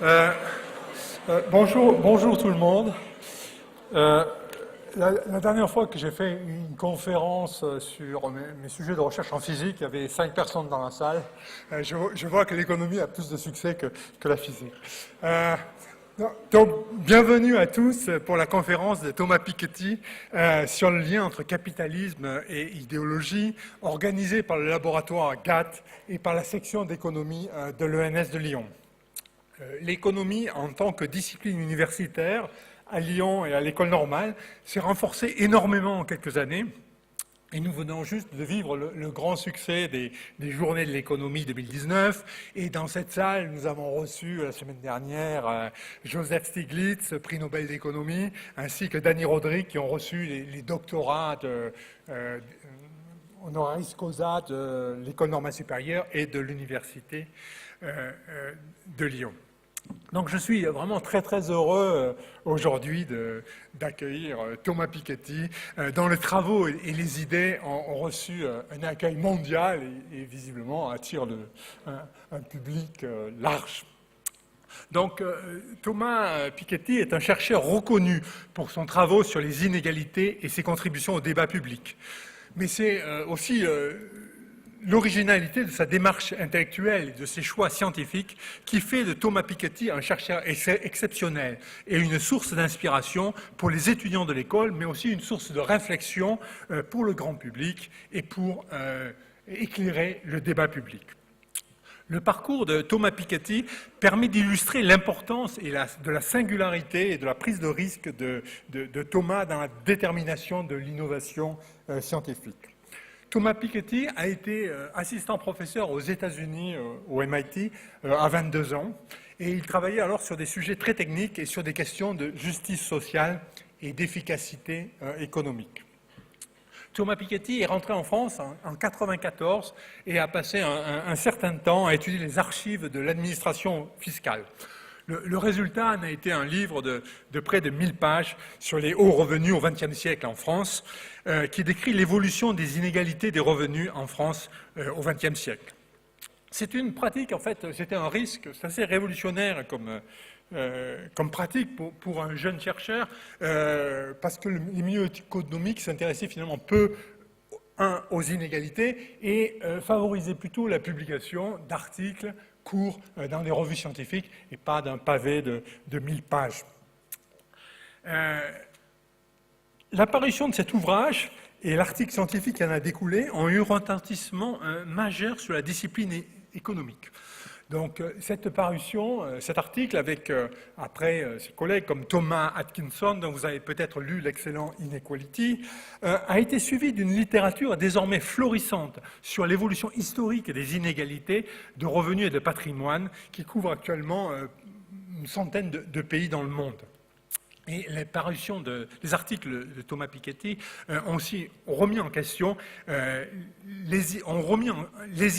Euh, bonjour tout le monde. La dernière fois que j'ai fait une conférence sur mes sujets de recherche en physique, il y avait 5 personnes dans la salle. Je vois que l'économie a plus de succès que la physique. Donc, bienvenue à tous pour la conférence de Thomas Piketty sur le lien entre capitalisme et idéologie, organisée par le laboratoire GATT et par la section d'économie de l'ENS de Lyon. L'économie en tant que discipline universitaire à Lyon et à l'école normale s'est renforcée énormément en quelques années. Et nous venons juste de vivre le grand succès des Journées de l'économie 2019. Et dans cette salle, nous avons reçu la semaine dernière Joseph Stiglitz, prix Nobel d'économie, ainsi que Dani Rodrik, qui ont reçu les doctorats honoris causa de l'École normale supérieure et de l'Université de Lyon. Donc je suis vraiment très heureux aujourd'hui d'accueillir Thomas Piketty, dont les travaux et les idées ont reçu un accueil mondial et visiblement attirent un public large. Donc Thomas Piketty est un chercheur reconnu pour son travail sur les inégalités et ses contributions au débat public. Mais c'est aussi l'originalité de sa démarche intellectuelle et de ses choix scientifiques qui fait de Thomas Piketty un chercheur exceptionnel et une source d'inspiration pour les étudiants de l'école, mais aussi une source de réflexion pour le grand public et pour éclairer le débat public. Le parcours de Thomas Piketty permet d'illustrer l'importance de la singularité et de la prise de risque de Thomas dans la détermination de l'innovation scientifique. Thomas Piketty a été assistant professeur aux États-Unis, au MIT, à 22 ans, et il travaillait alors sur des sujets très techniques et sur des questions de justice sociale et d'efficacité économique. Thomas Piketty est rentré en France en 1994 et a passé un certain temps à étudier les archives de l'administration fiscale. Le résultat en a été un livre de près de 1000 pages sur les hauts revenus au XXe siècle en France, qui décrit l'évolution des inégalités des revenus en France au XXe siècle. C'est une pratique, en fait, c'était un risque, c'est assez révolutionnaire comme pratique pour un jeune chercheur, parce que les milieux économiques s'intéressaient finalement peu aux inégalités et favorisaient plutôt la publication d'articles court dans des revues scientifiques et pas d'un pavé de 1000 pages. L'apparition de cet ouvrage et l'article scientifique qui en a découlé ont eu un retentissement majeur sur la discipline économique. Donc cette parution, cet article avec après ses collègues comme Thomas Atkinson, dont vous avez peut-être lu l'excellent Inequality, a été suivi d'une littérature désormais florissante sur l'évolution historique des inégalités de revenus et de patrimoine qui couvre actuellement une centaine de pays dans le monde. Et les parutions des articles de Thomas Piketty ont aussi remis en question les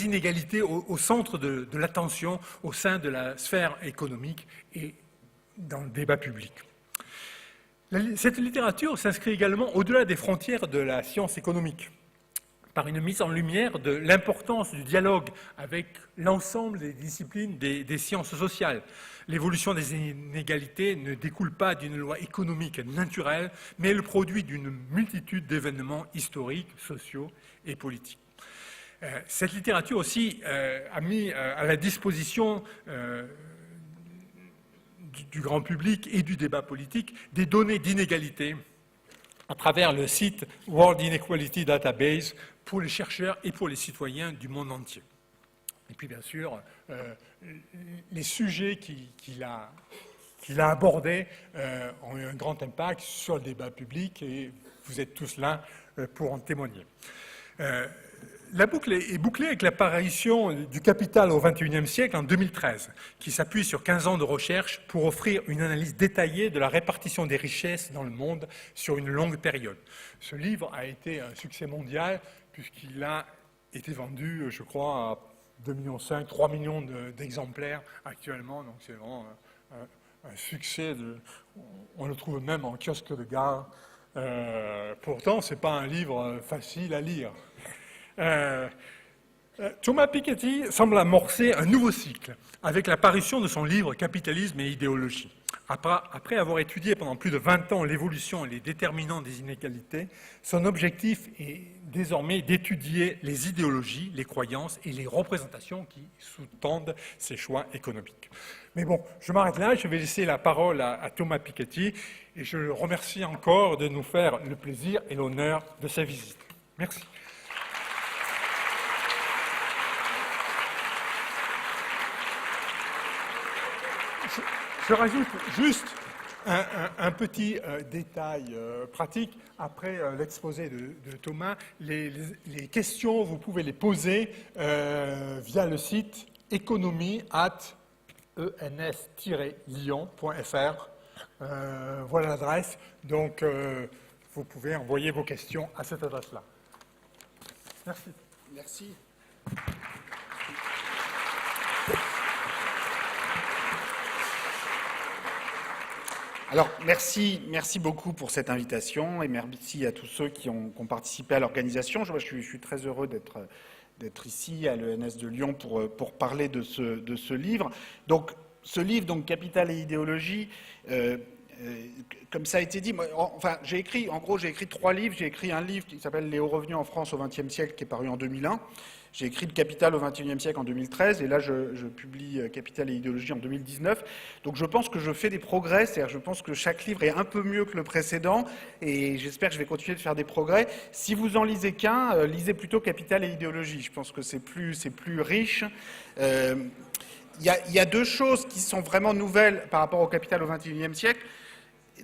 inégalités au centre de l'attention au sein de la sphère économique et dans le débat public. Cette littérature s'inscrit également au-delà des frontières de la science économique, par une mise en lumière de l'importance du dialogue avec l'ensemble des disciplines des sciences sociales. L'évolution des inégalités ne découle pas d'une loi économique naturelle, mais est le produit d'une multitude d'événements historiques, sociaux et politiques. Cette littérature aussi a mis à la disposition du grand public et du débat politique des données d'inégalité à travers le site World Inequality Database pour les chercheurs et pour les citoyens du monde entier. Et puis bien sûr, les sujets qu'il a abordés ont eu un grand impact sur le débat public et vous êtes tous là pour en témoigner. La boucle est bouclée avec l'apparition du Capital au XXIe siècle en 2013, qui s'appuie sur 15 ans de recherche pour offrir une analyse détaillée de la répartition des richesses dans le monde sur une longue période. Ce livre a été un succès mondial puisqu'il a été vendu, je crois, à 2,5 millions, 3 millions d'exemplaires actuellement. Donc c'est vraiment un succès. On le trouve même en kiosque de gare. Pourtant, ce n'est pas un livre facile à lire. Thomas Piketty semble amorcer un nouveau cycle avec l'apparition de son livre Capitalisme et idéologie. Après avoir étudié pendant plus de 20 ans l'évolution et les déterminants des inégalités, son objectif est désormais d'étudier les idéologies, les croyances et les représentations qui sous-tendent ces choix économiques. Mais bon, je m'arrête là, je vais laisser la parole à Thomas Piketty et je le remercie encore de nous faire le plaisir et l'honneur de sa visite. Merci. Je rajoute juste un petit détail pratique. Après l'exposé de Thomas, les questions, vous pouvez les poser via le site économie@ens-lyon.fr. Voilà l'adresse. Donc, vous pouvez envoyer vos questions à cette adresse-là. Merci. Merci. Alors, merci beaucoup pour cette invitation et merci à tous ceux qui ont participé à l'organisation. Je suis très heureux d'être ici à l'ENS de Lyon pour parler de ce livre. Donc, ce livre, donc, Capital et idéologie, comme ça a été dit, j'ai écrit 3 livres. J'ai écrit un livre qui s'appelle « Les hauts revenus en France au XXe siècle » qui est paru en 2001. J'ai écrit « Le Capital au XXIe siècle » en 2013, et là je publie « Capital et idéologie » en 2019. Donc je pense que je fais des progrès, c'est-à-dire je pense que chaque livre est un peu mieux que le précédent, et j'espère que je vais continuer de faire des progrès. Si vous en lisez qu'un, lisez plutôt « Capital et idéologie ». Je pense que c'est plus riche. Il y a 2 choses qui sont vraiment nouvelles par rapport au Capital au XXIe siècle.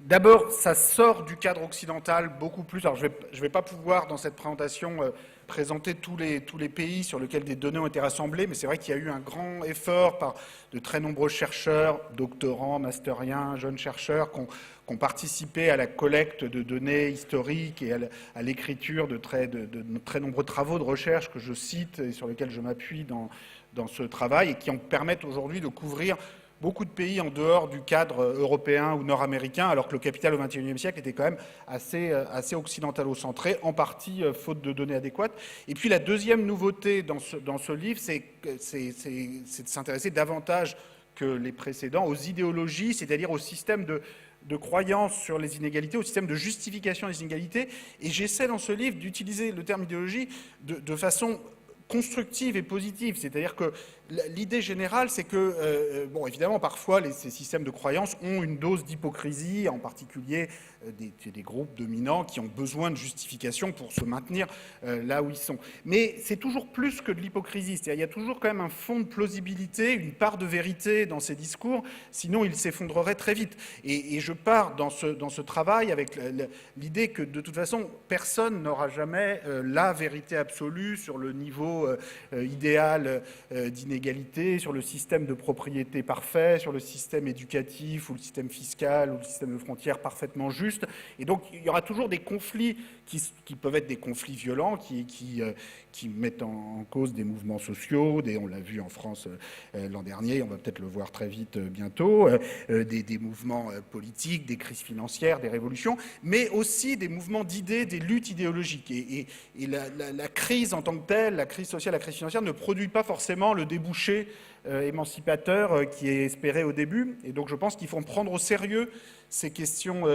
D'abord, ça sort du cadre occidental beaucoup plus. Alors, je vais pas pouvoir, dans cette présentation, présenter tous les pays sur lesquels des données ont été rassemblées, mais c'est vrai qu'il y a eu un grand effort par de très nombreux chercheurs, doctorants, masteriens, jeunes chercheurs, qui ont participé à la collecte de données historiques et à l'écriture de très nombreux travaux de recherche que je cite et sur lesquels je m'appuie dans ce travail, et qui permettent aujourd'hui de couvrir beaucoup de pays en dehors du cadre européen ou nord-américain, alors que le Capital au XXIe siècle était quand même assez occidentalo-centré, en partie faute de données adéquates. Et puis la deuxième nouveauté dans ce livre, c'est de s'intéresser davantage que les précédents aux idéologies, c'est-à-dire au système de croyance sur les inégalités, au système de justification des inégalités. Et j'essaie dans ce livre d'utiliser le terme idéologie de façon constructive et positive, c'est-à-dire que l'idée générale, c'est que, bon, évidemment, parfois, ces systèmes de croyance ont une dose d'hypocrisie, en particulier des groupes dominants qui ont besoin de justification pour se maintenir là où ils sont. Mais c'est toujours plus que de l'hypocrisie, c'est-à-dire il y a toujours quand même un fond de plausibilité, une part de vérité dans ces discours, sinon ils s'effondreraient très vite. Et je pars dans ce travail avec l'idée que, de toute façon, personne n'aura jamais la vérité absolue sur le niveau idéal d'inégalité, sur le système de propriété parfait, sur le système éducatif ou le système fiscal ou le système de frontières parfaitement juste. Et donc, il y aura toujours des conflits qui peuvent être des conflits violents, qui mettent en cause des mouvements sociaux, on l'a vu en France l'an dernier, on va peut-être le voir très vite bientôt, des mouvements politiques, des crises financières, des révolutions, mais aussi des mouvements d'idées, des luttes idéologiques. Et la crise en tant que telle, la crise sociale, la crise financière ne produit pas forcément le débouché émancipateur qui est espéré au début. Et donc je pense qu'il faut prendre au sérieux ces questions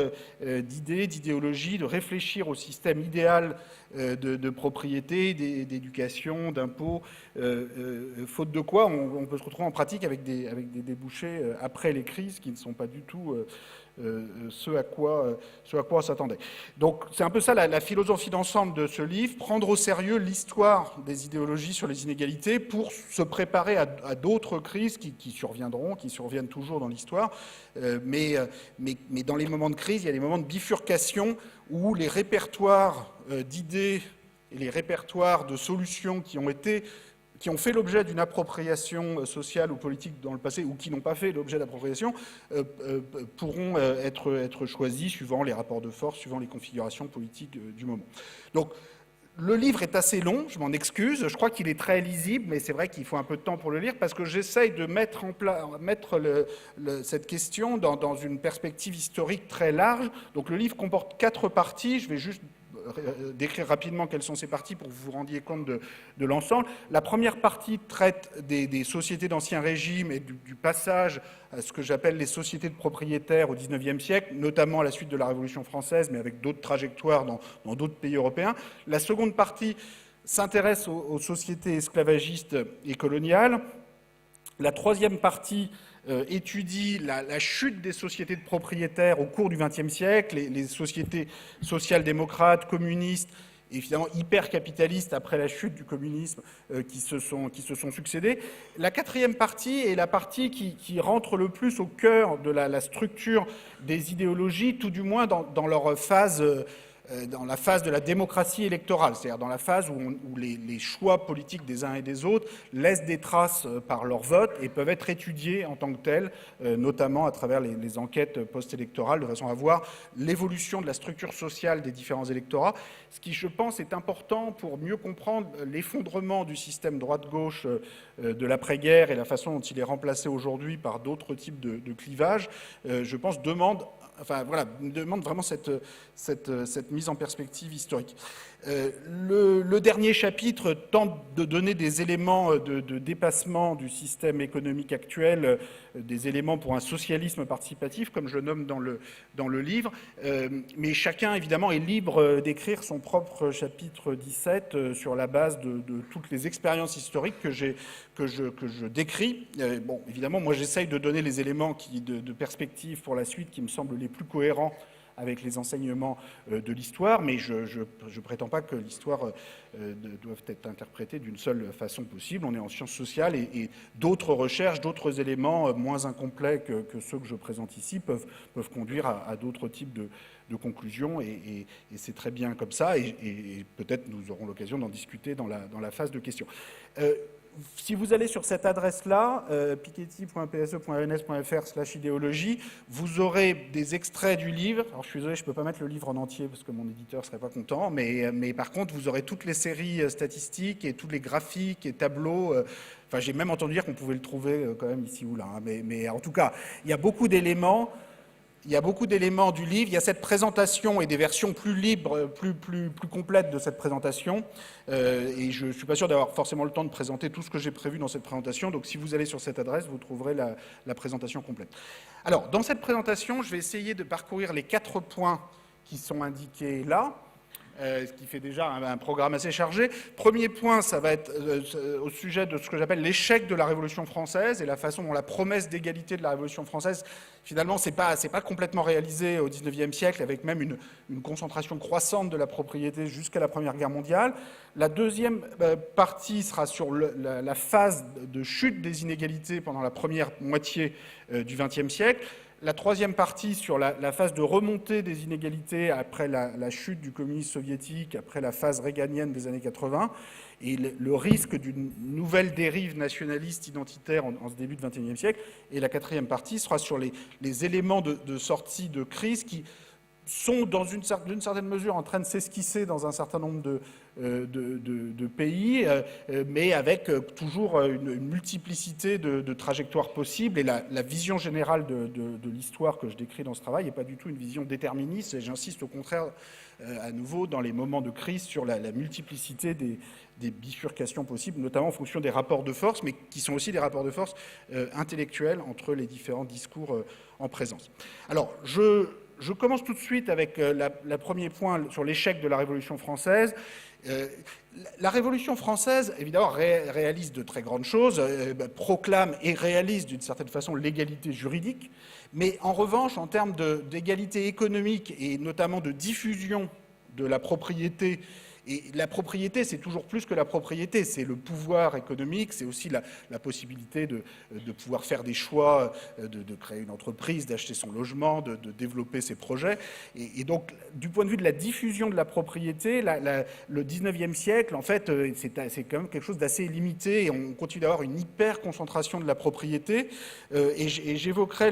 d'idées, d'idéologie, de réfléchir au système idéal de propriété, d'éducation, d'impôts, faute de quoi on peut se retrouver en pratique avec des débouchés après les crises qui ne sont pas du tout ce à quoi on s'attendait. Donc c'est un peu ça la philosophie d'ensemble de ce livre, prendre au sérieux l'histoire des idéologies sur les inégalités pour se préparer à d'autres crises qui surviendront, qui surviennent toujours dans l'histoire, mais dans les moments de crise, il y a des moments de bifurcation où les répertoires d'idées et les répertoires de solutions qui ont fait l'objet d'une appropriation sociale ou politique dans le passé, ou qui n'ont pas fait l'objet d'appropriation, pourront être choisis suivant les rapports de force, suivant les configurations politiques du moment. Donc, le livre est assez long, je m'en excuse, je crois qu'il est très lisible, mais c'est vrai qu'il faut un peu de temps pour le lire, parce que j'essaye de mettre cette question dans une perspective historique très large. Donc le livre comporte 4 parties, je vais juste décrire rapidement quelles sont ces parties pour que vous vous rendiez compte de l'ensemble. La première partie traite des sociétés d'Ancien Régime et du passage à ce que j'appelle les sociétés de propriétaires au XIXe siècle, notamment à la suite de la Révolution française, mais avec d'autres trajectoires dans d'autres pays européens. La seconde partie s'intéresse aux sociétés esclavagistes et coloniales. La troisième partie étudie la chute des sociétés de propriétaires au cours du XXe siècle, les sociétés social-démocrates, communistes, et évidemment hyper-capitalistes après la chute du communisme qui se sont succédés. La quatrième partie est la partie qui rentre le plus au cœur de la structure des idéologies, tout du moins dans leur phase dans la phase de la démocratie électorale, c'est-à-dire dans la phase où les choix politiques des uns et des autres laissent des traces par leur vote et peuvent être étudiés en tant que tels, notamment à travers les enquêtes post-électorales, de façon à voir l'évolution de la structure sociale des différents électorats, ce qui, je pense, est important pour mieux comprendre l'effondrement du système droite-gauche de l'après-guerre et la façon dont il est remplacé aujourd'hui par d'autres types de clivages, je pense, demande vraiment cette mise en perspective historique. Le dernier chapitre tente de donner des éléments de dépassement du système économique actuel, des éléments pour un socialisme participatif, comme je nomme dans le livre, mais chacun, évidemment, est libre d'écrire son propre chapitre 17 sur la base de toutes les expériences historiques que je décris. Bon, évidemment, moi, j'essaye de donner les éléments de perspective pour la suite qui me semblent les plus cohérents avec les enseignements de l'histoire, mais je ne prétends pas que l'histoire doit être interprétée d'une seule façon possible. On est en sciences sociales et d'autres recherches, d'autres éléments moins incomplets que ceux que je présente ici peuvent conduire à d'autres types de conclusions, et c'est très bien comme ça, et peut-être nous aurons l'occasion d'en discuter dans la phase de questions. Si vous allez sur cette adresse-là, piketty.pse.ens.fr/idéologie, vous aurez des extraits du livre. Alors je suis désolé, je ne peux pas mettre le livre en entier parce que mon éditeur ne serait pas content, mais par contre, vous aurez toutes les séries statistiques et tous les graphiques et tableaux. Enfin, j'ai même entendu dire qu'on pouvait le trouver quand même ici ou là. Hein, mais en tout cas, il y a beaucoup d'éléments. Il y a beaucoup d'éléments du livre. Il y a cette présentation et des versions plus libres, plus complètes de cette présentation. Et je ne suis pas sûr d'avoir forcément le temps de présenter tout ce que j'ai prévu dans cette présentation. Donc, si vous allez sur cette adresse, vous trouverez la présentation complète. Alors, dans cette présentation, je vais essayer de parcourir les 4 points qui sont indiqués là. Ce qui fait déjà un programme assez chargé. Premier point, ça va être au sujet de ce que j'appelle l'échec de la Révolution française et la façon dont la promesse d'égalité de la Révolution française, finalement, c'est pas complètement réalisé au XIXe siècle, avec même une concentration croissante de la propriété jusqu'à la Première Guerre mondiale. La deuxième partie sera sur la phase de chute des inégalités pendant la première moitié du XXe siècle. La troisième partie sur la phase de remontée des inégalités après la chute du communisme soviétique, après la phase réganienne des années 80, et le risque d'une nouvelle dérive nationaliste identitaire en ce début du XXIe siècle. Et la quatrième partie sera sur les éléments de sortie de crise qui sont d'une certaine mesure en train de s'esquisser dans un certain nombre de pays, mais avec toujours une multiplicité de trajectoires possibles. Et la vision générale de l'histoire que je décris dans ce travail n'est pas du tout une vision déterministe, et j'insiste au contraire à nouveau dans les moments de crise sur la multiplicité des bifurcations possibles, notamment en fonction des rapports de force, mais qui sont aussi des rapports de force intellectuels entre les différents discours en présence. Alors, je commence tout de suite avec le premier point sur l'échec de la Révolution française. La Révolution française, évidemment, réalise de très grandes choses, proclame et réalise d'une certaine façon l'égalité juridique, mais en revanche, en termes d'égalité économique et notamment de diffusion de la propriété, et la propriété, c'est toujours plus que la propriété, c'est le pouvoir économique, c'est aussi la possibilité de pouvoir faire des choix, de créer une entreprise, d'acheter son logement, de développer ses projets. Et donc, du point de vue de la diffusion de la propriété, le 19e siècle, en fait, c'est quand même quelque chose d'assez limité, et on continue d'avoir une hyper-concentration de la propriété. Et j'évoquerai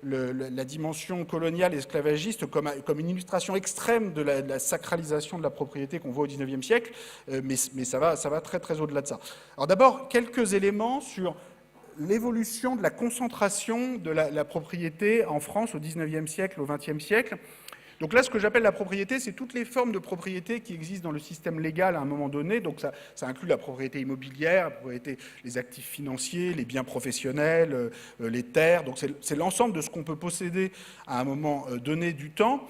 la dimension coloniale et esclavagiste comme une illustration extrême de la sacralisation de la propriété qu'on voit au XIXe siècle, mais ça va très très au-delà de ça. Alors d'abord, quelques éléments sur l'évolution de la concentration de la propriété en France au XIXe siècle, au XXe siècle. Donc là, ce que j'appelle la propriété, c'est toutes les formes de propriété qui existent dans le système légal à un moment donné. Donc ça inclut la propriété immobilière, la propriété, les actifs financiers, les biens professionnels, les terres. Donc c'est l'ensemble de ce qu'on peut posséder à un moment donné du temps.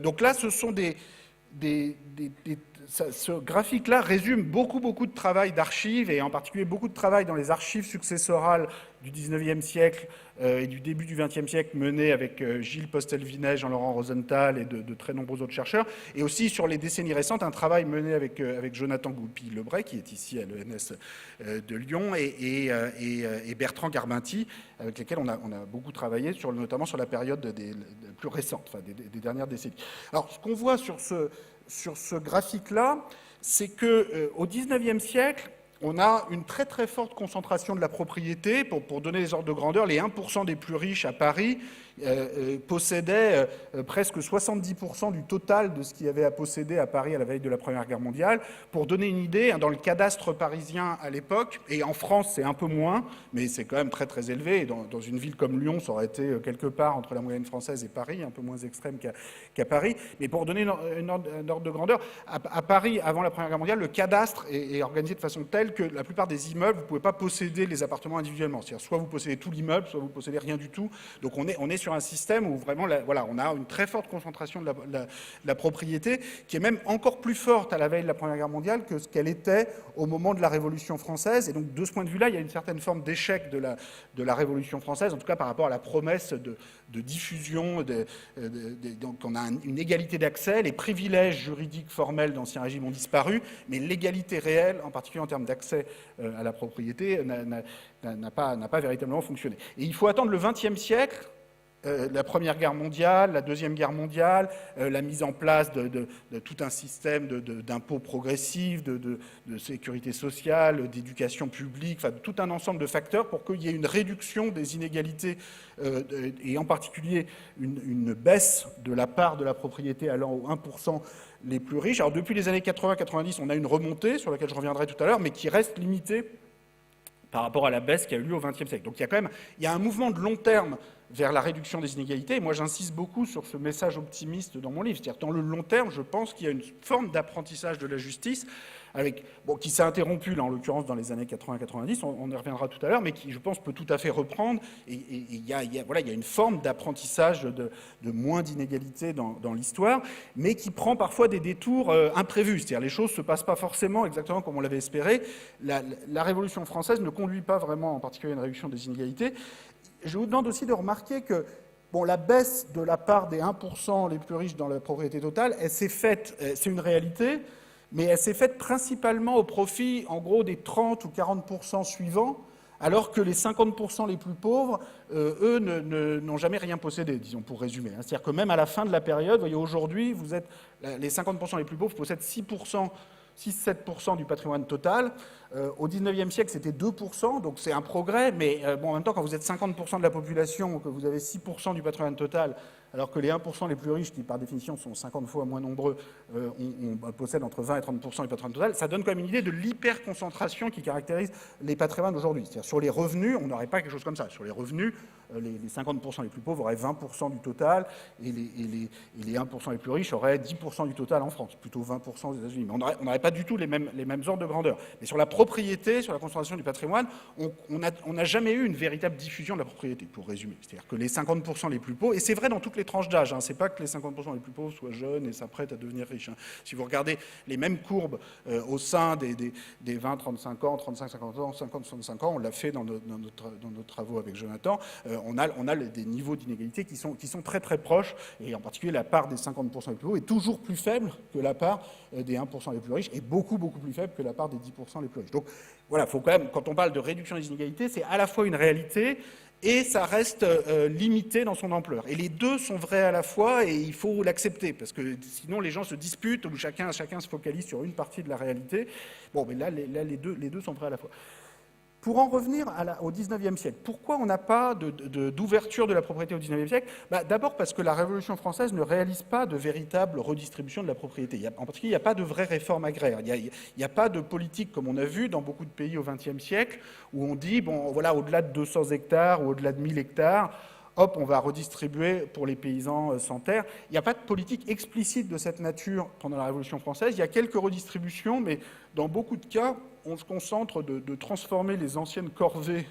Donc là, ce sont ce graphique-là résume beaucoup de travail d'archives, et en particulier beaucoup de travail dans les archives successorales du 19e siècle et du début du 20e siècle, mené avec Gilles Postel-Vinet, Jean-Laurent Rosenthal et de très nombreux autres chercheurs, et aussi sur les décennies récentes, un travail mené avec Jonathan Goupil-Lebray, qui est ici à l'ENS de Lyon, et Bertrand Garbinti, avec lesquels on a beaucoup travaillé, notamment sur la période plus récente, enfin des dernières décennies. Alors, ce qu'on voit sur ce graphique-là, c'est qu'au XIXe siècle, on a une très forte concentration de la propriété. Pour donner les ordres de grandeur, les 1% des plus riches à Paris possédaient presque 70% du total de ce qu'il y avait à posséder à Paris à la veille de la Première Guerre mondiale. Pour donner une idée, dans le cadastre parisien à l'époque, et en France c'est un peu moins, mais c'est quand même très élevé, et dans une ville comme Lyon, ça aurait été quelque part entre la moyenne française et Paris, un peu moins extrême qu'à Paris. Mais pour donner un ordre de grandeur, à Paris, avant la Première Guerre mondiale, le cadastre est organisé de façon telle que la plupart des immeubles, vous ne pouvez pas posséder les appartements individuellement. C'est-à-dire soit vous possédez tout l'immeuble, soit vous ne possédez rien du tout. Donc on est sur un système où vraiment, on a une très forte concentration de la propriété, qui est même encore plus forte à la veille de la Première Guerre mondiale que ce qu'elle était au moment de la Révolution française. Et donc de ce point de vue-là, il y a une certaine forme d'échec de la Révolution française, en tout cas par rapport à la promesse de diffusion. Donc on a une égalité d'accès. Les privilèges juridiques formels d'Ancien Régime ont disparu, mais l'égalité réelle, en particulier en termes d'accès à la propriété, n'a pas véritablement fonctionné. Et il faut attendre le XXe siècle, la Première Guerre mondiale, la Deuxième Guerre mondiale, la mise en place de tout un système d'impôts progressifs, de sécurité sociale, d'éducation publique, enfin tout un ensemble de facteurs pour qu'il y ait une réduction des inégalités et en particulier une baisse de la part de la propriété allant aux 1% les plus riches. Alors depuis les années 80-90, on a une remontée sur laquelle je reviendrai tout à l'heure, mais qui reste limitée par rapport à la baisse qui a eu lieu au XXe siècle. Donc il y a un mouvement de long terme vers la réduction des inégalités, et moi j'insiste beaucoup sur ce message optimiste dans mon livre. C'est-à-dire dans le long terme, je pense qu'il y a une forme d'apprentissage de la justice, qui s'est interrompu là, en l'occurrence dans les années 80-90, on y reviendra tout à l'heure, mais qui je pense peut tout à fait reprendre, et il y a une forme d'apprentissage de moins d'inégalités dans l'histoire, mais qui prend parfois des détours imprévus. C'est-à-dire les choses ne se passent pas forcément exactement comme on l'avait espéré. La Révolution française ne conduit pas vraiment en particulier à une réduction des inégalités. Je vous demande aussi de remarquer que la baisse de la part des 1% les plus riches dans la propriété totale, elle s'est faite, c'est une réalité, mais elle s'est faite principalement au profit, en gros, des 30 ou 40% suivants, alors que les 50% les plus pauvres, eux, n'ont jamais rien possédé, disons, pour résumer. C'est-à-dire que même à la fin de la période, vous voyez, aujourd'hui, les 50% les plus pauvres possèdent 6-7% du patrimoine total. Au XIXe siècle, c'était 2%, donc c'est un progrès, mais en même temps, quand vous êtes 50% de la population, que vous avez 6% du patrimoine total, alors que les 1% les plus riches, qui par définition sont 50 fois moins nombreux, possèdent entre 20 et 30% du patrimoine total, ça donne quand même une idée de l'hyperconcentration qui caractérise les patrimoines aujourd'hui. C'est-à-dire sur les revenus, on n'aurait pas quelque chose comme ça. Sur les revenus, les 50% les plus pauvres auraient 20% du total, et les 1% les plus riches auraient 10% du total en France, plutôt 20% aux États-Unis. Mais on n'aurait pas du tout les mêmes ordres de grandeur. Mais sur la propriété, sur la concentration du patrimoine, on n'a jamais eu une véritable diffusion de la propriété, pour résumer. C'est-à-dire que les 50% les plus pauvres, et c'est vrai dans toutes les tranches d'âge, c'est pas que les 50% les plus pauvres soient jeunes et s'apprêtent à devenir riches. Si vous regardez les mêmes courbes au sein des 20-35 ans, 35-50 ans, 50-65 ans, on l'a fait dans nos travaux avec Jonathan, on a des niveaux d'inégalité qui sont très proches, et en particulier la part des 50% les plus pauvres est toujours plus faible que la part des 1% les plus riches, et beaucoup plus faible que la part des 10% les plus riches. Donc voilà, faut quand même, quand on parle de réduction des inégalités, c'est à la fois une réalité et ça reste limité dans son ampleur. Et les deux sont vrais à la fois, et il faut l'accepter, parce que sinon les gens se disputent, ou chacun se focalise sur une partie de la réalité. Mais là les deux sont vrais à la fois. Pour en revenir au XIXe siècle, pourquoi on n'a pas d'ouverture de la propriété au XIXe siècle ? D'abord parce que la Révolution française ne réalise pas de véritable redistribution de la propriété. En particulier, il n'y a pas de vraie réforme agraire. Il n'y a pas de politique, comme on a vu dans beaucoup de pays au XXe siècle, où on dit, au-delà de 200 hectares ou au-delà de 1000 hectares, hop, on va redistribuer pour les paysans sans terre. Il n'y a pas de politique explicite de cette nature pendant la Révolution française. Il y a quelques redistributions, mais dans beaucoup de cas, on se concentre de transformer les anciennes corvées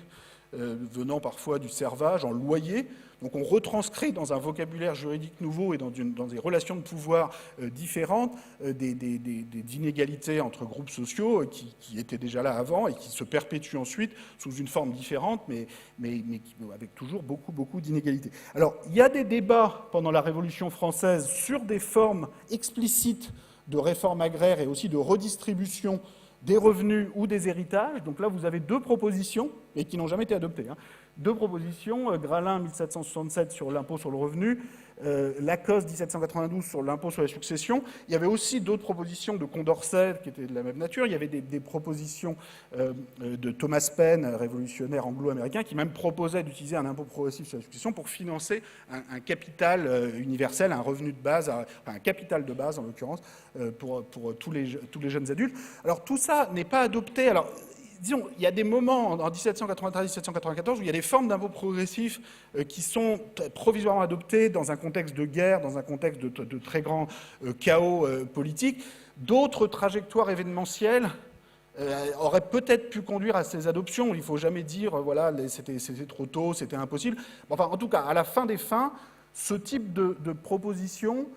venant parfois du servage en loyers. Donc on retranscrit dans un vocabulaire juridique nouveau et dans des relations de pouvoir différentes des inégalités entre groupes sociaux qui étaient déjà là avant et qui se perpétuent ensuite sous une forme différente, mais avec toujours beaucoup d'inégalités. Alors il y a des débats pendant la Révolution française sur des formes explicites de réforme agraire et aussi de redistribution des revenus ou des héritages. Donc là, vous avez deux propositions, mais qui n'ont jamais été adoptées. Deux propositions, Gralin 1767 sur l'impôt sur le revenu, Lacoste 1792 sur l'impôt sur les successions. Il y avait aussi d'autres propositions de Condorcet qui étaient de la même nature. Il y avait des propositions de Thomas Paine, révolutionnaire anglo-américain, qui même proposait d'utiliser un impôt progressif sur la succession pour financer un capital universel, un revenu de base, enfin un capital de base en l'occurrence, pour tous les jeunes adultes. Alors tout ça n'est pas adopté. Alors, disons, il y a des moments en 1793-1794 où il y a des formes d'impôts progressifs qui sont provisoirement adoptées dans un contexte de guerre, dans un contexte de très grand chaos politique. D'autres trajectoires événementielles auraient peut-être pu conduire à ces adoptions. Il ne faut jamais dire, voilà, c'était trop tôt, c'était impossible. Enfin, en tout cas, à la fin des fins, ce type de proposition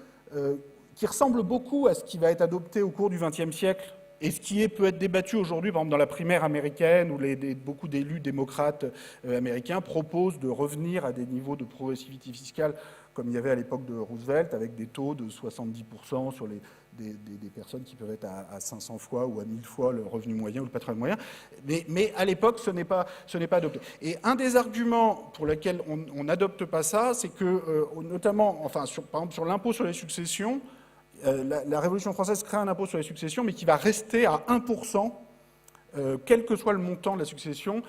qui ressemble beaucoup à ce qui va être adopté au cours du XXe siècle, et ce qui peut être débattu aujourd'hui, par exemple dans la primaire américaine, où beaucoup d'élus démocrates américains proposent de revenir à des niveaux de progressivité fiscale comme il y avait à l'époque de Roosevelt, avec des taux de 70% sur des personnes qui peuvent être à 500 fois ou à 1000 fois le revenu moyen ou le patrimoine moyen. Mais à l'époque, ce n'est pas adopté. Et un des arguments pour lesquels on n'adopte pas ça, c'est que, notamment, enfin, par exemple, sur l'impôt sur les successions, la Révolution française crée un impôt sur les successions, mais qui va rester à 1%, quel que soit le montant de la succession,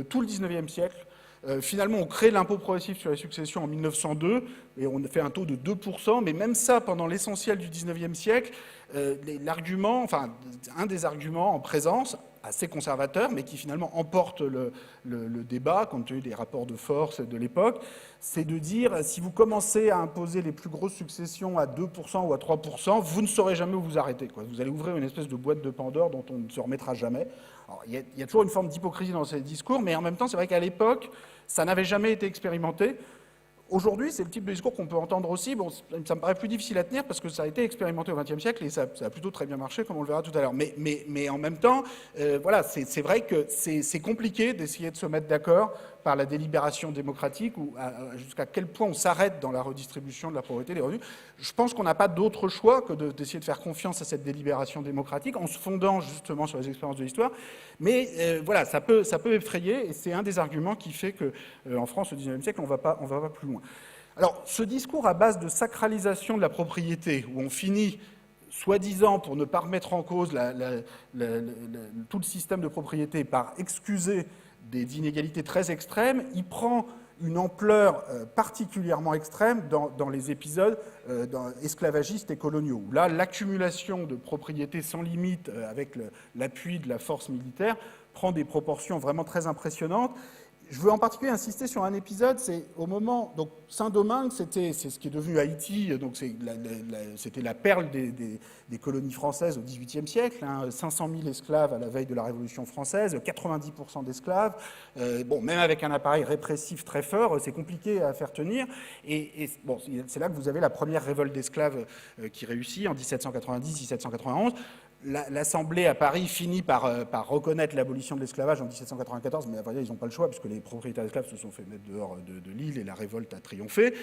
tout le XIXe siècle. Finalement, on crée l'impôt progressif sur les successions en 1902, et on fait un taux de 2%, mais même ça, pendant l'essentiel du XIXe siècle, l'argument, enfin, un des arguments en présence, assez conservateur, mais qui finalement emporte le débat, compte tenu des rapports de force de l'époque, c'est de dire, si vous commencez à imposer les plus grosses successions à 2% ou à 3%, vous ne saurez jamais où vous arrêter, quoi. Vous allez ouvrir une espèce de boîte de Pandore dont on ne se remettra jamais. Alors, il y a toujours une forme d'hypocrisie dans ces discours, mais en même temps, c'est vrai qu'à l'époque, ça n'avait jamais été expérimenté. Aujourd'hui, c'est le type de discours qu'on peut entendre aussi. Bon, ça me paraît plus difficile à tenir parce que ça a été expérimenté au XXe siècle et ça a plutôt très bien marché, comme on le verra tout à l'heure. Mais en même temps, voilà, c'est vrai que c'est compliqué d'essayer de se mettre d'accord par la délibération démocratique ou jusqu'à quel point on s'arrête dans la redistribution de la pauvreté des revenus. Je pense qu'on n'a pas d'autre choix que d'essayer de faire confiance à cette délibération démocratique en se fondant justement sur les expériences de l'histoire. Mais voilà, ça peut effrayer et c'est un des arguments qui fait qu'en France, au XIXe siècle, on va pas plus loin. Alors, ce discours à base de sacralisation de la propriété, où on finit, soi-disant, pour ne pas remettre en cause tout le système de propriété, par excuser des inégalités très extrêmes, il prend une ampleur particulièrement extrême dans les épisodes esclavagistes et coloniaux, où là, l'accumulation de propriétés sans limite, avec l'appui de la force militaire, prend des proportions vraiment très impressionnantes. Je veux en particulier insister sur un épisode, c'est au moment, donc Saint-Domingue, c'est ce qui est devenu Haïti, donc c'était la perle des colonies françaises au XVIIIe siècle, 500 000 esclaves à la veille de la Révolution française, 90% d'esclaves, bon, même avec un appareil répressif très fort, c'est compliqué à faire tenir, et bon, c'est là que vous avez la première révolte d'esclaves qui réussit en 1790-1791. L'Assemblée à Paris finit par reconnaître l'abolition de l'esclavage en 1794, mais à vrai dire, ils n'ont pas le choix, puisque les propriétaires d'esclaves se sont fait mettre dehors de l'île et la révolte a triomphé.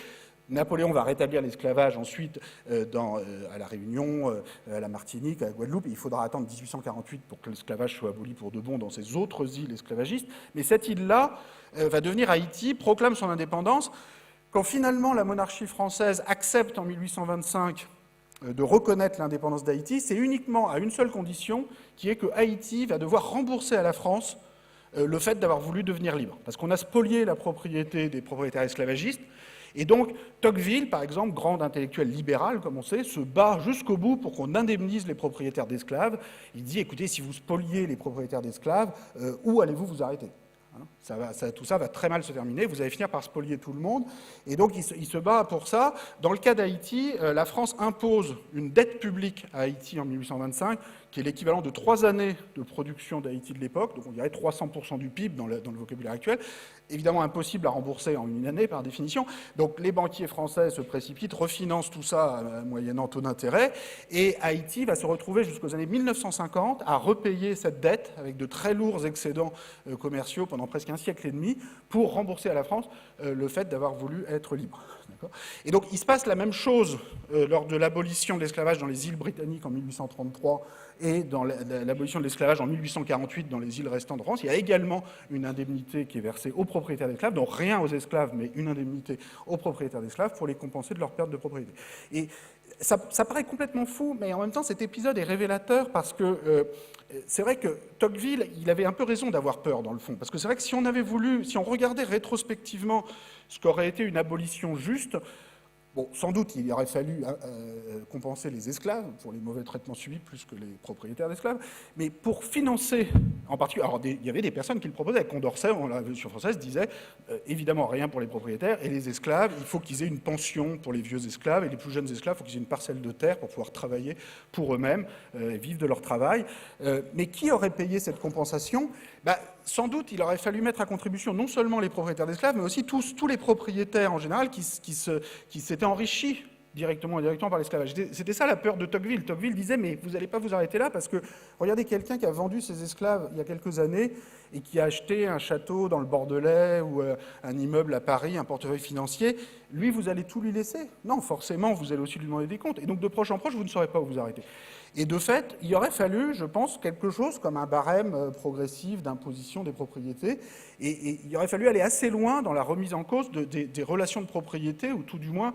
Napoléon va rétablir l'esclavage ensuite à La Réunion, à la Martinique, à la Guadeloupe, et il faudra attendre 1848 pour que l'esclavage soit aboli pour de bon dans ces autres îles esclavagistes. Mais cette île-là va devenir Haïti, proclame son indépendance. Quand finalement la monarchie française accepte en 1825 de reconnaître l'indépendance d'Haïti, c'est uniquement à une seule condition, qui est que Haïti va devoir rembourser à la France le fait d'avoir voulu devenir libre. Parce qu'on a spolié la propriété des propriétaires esclavagistes, et donc Tocqueville, par exemple, grand intellectuel libéral, comme on sait, se bat jusqu'au bout pour qu'on indemnise les propriétaires d'esclaves. Il dit, écoutez, si vous spoliez les propriétaires d'esclaves, où allez-vous vous arrêter ? tout ça va très mal se terminer, vous allez finir par spolier tout le monde. Et donc il se bat pour ça. Dans le cas d'Haïti, la France impose une dette publique à Haïti en 1825, qui est l'équivalent de 3 années de production d'Haïti de l'époque, donc on dirait 300% du PIB dans le vocabulaire actuel, évidemment impossible à rembourser en une année par définition. Donc les banquiers français se précipitent, refinancent tout ça moyennant taux d'intérêt, et Haïti va se retrouver jusqu'aux années 1950 à repayer cette dette avec de très lourds excédents commerciaux pendant presque un siècle et demi pour rembourser à la France le fait d'avoir voulu être libre. Et donc il se passe la même chose lors de l'abolition de l'esclavage dans les îles britanniques en 1833 et dans l'abolition de l'esclavage en 1848 dans les îles restantes de France. Il y a également une indemnité qui est versée aux propriétaires d'esclaves, donc rien aux esclaves, mais une indemnité aux propriétaires d'esclaves pour les compenser de leur perte de propriété. Et ça paraît complètement fou, mais en même temps cet épisode est révélateur parce que c'est vrai que Tocqueville, il avait un peu raison d'avoir peur dans le fond, parce que c'est vrai que si on regardait rétrospectivement ce qu'aurait été une abolition juste, bon, sans doute, il aurait fallu compenser les esclaves pour les mauvais traitements subis plus que les propriétaires d'esclaves, mais pour financer, en particulier, alors il y avait des personnes qui le proposaient. Condorcet, la Révolution française, disait évidemment rien pour les propriétaires et les esclaves, il faut qu'ils aient une pension pour les vieux esclaves et les plus jeunes esclaves, il faut qu'ils aient une parcelle de terre pour pouvoir travailler pour eux-mêmes et vivre de leur travail. Mais qui aurait payé cette compensation ? Sans doute, il aurait fallu mettre à contribution non seulement les propriétaires d'esclaves, mais aussi tous les propriétaires en général qui s'étaient enrichis directement ou indirectement par l'esclavage. C'était ça la peur de Tocqueville. Tocqueville disait, mais vous n'allez pas vous arrêter là, parce que regardez quelqu'un qui a vendu ses esclaves il y a quelques années et qui a acheté un château dans le Bordelais ou un immeuble à Paris, un portefeuille financier, lui, vous allez tout lui laisser? Non, forcément, vous allez aussi lui demander des comptes. Et donc, de proche en proche, vous ne saurez pas où vous arrêter. Et de fait, il aurait fallu, je pense, quelque chose comme un barème progressif d'imposition des propriétés. Et il aurait fallu aller assez loin dans la remise en cause des relations de propriété, ou tout du moins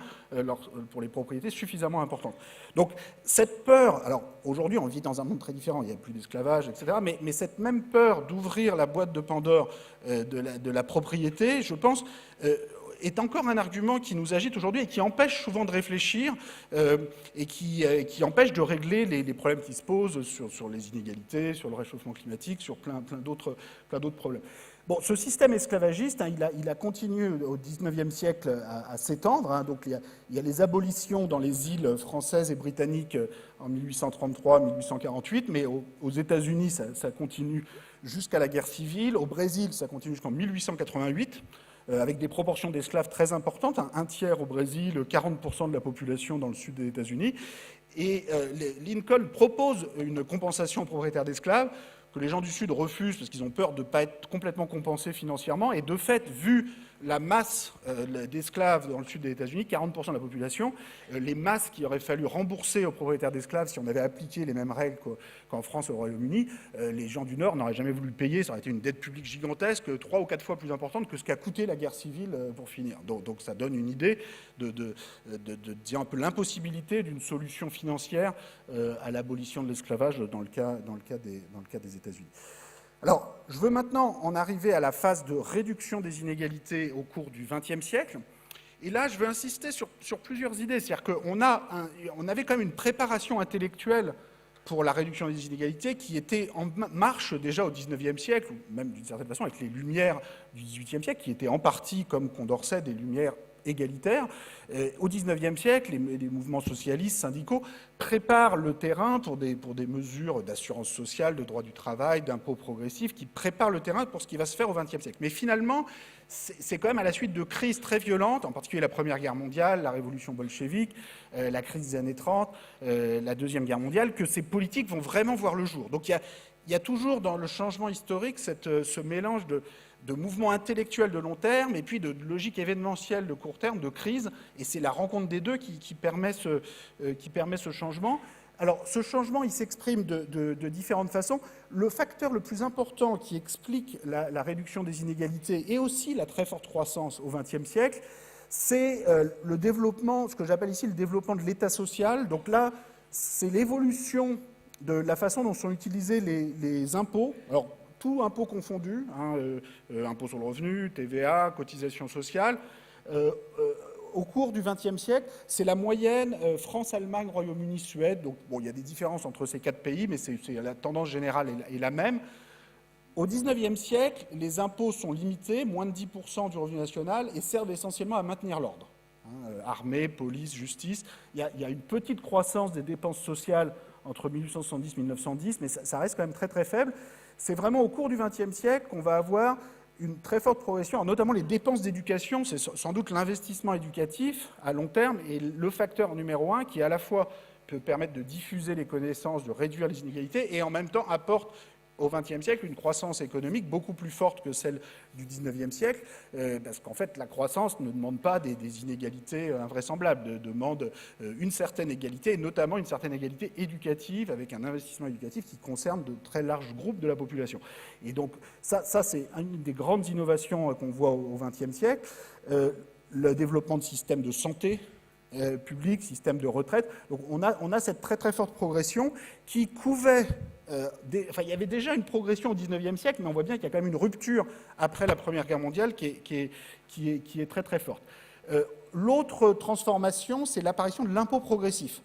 pour les propriétés suffisamment importantes. Donc cette peur, alors aujourd'hui on vit dans un monde très différent, il n'y a plus d'esclavage, etc., mais cette même peur d'ouvrir la boîte de Pandore de la propriété, je pense, est encore un argument qui nous agite aujourd'hui et qui empêche souvent de réfléchir et qui empêche de régler les problèmes qui se posent sur les inégalités, sur le réchauffement climatique, sur plein d'autres problèmes. Bon, ce système esclavagiste, il a continué au XIXe siècle à s'étendre. Donc il y a les abolitions dans les îles françaises et britanniques en 1833-1848, mais aux États-Unis, ça continue jusqu'à la guerre civile. Au Brésil, ça continue jusqu'en 1888. Avec des proportions d'esclaves très importantes, un tiers au Brésil, 40% de la population dans le sud des États-Unis. Et Lincoln propose une compensation aux propriétaires d'esclaves que les gens du Sud refusent parce qu'ils ont peur de ne pas être complètement compensés financièrement. Et de fait, vu la masse d'esclaves dans le sud des États-Unis, 40% de la population, les masses qu'il aurait fallu rembourser aux propriétaires d'esclaves si on avait appliqué les mêmes règles qu'en France et au Royaume-Uni, les gens du Nord n'auraient jamais voulu le payer, ça aurait été une dette publique gigantesque, 3 ou 4 fois plus importante que ce qu'a coûté la guerre civile pour finir. Donc ça donne une idée de dire un peu l'impossibilité d'une solution financière à l'abolition de l'esclavage dans le cas des États-Unis. Alors, je veux maintenant en arriver à la phase de réduction des inégalités au cours du XXe siècle. Et là, je veux insister sur plusieurs idées. C'est-à-dire qu'on avait quand même une préparation intellectuelle pour la réduction des inégalités qui était en marche déjà au XIXe siècle, ou même d'une certaine façon avec les Lumières du XVIIIe siècle, qui étaient en partie, comme Condorcet, des Lumières égalitaires. Au XIXe siècle, les mouvements socialistes, syndicaux, préparent le terrain pour des mesures d'assurance sociale, de droit du travail, d'impôts progressifs, qui préparent le terrain pour ce qui va se faire au XXe siècle. Mais finalement, c'est quand même à la suite de crises très violentes, en particulier la Première Guerre mondiale, la révolution bolchevique, la crise des années 30, la Deuxième Guerre mondiale, que ces politiques vont vraiment voir le jour. Donc il y a toujours dans le changement historique ce mélange de mouvements intellectuels de long terme et puis de logique événementielle de court terme, de crise, et c'est la rencontre des deux qui permet ce changement. Alors, ce changement, il s'exprime de différentes façons. Le facteur le plus important qui explique la réduction des inégalités et aussi la très forte croissance au XXe siècle, c'est le développement, ce que j'appelle ici le développement de l'État social. Donc là, c'est l'évolution de la façon dont sont utilisés les impôts. Alors, tout impôt confondu, impôt sur le revenu, TVA, cotisation sociale, au cours du XXe siècle, c'est la moyenne France, Allemagne, Royaume-Uni, Suède. Donc, bon, il y a des différences entre ces 4 pays, mais la tendance générale est la même. Au XIXe siècle, les impôts sont limités, moins de 10% du revenu national, et servent essentiellement à maintenir l'ordre. Armée, police, justice. Il y a une petite croissance des dépenses sociales entre 1870 et 1910, mais ça reste quand même très très faible. C'est vraiment au cours du XXe siècle qu'on va avoir une très forte progression, notamment les dépenses d'éducation. C'est sans doute l'investissement éducatif à long terme et le facteur numéro un qui à la fois peut permettre de diffuser les connaissances, de réduire les inégalités et en même temps apporte au XXe siècle une croissance économique beaucoup plus forte que celle du XIXe siècle, parce qu'en fait la croissance ne demande pas des inégalités invraisemblables, demande une certaine égalité, et notamment une certaine égalité éducative, avec un investissement éducatif qui concerne de très larges groupes de la population. Et donc ça c'est une des grandes innovations qu'on voit au XXe siècle, le développement de systèmes de santé public, système de retraite. Donc on a cette très très forte progression qui couvait... il y avait déjà une progression au XIXe siècle, mais on voit bien qu'il y a quand même une rupture après la Première Guerre mondiale qui est très très forte. L'autre transformation, c'est l'apparition de l'impôt progressif.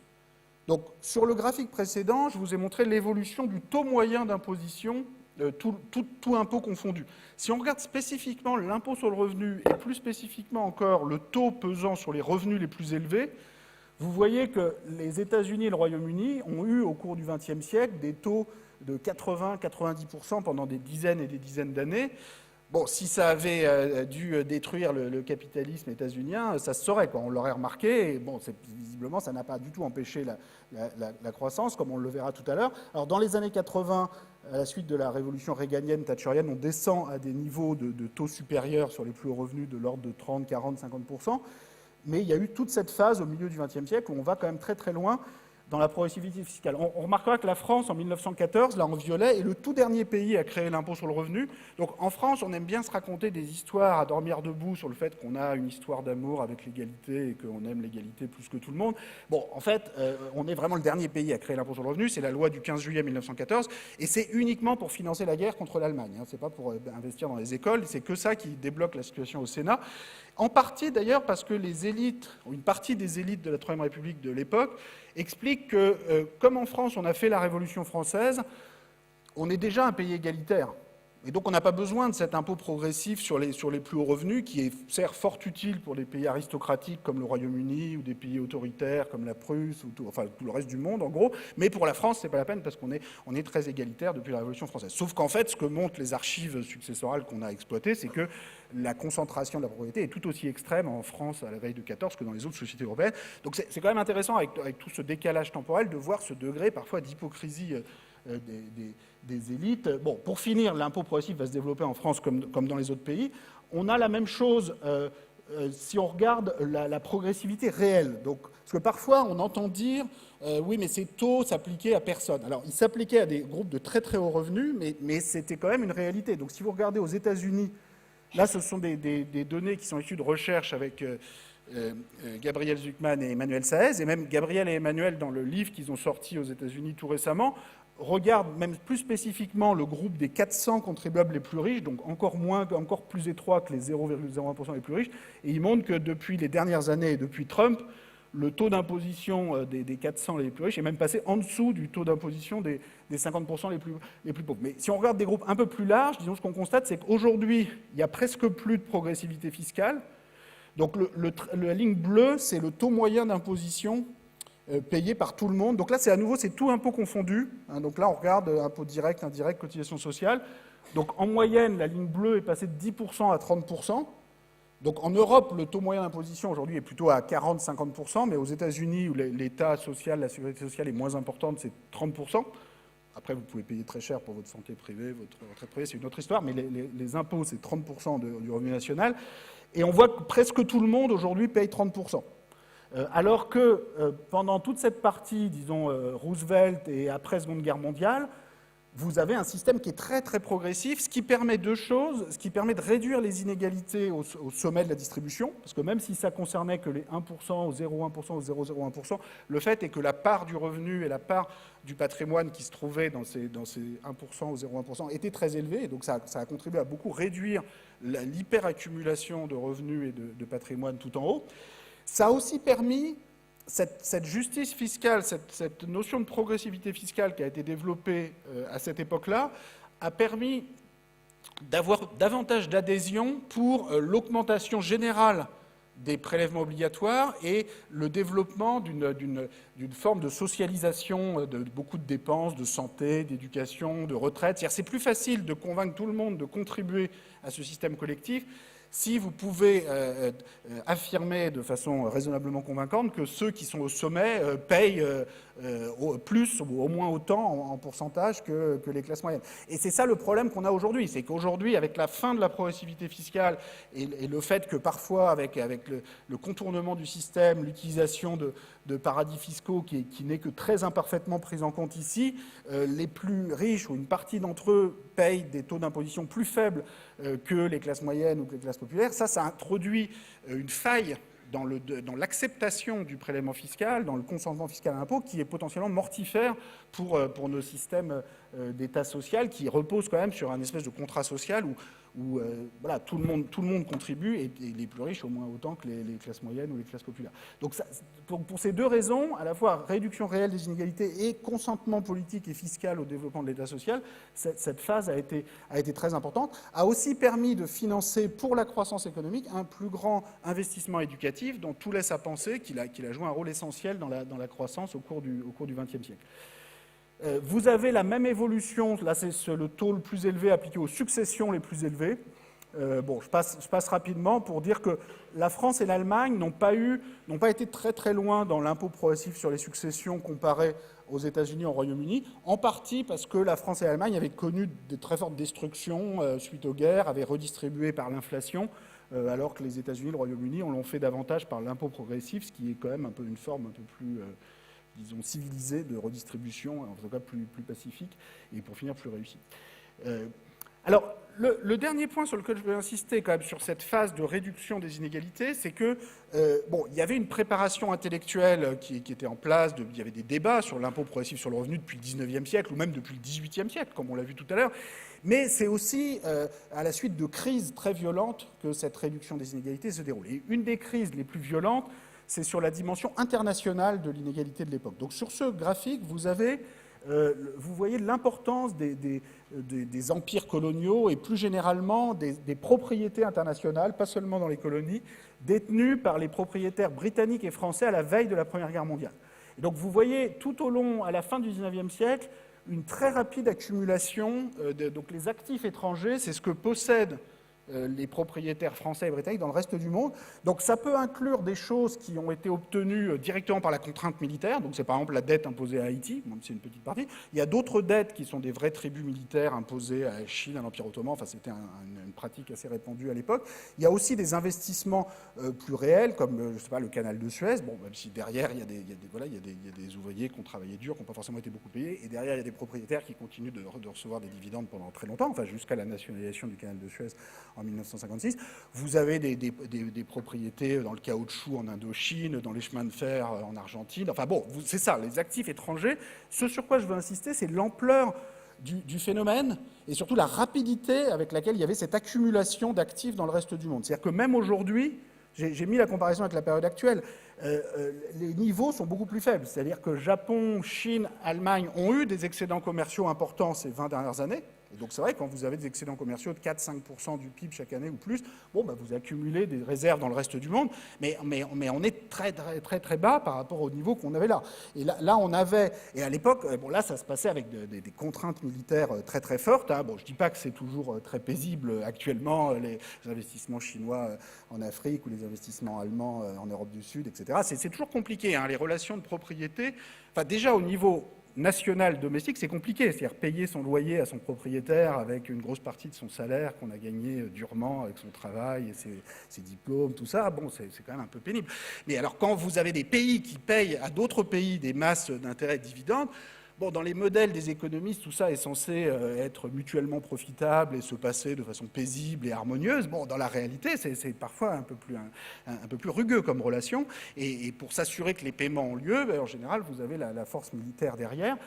Donc sur le graphique précédent, je vous ai montré l'évolution du taux moyen d'imposition, tout impôt confondu. Si on regarde spécifiquement l'impôt sur le revenu, et plus spécifiquement encore le taux pesant sur les revenus les plus élevés, vous voyez que les États-Unis et le Royaume-Uni ont eu au cours du XXe siècle des taux de 80-90% pendant des dizaines et des dizaines d'années. Bon, si ça avait dû détruire le capitalisme états-unien, ça se saurait, quoi. On l'aurait remarqué. Et bon, visiblement, ça n'a pas du tout empêché la croissance, comme on le verra tout à l'heure. Alors, dans les années 80, à la suite de la révolution réganienne, thatcherienne, on descend à des niveaux de taux supérieurs sur les plus hauts revenus de l'ordre de 30, 40, 50%. Mais il y a eu toute cette phase au milieu du XXe siècle où on va quand même très très loin dans la progressivité fiscale. On remarquera que la France, en 1914, là en violet, est le tout dernier pays à créer l'impôt sur le revenu. Donc en France, on aime bien se raconter des histoires à dormir debout sur le fait qu'on a une histoire d'amour avec l'égalité et qu'on aime l'égalité plus que tout le monde. Bon, en fait, on est vraiment le dernier pays à créer l'impôt sur le revenu. C'est la loi du 15 juillet 1914. Et c'est uniquement pour financer la guerre contre l'Allemagne. C'est pas pour investir dans les écoles. C'est que ça qui débloque la situation au Sénat. En partie d'ailleurs parce que les élites, ou une partie des élites de la Troisième République de l'époque, expliquent que, comme en France on a fait la Révolution française, on est déjà un pays égalitaire. Et donc on n'a pas besoin de cet impôt progressif sur les plus hauts revenus, qui est certes fort utile pour des pays aristocratiques comme le Royaume-Uni, ou des pays autoritaires comme la Prusse, ou tout le reste du monde en gros, mais pour la France c'est pas la peine parce qu'on est très égalitaire depuis la Révolution française. Sauf qu'en fait, ce que montrent les archives successorales qu'on a exploitées, c'est que la concentration de la propriété est tout aussi extrême en France à la veille de 14 que dans les autres sociétés européennes. Donc c'est quand même intéressant avec tout ce décalage temporel de voir ce degré parfois d'hypocrisie des élites. Bon, pour finir, l'impôt progressif va se développer en France comme dans les autres pays. On a la même chose si on regarde la progressivité réelle. Donc, parce que parfois, on entend dire oui, mais ces taux s'appliquaient à personne. Alors, ils s'appliquaient à des groupes de très très hauts revenus, mais c'était quand même une réalité. Donc, si vous regardez aux États-Unis, là, ce sont des données qui sont issues de recherches avec Gabriel Zucman et Emmanuel Saez, et même Gabriel et Emmanuel, dans le livre qu'ils ont sorti aux États-Unis tout récemment, regardent même plus spécifiquement le groupe des 400 contribuables les plus riches, donc encore plus étroit que les 0,01% les plus riches, et ils montrent que depuis les dernières années et depuis Trump, le taux d'imposition des 400 les plus riches est même passé en dessous du taux d'imposition des 50% les plus pauvres. Mais si on regarde des groupes un peu plus larges, disons, ce qu'on constate, c'est qu'aujourd'hui, il n'y a presque plus de progressivité fiscale. Donc la ligne bleue, c'est le taux moyen d'imposition payé par tout le monde. Donc là, c'est à nouveau, c'est tout impôt confondu. Donc là, on regarde impôt direct, indirect, cotisation sociale. Donc en moyenne, la ligne bleue est passée de 10% à 30%. Donc en Europe, le taux moyen d'imposition aujourd'hui est plutôt à 40-50%, mais aux États-Unis, où l'État social, la sécurité sociale est moins importante, c'est 30%. Après, vous pouvez payer très cher pour votre santé privée, votre retraite privée, c'est une autre histoire, mais les impôts, c'est 30% du revenu national. Et on voit que presque tout le monde aujourd'hui paye 30%. Alors que pendant toute cette partie, disons, Roosevelt et après Seconde Guerre mondiale, vous avez un système qui est très très progressif, ce qui permet deux choses, ce qui permet de réduire les inégalités au sommet de la distribution, parce que même si ça concernait que les 1%, ou 0,1%, ou 0,01%, le fait est que la part du revenu et la part du patrimoine qui se trouvait dans ces 1% ou 0,1% était très élevée, et donc ça a contribué à beaucoup réduire l'hyperaccumulation de revenus et de patrimoine tout en haut. Ça a aussi permis, cette justice fiscale, cette notion de progressivité fiscale qui a été développée à cette époque-là, a permis d'avoir davantage d'adhésion pour l'augmentation générale des prélèvements obligatoires et le développement d'une forme de socialisation de beaucoup de dépenses, de santé, d'éducation, de retraite. C'est-à-dire c'est plus facile de convaincre tout le monde de contribuer à ce système collectif si vous pouvez affirmer de façon raisonnablement convaincante que ceux qui sont au sommet payent plus ou au moins autant en pourcentage que les classes moyennes. Et c'est ça le problème qu'on a aujourd'hui, c'est qu'aujourd'hui, avec la fin de la progressivité fiscale et le fait que parfois, avec le contournement du système, l'utilisation de paradis fiscaux qui n'est que très imparfaitement prise en compte ici, les plus riches ou une partie d'entre eux payent des taux d'imposition plus faibles que les classes moyennes ou que les classes populaires. Ça introduit une faille dans l'acceptation du prélèvement fiscal, dans le consentement fiscal à l'impôt, qui est potentiellement mortifère pour nos systèmes d'État social, qui reposent quand même sur un espèce de contrat social où voilà, tout le monde contribue, et les plus riches au moins autant que les classes moyennes ou les classes populaires. Donc pour ces deux raisons, à la fois réduction réelle des inégalités et consentement politique et fiscal au développement de l'État social, cette phase a été très importante, a aussi permis de financer pour la croissance économique un plus grand investissement éducatif dont tout laisse à penser qu'il a joué un rôle essentiel dans la croissance au cours du XXe siècle. Vous avez la même évolution, là c'est le taux le plus élevé appliqué aux successions les plus élevées. Je passe rapidement pour dire que la France et l'Allemagne n'ont pas été très très loin dans l'impôt progressif sur les successions comparé aux États-Unis et au Royaume-Uni, en partie parce que la France et l'Allemagne avaient connu de très fortes destructions suite aux guerres, avaient redistribué par l'inflation, alors que les États-Unis et le Royaume-Uni l'ont fait davantage par l'impôt progressif, ce qui est quand même une forme un peu plus disons, civilisée de redistribution, en tout cas plus pacifique, et pour finir plus réussie. Alors, le dernier point sur lequel je veux insister quand même sur cette phase de réduction des inégalités, c'est que, il y avait une préparation intellectuelle qui était en place, il y avait des débats sur l'impôt progressif sur le revenu depuis le XIXe siècle, ou même depuis le XVIIIe siècle, comme on l'a vu tout à l'heure, mais c'est aussi à la suite de crises très violentes que cette réduction des inégalités se déroule. Et une des crises les plus violentes, c'est sur la dimension internationale de l'inégalité de l'époque. Donc sur ce graphique, vous voyez l'importance des empires coloniaux et plus généralement des propriétés internationales, pas seulement dans les colonies, détenues par les propriétaires britanniques et français à la veille de la Première Guerre mondiale. Et donc vous voyez tout au long, à la fin du XIXe siècle, une très rapide accumulation. Donc les actifs étrangers, c'est ce que possèdent les propriétaires français et britanniques dans le reste du monde. Donc ça peut inclure des choses qui ont été obtenues directement par la contrainte militaire, donc c'est par exemple la dette imposée à Haïti, même si c'est une petite partie. Il y a d'autres dettes qui sont des vrais tributs militaires imposés à la Chine, à l'Empire ottoman, enfin c'était une pratique assez répandue à l'époque. Il y a aussi des investissements plus réels, comme je sais pas, le canal de Suez, même si derrière il y a des ouvriers qui ont travaillé dur, qui n'ont pas forcément été beaucoup payés, et derrière il y a des propriétaires qui continuent de recevoir des dividendes pendant très longtemps, enfin jusqu'à la nationalisation du canal de Suez en 1956. Vous avez des propriétés dans le caoutchouc en Indochine, dans les chemins de fer en Argentine. Enfin bon, c'est ça, les actifs étrangers. Ce sur quoi je veux insister, c'est l'ampleur du phénomène et surtout la rapidité avec laquelle il y avait cette accumulation d'actifs dans le reste du monde. C'est-à-dire que même aujourd'hui, j'ai mis la comparaison avec la période actuelle, les niveaux sont beaucoup plus faibles. C'est-à-dire que Japon, Chine, Allemagne ont eu des excédents commerciaux importants ces 20 dernières années. Et donc c'est vrai, quand vous avez des excédents commerciaux de 4-5% du PIB chaque année ou plus, vous accumulez des réserves dans le reste du monde, mais on est très, très, très, très bas par rapport au niveau qu'on avait là. Et là on avait, et à l'époque, là ça se passait avec des contraintes militaires très, très fortes. Je ne dis pas que c'est toujours très paisible actuellement, les investissements chinois en Afrique ou les investissements allemands en Europe du Sud, etc. C'est toujours compliqué, les relations de propriété, déjà au niveau national domestique, c'est compliqué. C'est-à-dire payer son loyer à son propriétaire avec une grosse partie de son salaire qu'on a gagné durement avec son travail et ses diplômes, tout ça, c'est quand même un peu pénible. Mais alors, quand vous avez des pays qui payent à d'autres pays des masses d'intérêts et de dividendes, dans les modèles des économistes, tout ça est censé être mutuellement profitable et se passer de façon paisible et harmonieuse. Dans la réalité, c'est parfois un peu plus rugueux comme relation. Et pour s'assurer que les paiements ont lieu, en général, vous avez la force militaire derrière.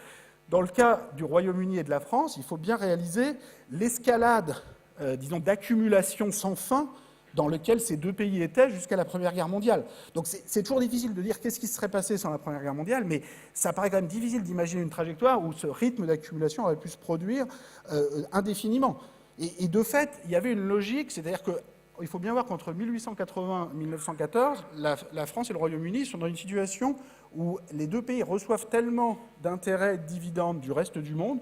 Dans le cas du Royaume-Uni et de la France, il faut bien réaliser l'escalade, d'accumulation sans fin dans lequel ces deux pays étaient jusqu'à la Première Guerre mondiale. Donc c'est toujours difficile de dire qu'est-ce qui se serait passé sans la Première Guerre mondiale, mais ça paraît quand même difficile d'imaginer une trajectoire où ce rythme d'accumulation aurait pu se produire indéfiniment. Et de fait, il y avait une logique, c'est-à-dire qu'il faut bien voir qu'entre 1880 et 1914, la France et le Royaume-Uni sont dans une situation où les deux pays reçoivent tellement d'intérêts et de dividendes du reste du monde,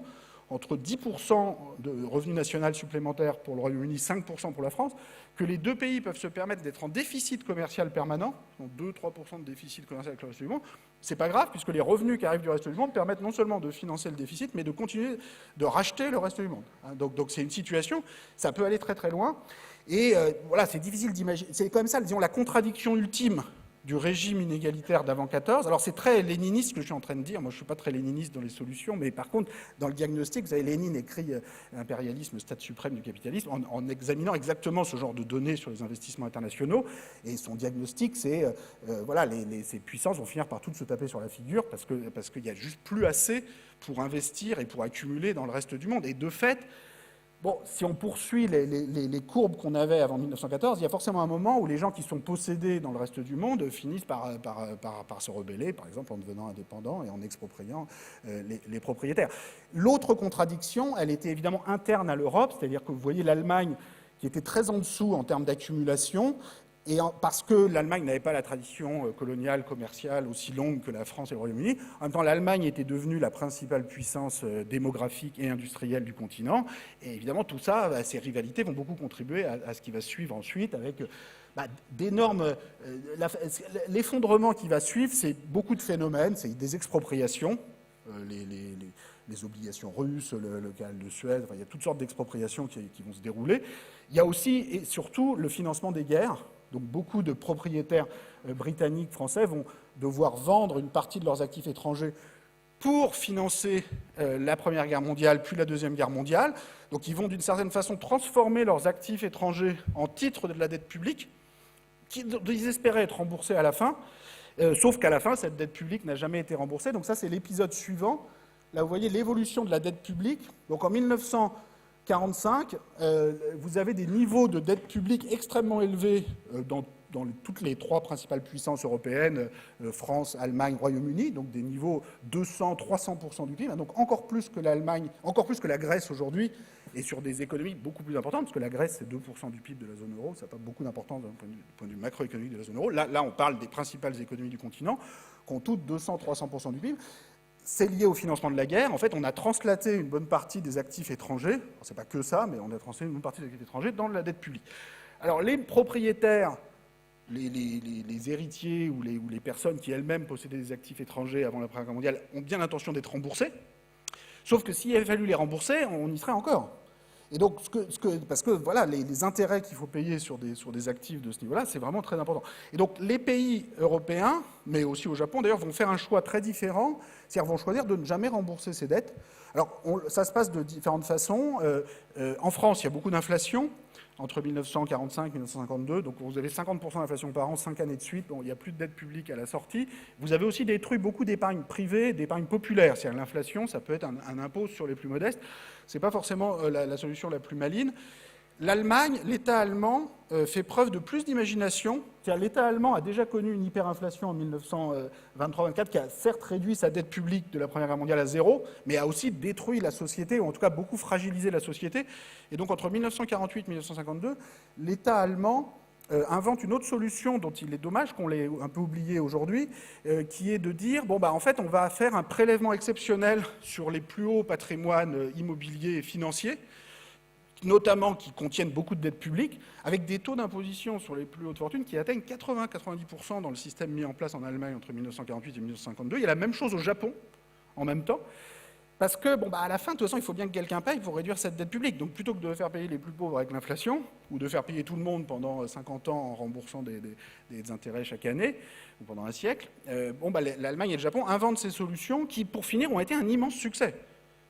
entre 10% de revenu national supplémentaire pour le Royaume-Uni, 5% pour la France, que les deux pays peuvent se permettre d'être en déficit commercial permanent, donc 2-3% de déficit commercial avec le reste du monde. C'est pas grave, puisque les revenus qui arrivent du reste du monde permettent non seulement de financer le déficit, mais de continuer de racheter le reste du monde. Donc c'est une situation, ça peut aller très très loin. Et voilà, c'est difficile d'imaginer. C'est comme ça, disons, la contradiction ultime du régime inégalitaire d'avant 14. Alors c'est très léniniste ce que je suis en train de dire. Moi je ne suis pas très léniniste dans les solutions, mais par contre dans le diagnostic, vous avez Lénine écrit Impérialisme, stade suprême du capitalisme, en examinant exactement ce genre de données sur les investissements internationaux. Et son diagnostic, c'est voilà, ces puissances vont finir par toutes se taper sur la figure parce qu'il n'y a juste plus assez pour investir et pour accumuler dans le reste du monde. Et de fait, bon, si on poursuit les courbes qu'on avait avant 1914, il y a forcément un moment où les gens qui sont possédés dans le reste du monde finissent par se rebeller, par exemple en devenant indépendants et en expropriant les propriétaires. L'autre contradiction, elle était évidemment interne à l'Europe, c'est-à-dire que vous voyez l'Allemagne qui était très en dessous en termes d'accumulation, parce que l'Allemagne n'avait pas la tradition coloniale, commerciale aussi longue que la France et le Royaume-Uni. En même temps, l'Allemagne était devenue la principale puissance démographique et industrielle du continent. Et évidemment, tout ça, ces rivalités vont beaucoup contribuer à ce qui va suivre ensuite avec d'énormes... L'effondrement qui va suivre, c'est beaucoup de phénomènes, c'est des expropriations, les obligations russes, le canal de Suez, enfin, il y a toutes sortes d'expropriations qui vont se dérouler. Il y a aussi et surtout le financement des guerres. Donc beaucoup de propriétaires britanniques, français vont devoir vendre une partie de leurs actifs étrangers pour financer la Première Guerre mondiale, puis la Deuxième Guerre mondiale. Donc ils vont d'une certaine façon transformer leurs actifs étrangers en titres de la dette publique, qu'ils espéraient être remboursés à la fin, sauf qu'à la fin, cette dette publique n'a jamais été remboursée. Donc ça, c'est l'épisode suivant. Là, vous voyez l'évolution de la dette publique. Donc en 1945, vous avez des niveaux de dette publique extrêmement élevés dans toutes les trois principales puissances européennes, France, Allemagne, Royaume-Uni, donc des niveaux 200-300% du PIB, donc encore plus que l'Allemagne, encore plus que la Grèce aujourd'hui, et sur des économies beaucoup plus importantes, parce que la Grèce, c'est 2% du PIB de la zone euro, ça n'a pas beaucoup d'importance d'un point de vue macroéconomique de la zone euro. Là, on parle des principales économies du continent, qui ont toutes 200-300% du PIB. C'est lié au financement de la guerre. En fait, on a translaté une bonne partie des actifs étrangers, c'est pas que ça, mais on a translaté une bonne partie des actifs étrangers dans la dette publique. Alors, les propriétaires, les héritiers ou les personnes qui elles-mêmes possédaient des actifs étrangers avant la Première Guerre mondiale ont bien l'intention d'être remboursés, sauf que s'il avait fallu les rembourser, on y serait encore. Et donc, parce que voilà, les intérêts qu'il faut payer sur des actifs de ce niveau-là, c'est vraiment très important. Et donc, les pays européens, mais aussi au Japon d'ailleurs, vont faire un choix très différent, c'est-à-dire vont choisir de ne jamais rembourser ces dettes. Alors, ça se passe de différentes façons. En France, il y a beaucoup d'inflation entre 1945 et 1952, donc vous avez 50% d'inflation par an, 5 années de suite, bon, il n'y a plus de dette publique à la sortie. Vous avez aussi détruit beaucoup d'épargne privée, d'épargne populaire, c'est-à-dire l'inflation, ça peut être un impôt sur les plus modestes, ce n'est pas forcément la solution la plus maligne. L'Allemagne, l'État allemand fait preuve de plus d'imagination. L'État allemand a déjà connu une hyperinflation en 1923-24 qui a certes réduit sa dette publique de la Première Guerre mondiale à zéro, mais a aussi détruit la société, ou en tout cas beaucoup fragilisé la société. Et donc entre 1948 et 1952, l'État allemand invente une autre solution dont il est dommage qu'on l'ait un peu oubliée aujourd'hui, qui est de dire, bon, en fait, on va faire un prélèvement exceptionnel sur les plus hauts patrimoines immobiliers et financiers, notamment qui contiennent beaucoup de dettes publiques, avec des taux d'imposition sur les plus hautes fortunes qui atteignent 80-90% dans le système mis en place en Allemagne entre 1948 et 1952. Il y a la même chose au Japon, en même temps, parce que, à la fin, de toute façon, il faut bien que quelqu'un paye pour réduire cette dette publique. Donc, plutôt que de faire payer les plus pauvres avec l'inflation, ou de faire payer tout le monde pendant 50 ans en remboursant des intérêts chaque année, ou pendant un siècle, l'Allemagne et le Japon inventent ces solutions qui, pour finir, ont été un immense succès.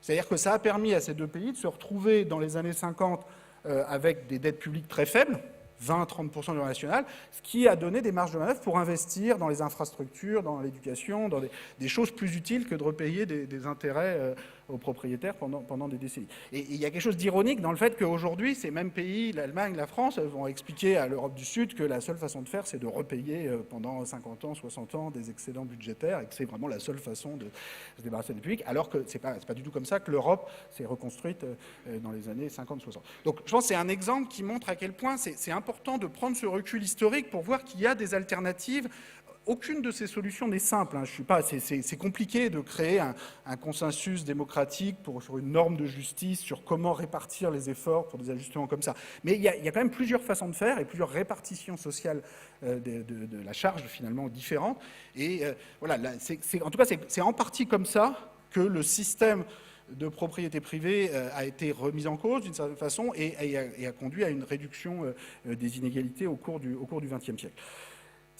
C'est-à-dire que ça a permis à ces deux pays de se retrouver dans les années 50 avec des dettes publiques très faibles, 20-30% du revenu national, ce qui a donné des marges de manœuvre pour investir dans les infrastructures, dans l'éducation, dans des choses plus utiles que de repayer des intérêts aux propriétaires pendant des décennies. Et il y a quelque chose d'ironique dans le fait qu'aujourd'hui, ces mêmes pays, l'Allemagne, la France, vont expliquer à l'Europe du Sud que la seule façon de faire, c'est de repayer pendant 50 ans, 60 ans des excédents budgétaires et que c'est vraiment la seule façon de se débarrasser des publics, alors que c'est pas du tout comme ça que l'Europe s'est reconstruite dans les années 50-60. Donc je pense que c'est un exemple qui montre à quel point c'est important de prendre ce recul historique pour voir qu'il y a des alternatives. Aucune de ces solutions n'est simple. C'est compliqué de créer un consensus démocratique sur une norme de justice, sur comment répartir les efforts pour des ajustements comme ça. Mais il y a quand même plusieurs façons de faire et plusieurs répartitions sociales de la charge finalement différentes. Et voilà, en tout cas, c'est en partie comme ça que le système de propriété privée a été remis en cause d'une certaine façon et a conduit à une réduction des inégalités au cours du XXe siècle.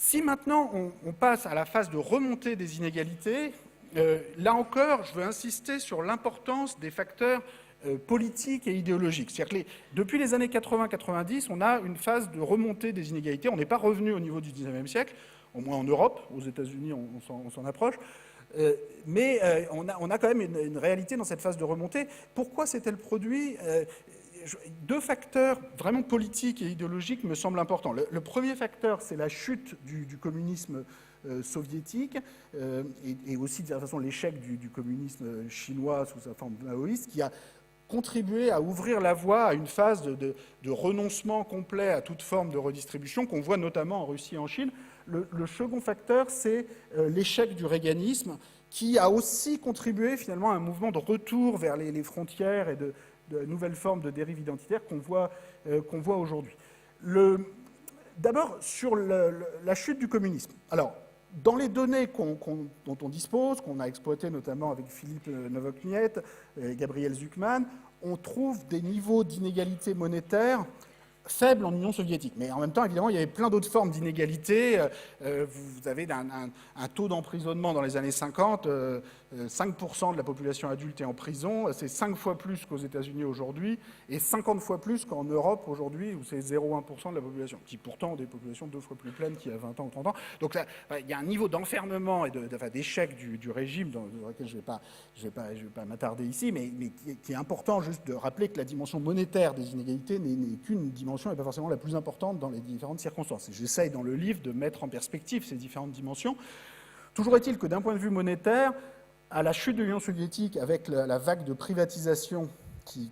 Si maintenant on passe à la phase de remontée des inégalités, là encore, je veux insister sur l'importance des facteurs politiques et idéologiques. C'est-à-dire que depuis les années 80-90, on a une phase de remontée des inégalités. On n'est pas revenu au niveau du 19e siècle, au moins en Europe. Aux États-Unis, on s'en approche. Mais on a quand même une réalité dans cette phase de remontée. Pourquoi c'était le produit deux facteurs vraiment politiques et idéologiques me semblent importants. Le premier facteur, c'est la chute du communisme soviétique et aussi de toute façon l'échec du communisme chinois sous sa forme maoïste qui a contribué à ouvrir la voie à une phase de renoncement complet à toute forme de redistribution qu'on voit notamment en Russie et en Chine. Le second facteur, c'est l'échec du reaganisme qui a aussi contribué finalement à un mouvement de retour vers les frontières et de nouvelles formes de dérive identitaire qu'on voit aujourd'hui. D'abord, sur la chute du communisme. Alors, dans les données dont on dispose, qu'on a exploitées notamment avec Philippe Novokmet et Gabriel Zucman, on trouve des niveaux d'inégalité monétaire faible en Union soviétique. Mais en même temps, évidemment, il y avait plein d'autres formes d'inégalité. Vous avez un taux d'emprisonnement dans les années 50, 5% de la population adulte est en prison, c'est 5 fois plus qu'aux États-Unis aujourd'hui, et 50 fois plus qu'en Europe aujourd'hui, où c'est 0,1% de la population, qui pourtant ont des populations 2 fois plus pleines qu'il y a 20 ans ou 30 ans. Donc là, il y a un niveau d'enfermement et d'échec du régime, dans lequel je ne vais pas m'attarder ici, mais qui est important juste de rappeler que la dimension monétaire des inégalités n'est qu'une dimension et pas forcément la plus importante dans les différentes circonstances. Et j'essaye dans le livre de mettre en perspective ces différentes dimensions. Toujours est-il que d'un point de vue monétaire, à la chute de l'Union soviétique, avec la vague de privatisation qui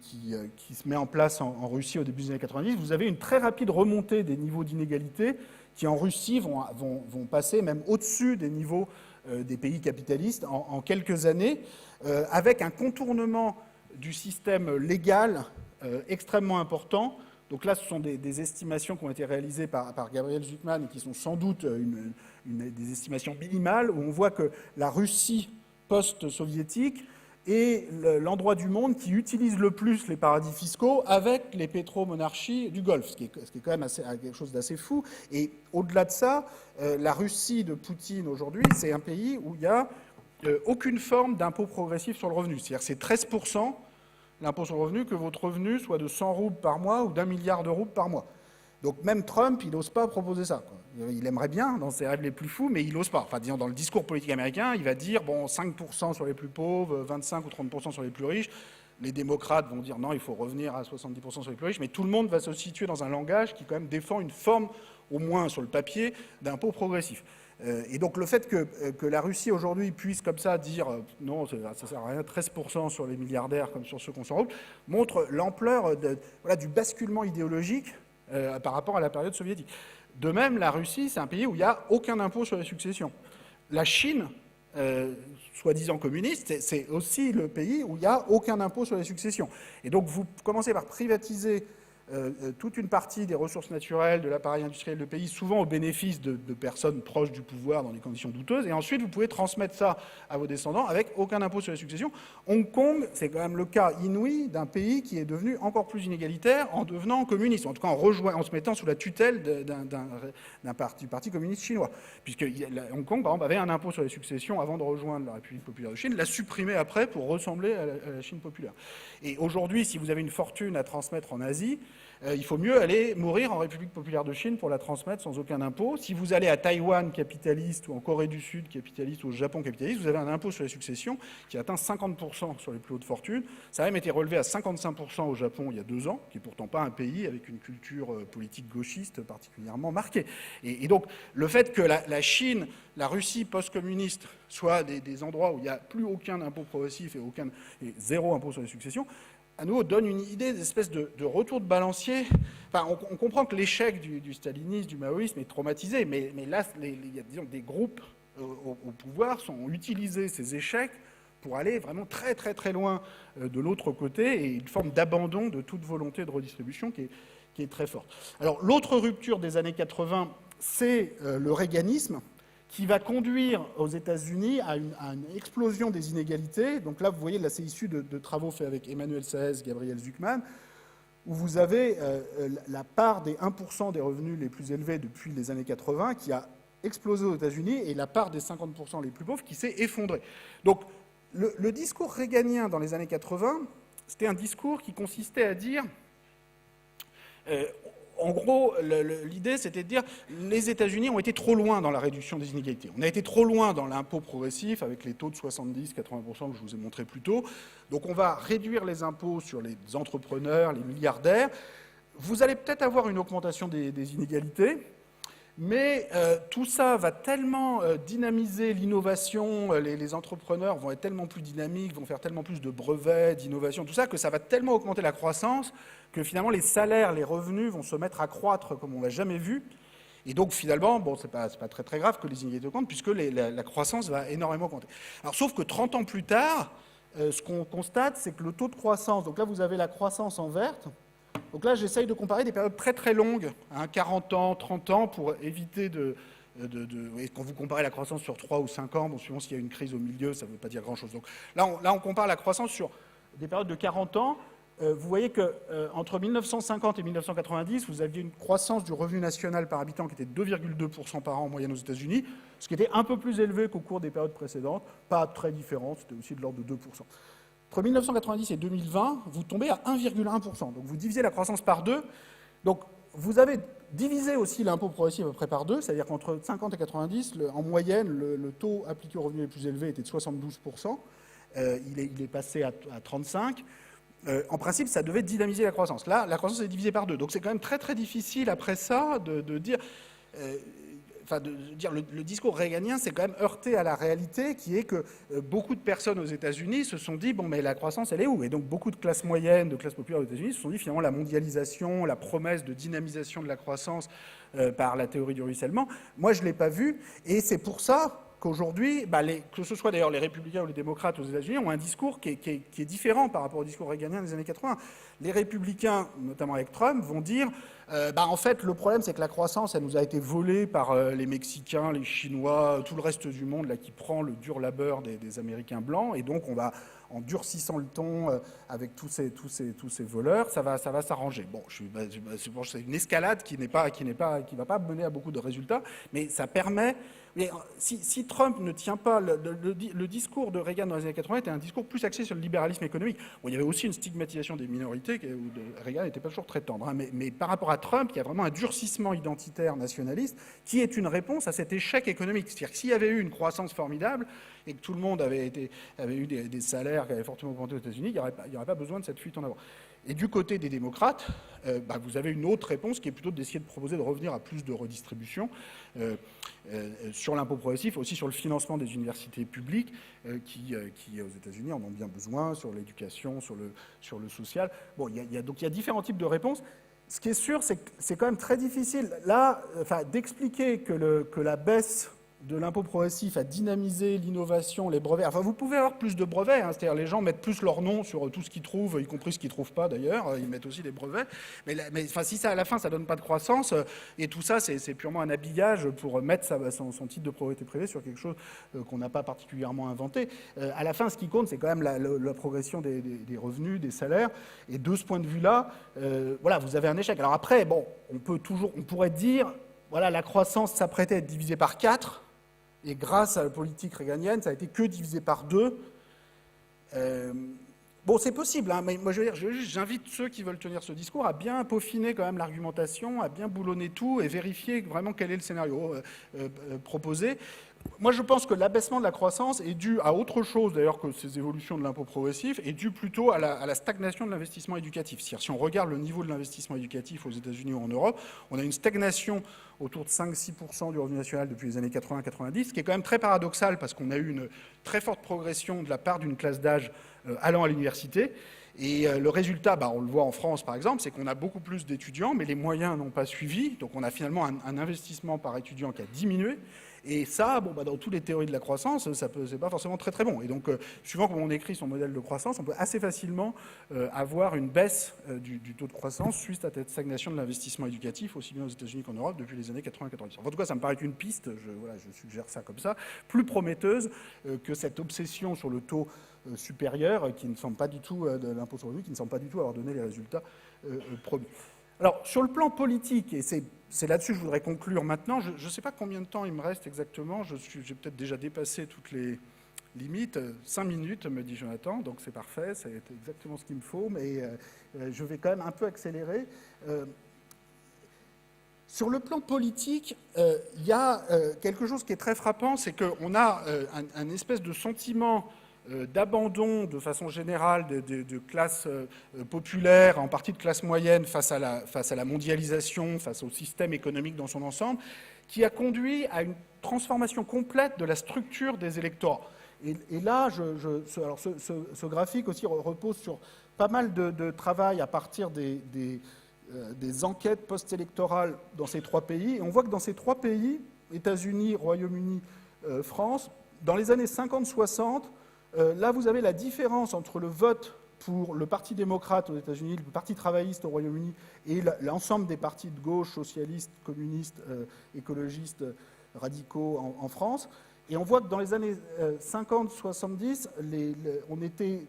se met en place en Russie au début des années 90, vous avez une très rapide remontée des niveaux d'inégalité qui, en Russie, vont passer même au-dessus des niveaux des pays capitalistes en quelques années, avec un contournement du système légal extrêmement important. Donc là, ce sont des estimations qui ont été réalisées par Gabriel Zucman et qui sont sans doute des estimations minimales, où on voit que la Russie post-soviétique est l'endroit du monde qui utilise le plus les paradis fiscaux avec les pétromonarchies du Golfe, ce qui est quand même quelque chose d'assez fou. Et au-delà de ça, la Russie de Poutine aujourd'hui, c'est un pays où il n'y a aucune forme d'impôt progressif sur le revenu. C'est-à-dire que c'est 13% l'impôt sur le revenu, que votre revenu soit de 100 roubles par mois ou d'1 milliard de roubles par mois. Donc même Trump, il n'ose pas proposer ça, quoi. Il aimerait bien, dans ses rêves les plus fous, mais il n'ose pas. Enfin, disons, dans le discours politique américain, il va dire, bon, 5% sur les plus pauvres, 25 ou 30% sur les plus riches. Les démocrates vont dire, non, il faut revenir à 70% sur les plus riches. Mais tout le monde va se situer dans un langage qui, quand même, défend une forme, au moins sur le papier, d'impôt progressif. Et donc le fait que la Russie aujourd'hui puisse comme ça dire non, ça ne sert à rien, 13% sur les milliardaires comme sur ceux qu'on s'en roule, montre l'ampleur du basculement idéologique par rapport à la période soviétique. De même, la Russie, c'est un pays où il n'y a aucun impôt sur les successions. La Chine, soi-disant communiste, c'est aussi le pays où il n'y a aucun impôt sur les successions. Et donc vous commencez par privatiser toute une partie des ressources naturelles, de l'appareil industriel du pays, souvent au bénéfice de personnes proches du pouvoir dans des conditions douteuses, et ensuite vous pouvez transmettre ça à vos descendants avec aucun impôt sur les successions. Hong Kong, c'est quand même le cas inouï d'un pays qui est devenu encore plus inégalitaire en devenant communiste, en tout cas en se mettant sous la tutelle du Parti communiste chinois, puisque Hong Kong, par exemple, avait un impôt sur les successions avant de rejoindre la République populaire de Chine, l'a supprimé après pour ressembler à la Chine populaire. Et aujourd'hui, si vous avez une fortune à transmettre en Asie, il faut mieux aller mourir en République populaire de Chine pour la transmettre sans aucun impôt. Si vous allez à Taïwan capitaliste ou en Corée du Sud capitaliste ou au Japon capitaliste, vous avez un impôt sur les successions qui atteint 50% sur les plus hautes fortunes. Ça a même été relevé à 55% au Japon il y a 2 ans, qui n'est pourtant pas un pays avec une culture politique gauchiste particulièrement marquée. Et donc le fait que la Chine, la Russie post-communiste soient des endroits où il n'y a plus aucun impôt progressif et zéro impôt sur les successions, à nouveau, donne une idée d'espèce de retour de balancier. Enfin, on comprend que l'échec du stalinisme, du maoïsme est traumatisé, mais là, il y a disons, des groupes au pouvoir ont utilisé ces échecs pour aller vraiment très très très loin de l'autre côté, et une forme d'abandon de toute volonté de redistribution qui est très forte. Alors, l'autre rupture des années 80, c'est le reaganisme, qui va conduire aux États-Unis à une explosion des inégalités. Donc là, vous voyez, là, c'est issu de travaux faits avec Emmanuel Saez, Gabriel Zucman, où vous avez la part des 1% des revenus les plus élevés depuis les années 80 qui a explosé aux États-Unis, et la part des 50% les plus pauvres qui s'est effondrée. Donc, le discours réganien dans les années 80, c'était un discours qui consistait à dire... en gros, l'idée, c'était de dire que les États-Unis ont été trop loin dans la réduction des inégalités. On a été trop loin dans l'impôt progressif, avec les taux de 70-80% que je vous ai montré plus tôt. Donc on va réduire les impôts sur les entrepreneurs, les milliardaires. Vous allez peut-être avoir une augmentation des inégalités, mais tout ça va tellement dynamiser l'innovation, les entrepreneurs vont être tellement plus dynamiques, vont faire tellement plus de brevets, d'innovation, tout ça, que ça va tellement augmenter la croissance que finalement les salaires, les revenus vont se mettre à croître comme on ne l'a jamais vu. Et donc finalement, bon, c'est pas très très grave que les inégalités augmentent, puisque la croissance va énormément augmenter. Alors sauf que 30 ans plus tard, ce qu'on constate, c'est que le taux de croissance, donc là vous avez la croissance en verte. Donc là, j'essaye de comparer des périodes très très longues, 40 ans, 30 ans, pour éviter quand vous comparez la croissance sur 3 ou 5 ans, bon, suivant s'il y a une crise au milieu, ça ne veut pas dire grand-chose. Donc là, on compare la croissance sur des périodes de 40 ans. Vous voyez qu'entre 1950 et 1990, vous aviez une croissance du revenu national par habitant qui était de 2,2% par an en moyenne aux États-Unis, ce qui était un peu plus élevé qu'au cours des périodes précédentes, pas très différent, c'était aussi de l'ordre de 2%. Entre 1990 et 2020, vous tombez à 1,1%. Donc vous divisez la croissance par 2. Donc vous avez divisé aussi l'impôt progressif à peu près par 2, c'est-à-dire qu'entre 50 et 90, en moyenne, le taux appliqué aux revenus les plus élevés était de 72%. Il est passé à 35%. En principe, ça devait dynamiser la croissance. Là, la croissance est divisée par 2. Donc c'est quand même très très difficile après ça de dire... le discours réganien s'est quand même heurté à la réalité qui est que beaucoup de personnes aux États-Unis se sont dit, bon, mais la croissance, elle est où? Et donc beaucoup de classes moyennes, de classes populaires aux États-Unis se sont dit, finalement, la mondialisation, la promesse de dynamisation de la croissance par la théorie du ruissellement, moi, je ne l'ai pas vu. Et c'est pour ça qu'aujourd'hui, que ce soit d'ailleurs les républicains ou les démocrates aux États-Unis, ont un discours qui est différent par rapport au discours réganien des années 80. Les républicains, notamment avec Trump, vont dire en fait, le problème, c'est que la croissance, elle nous a été volée par les Mexicains, les Chinois, tout le reste du monde là, qui prend le dur labeur des Américains blancs, et donc on va, en durcissant le ton avec tous ces voleurs, ça va s'arranger. Bon, c'est une escalade qui va pas mener à beaucoup de résultats, mais ça permet... Mais si Trump ne tient pas... Le discours de Reagan dans les années 80 était un discours plus axé sur le libéralisme économique. Bon, il y avait aussi une stigmatisation des minorités, où Reagan n'était pas toujours très tendre. Hein, mais par rapport à Trump, il y a vraiment un durcissement identitaire nationaliste qui est une réponse à cet échec économique. C'est-à-dire que s'il y avait eu une croissance formidable et que tout le monde avait eu des salaires qui avaient fortement augmenté aux États-Unis, il n'y aurait pas besoin de cette fuite en avant. Et du côté des démocrates, vous avez une autre réponse qui est plutôt d'essayer de proposer de revenir à plus de redistribution sur l'impôt progressif, aussi sur le financement des universités publiques qui aux États-Unis en ont bien besoin, sur l'éducation, sur le social. Bon, donc il y a différents types de réponses. Ce qui est sûr, c'est que c'est quand même très difficile là, d'expliquer que la baisse de l'impôt progressif a dynamisé l'innovation, les brevets. Enfin, vous pouvez avoir plus de brevets, hein, c'est-à-dire les gens mettent plus leur nom sur tout ce qu'ils trouvent, y compris ce qu'ils ne trouvent pas d'ailleurs, ils mettent aussi des brevets. Mais si ça, à la fin, ça ne donne pas de croissance, et tout ça, c'est purement un habillage pour mettre son titre de propriété privée sur quelque chose qu'on n'a pas particulièrement inventé. À la fin, ce qui compte, c'est quand même la progression des revenus, des salaires. Et de ce point de vue-là, voilà, vous avez un échec. Alors après, bon, on pourrait dire, voilà, la croissance s'apprêtait à être divisée par 4, et grâce à la politique réganienne, ça a été que divisé par 2. Bon, c'est possible, hein, mais moi je veux dire, j'invite ceux qui veulent tenir ce discours à bien peaufiner quand même l'argumentation, à bien boulonner tout et vérifier vraiment quel est le scénario proposé. Moi, je pense que l'abaissement de la croissance est dû à autre chose, d'ailleurs, que ces évolutions de l'impôt progressif, est dû plutôt à la stagnation de l'investissement éducatif. C'est-à-dire, si on regarde le niveau de l'investissement éducatif aux États-Unis ou en Europe, on a une stagnation autour de 5-6% du revenu national depuis les années 80-90, ce qui est quand même très paradoxal, parce qu'on a eu une très forte progression de la part d'une classe d'âge allant à l'université. Et le résultat, on le voit en France par exemple, c'est qu'on a beaucoup plus d'étudiants, mais les moyens n'ont pas suivi. Donc on a finalement un investissement par étudiant qui a diminué. Et ça, dans toutes les théories de la croissance, c'est pas forcément très très bon. Et donc, suivant comment on écrit son modèle de croissance, on peut assez facilement avoir une baisse du taux de croissance suite à cette stagnation de l'investissement éducatif, aussi bien aux États-Unis qu'en Europe, depuis les années 80-90. En tout cas, ça me paraît une piste, je suggère ça comme ça, plus prometteuse que cette obsession sur le taux supérieur, qui ne semble pas du tout de l'impôt sur le revenu, qui ne semble pas du tout avoir donné les résultats promis. Alors, sur le plan politique, et c'est là-dessus que je voudrais conclure maintenant, je ne sais pas combien de temps il me reste exactement, j'ai peut-être déjà dépassé toutes les limites, 5 minutes, me dit Jonathan, donc c'est parfait, c'est exactement ce qu'il me faut, mais je vais quand même un peu accélérer. Sur le plan politique, il y a quelque chose qui est très frappant, c'est qu'on a un espèce de sentiment d'abandon de façon générale de classes populaires, en partie de classes moyennes, face à la mondialisation, face au système économique dans son ensemble, qui a conduit à une transformation complète de la structure des électorats. Et là, ce graphique aussi repose sur pas mal de travail à partir des enquêtes post-électorales dans ces 3 pays. Et on voit que dans ces 3 pays, États-Unis, Royaume-Uni, France, dans les années 50-60, là, vous avez la différence entre le vote pour le Parti démocrate aux États-Unis, le Parti travailliste au Royaume-Uni et l'ensemble des partis de gauche, socialistes, communistes, écologistes, radicaux en France. Et on voit que dans les années 50-70,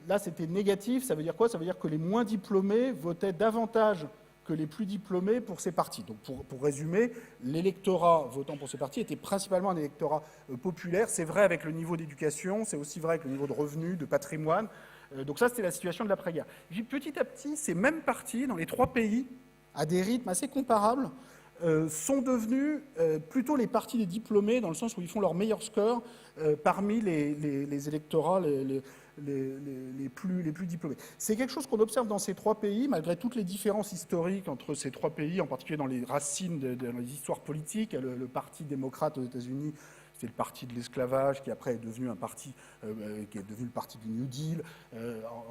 là, c'était négatif. Ça veut dire quoi? Ça veut dire que les moins diplômés votaient davantage que les plus diplômés pour ces partis. Donc, pour résumer, l'électorat votant pour ces partis était principalement un électorat populaire. C'est vrai avec le niveau d'éducation, c'est aussi vrai avec le niveau de revenus, de patrimoine. Donc ça, c'était la situation de l'après-guerre. Puis petit à petit, ces mêmes partis, dans les 3 pays, à des rythmes assez comparables, sont devenus plutôt les partis des diplômés, dans le sens où ils font leur meilleur score parmi les électorats les plus diplômés. C'est quelque chose qu'on observe dans ces 3 pays, malgré toutes les différences historiques entre ces 3 pays, en particulier dans les racines de les histoires politiques. Le Parti démocrate aux États-Unis, c'est le parti de l'esclavage, qui après est devenu un parti qui est devenu le parti du New Deal.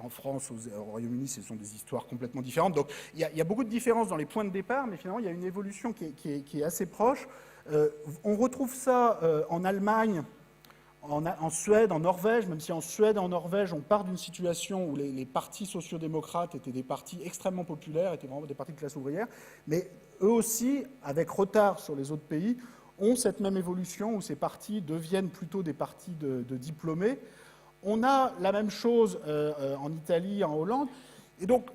En France, au Royaume-Uni, ce sont des histoires complètement différentes. Donc il y a beaucoup de différences dans les points de départ, mais finalement il y a une évolution qui est assez proche. On retrouve ça en Allemagne, en Suède, en Norvège, même si en Suède et en Norvège, on part d'une situation où les partis sociodémocrates étaient des partis extrêmement populaires, étaient vraiment des partis de classe ouvrière, mais eux aussi, avec retard sur les autres pays, ont cette même évolution où ces partis deviennent plutôt des partis de diplômés. On a la même chose en Italie, en Hollande. Et donc,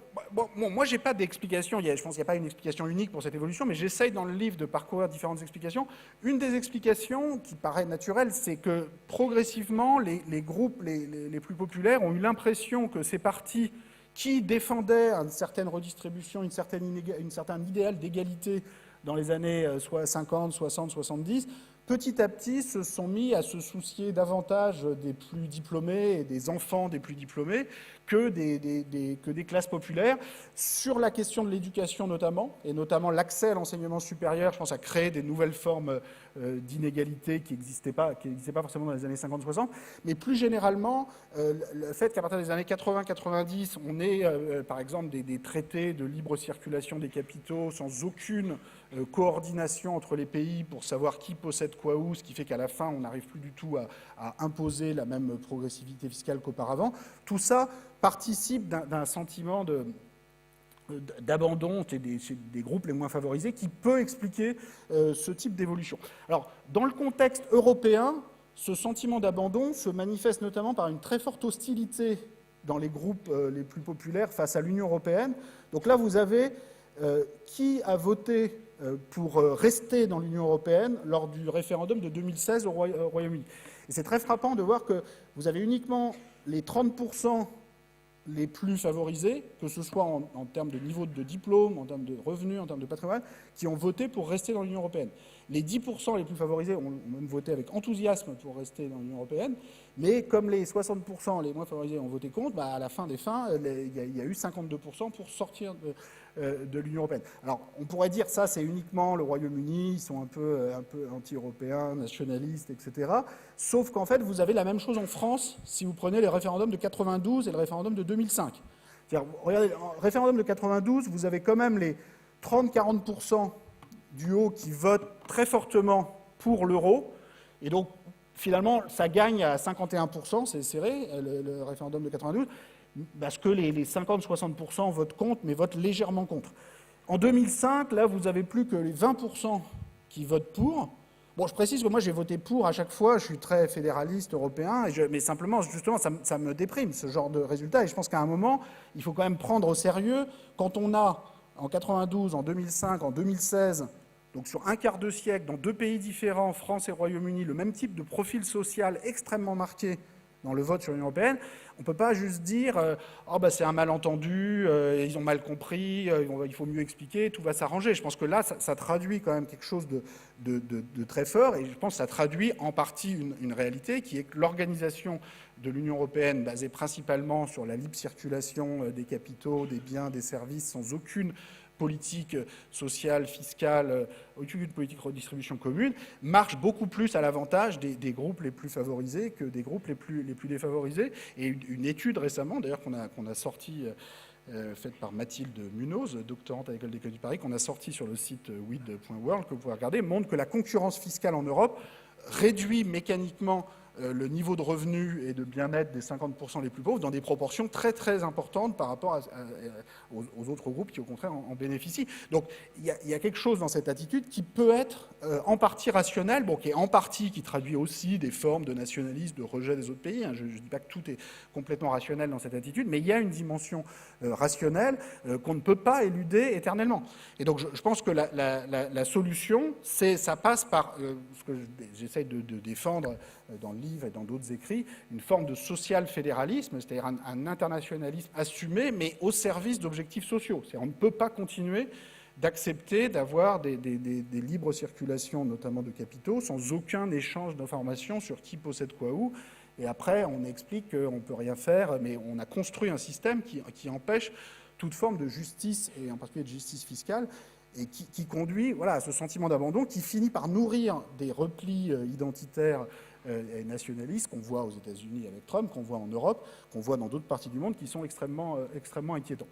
moi, je n'ai pas d'explication, je pense qu'il n'y a pas une explication unique pour cette évolution, mais j'essaye dans le livre de parcourir différentes explications. Une des explications qui paraît naturelle, c'est que progressivement, les groupes les plus populaires ont eu l'impression que ces partis qui défendaient une certaine redistribution, un certain idéal d'égalité dans les années 50, 60, 70, petit à petit se sont mis à se soucier davantage des plus diplômés et des enfants des plus diplômés que des classes populaires, sur la question de l'éducation notamment, et notamment l'accès à l'enseignement supérieur. Je pense à créer des nouvelles formes d'inégalité qui n'existaient pas forcément dans les années 50-60, mais plus généralement, le fait qu'à partir des années 80-90, on ait par exemple des traités de libre circulation des capitaux sans aucune coordination entre les pays pour savoir qui possède quoi où, ce qui fait qu'à la fin, on n'arrive plus du tout à imposer la même progressivité fiscale qu'auparavant. Tout ça participe d'un sentiment d'abandon chez des groupes les moins favorisés qui peut expliquer ce type d'évolution. Alors, dans le contexte européen, ce sentiment d'abandon se manifeste notamment par une très forte hostilité dans les groupes les plus populaires face à l'Union européenne. Donc là, vous avez qui a voté pour rester dans l'Union européenne lors du référendum de 2016 au Royaume-Uni. Et c'est très frappant de voir que vous avez uniquement les 30% les plus favorisés, que ce soit en termes de niveau de diplôme, en termes de revenus, en termes de patrimoine, qui ont voté pour rester dans l'Union européenne. Les 10% les plus favorisés ont même voté avec enthousiasme pour rester dans l'Union européenne, mais comme les 60% les moins favorisés ont voté contre, à la fin des fins, il y a eu 52% pour sortir de l'Union européenne. Alors, on pourrait dire ça, c'est uniquement le Royaume-Uni, ils sont un peu anti-européens, nationalistes, etc. Sauf qu'en fait, vous avez la même chose en France si vous prenez les référendums de 92 et le référendum de 2005. C'est-à-dire, regardez, en référendum de 92, vous avez quand même les 30-40% du haut qui votent très fortement pour l'euro, et donc finalement, ça gagne à 51%, c'est serré, le référendum de 92, parce que les 50-60% votent contre, mais votent légèrement contre. En 2005, là, vous n'avez plus que les 20% qui votent pour. Bon, je précise que moi, j'ai voté pour à chaque fois, je suis très fédéraliste européen, mais simplement, justement, ça me déprime, ce genre de résultat, et je pense qu'à un moment, il faut quand même prendre au sérieux, quand on a, en 92, en 2005, en 2016, donc sur un quart de siècle, dans deux pays différents, France et Royaume-Uni, le même type de profil social extrêmement marqué dans le vote sur l'Union européenne, on ne peut pas juste dire c'est un malentendu, ils ont mal compris, il faut mieux expliquer, tout va s'arranger. Je pense que là, ça traduit quand même quelque chose de très fort, et je pense que ça traduit en partie une réalité qui est que l'organisation de l'Union européenne, basée principalement sur la libre circulation des capitaux, des biens, des services, sans aucune politique sociale, fiscale, aucune politique de redistribution commune, marche beaucoup plus à l'avantage des groupes les plus favorisés que des groupes les plus défavorisés. Et une étude récemment, d'ailleurs, qu'on a sortie, faite par Mathilde Munoz, doctorante à l'École d'économie de Paris, qu'on a sortie sur le site wid.world, que vous pouvez regarder, montre que la concurrence fiscale en Europe réduit mécaniquement le niveau de revenu et de bien-être des 50% les plus pauvres dans des proportions très très importantes par rapport aux autres groupes qui au contraire en bénéficient. Donc il y a quelque chose dans cette attitude qui peut être en partie rationnelle, qui est en partie qui traduit aussi des formes de nationalisme, de rejet des autres pays. Je ne dis pas que tout est complètement rationnel dans cette attitude, mais il y a une dimension rationnelle qu'on ne peut pas éluder éternellement. Et donc je pense que la solution, ça passe par ce que j'essaye de défendre dans le livre et dans d'autres écrits, une forme de social-fédéralisme, c'est-à-dire un internationalisme assumé, mais au service d'objectifs sociaux. C'est-à-dire on ne peut pas continuer d'accepter d'avoir des libres circulations, notamment de capitaux, sans aucun échange d'informations sur qui possède quoi où. Et après, on explique qu'on ne peut rien faire, mais on a construit un système qui empêche toute forme de justice, et en particulier de justice fiscale, et qui conduit à ce sentiment d'abandon qui finit par nourrir des replis identitaires et nationalistes qu'on voit aux États-Unis avec Trump, qu'on voit en Europe, qu'on voit dans d'autres parties du monde qui sont extrêmement inquiétants.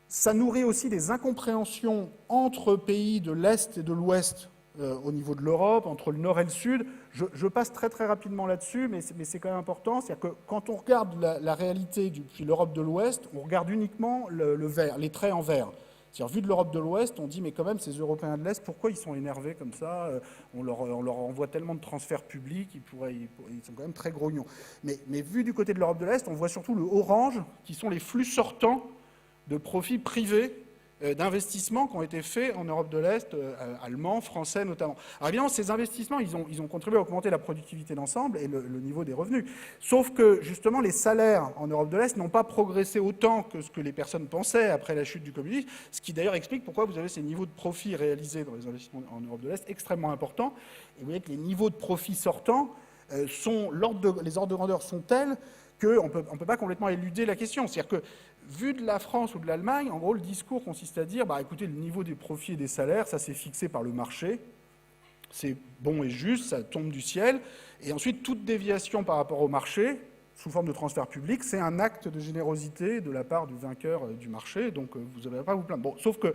Ça nourrit aussi des incompréhensions entre pays de l'Est et de l'Ouest au niveau de l'Europe, entre le Nord et le Sud. Je passe très très rapidement là-dessus, mais c'est quand même important. C'est-à-dire que quand on regarde la réalité depuis l'Europe de l'Ouest, on regarde uniquement le vert, les traits en vert. C'est-à-dire, vu de l'Europe de l'Ouest, on dit, mais quand même, ces Européens de l'Est, pourquoi ils sont énervés comme ça? On leur envoie tellement de transferts publics, ils sont quand même très grognons. Mais vu du côté de l'Europe de l'Est, on voit surtout le orange, qui sont les flux sortants de profits privés d'investissements qui ont été faits en Europe de l'Est, allemands, français notamment. Alors évidemment, ces investissements, ils ont contribué à augmenter la productivité d'ensemble et le niveau des revenus. Sauf que, justement, les salaires en Europe de l'Est n'ont pas progressé autant que ce que les personnes pensaient après la chute du communisme, ce qui d'ailleurs explique pourquoi vous avez ces niveaux de profit réalisés dans les investissements en Europe de l'Est extrêmement importants. Et vous voyez que les niveaux de profit sortants, les ordres de grandeur sont tels qu'on ne peut pas complètement éluder la question. C'est-à-dire que, vu de la France ou de l'Allemagne, en gros, le discours consiste à dire, écoutez, le niveau des profits et des salaires, ça c'est fixé par le marché, c'est bon et juste, ça tombe du ciel, et ensuite, toute déviation par rapport au marché, sous forme de transfert public, c'est un acte de générosité de la part du vainqueur du marché, donc vous n'avez pas à vous plaindre. Bon, sauf que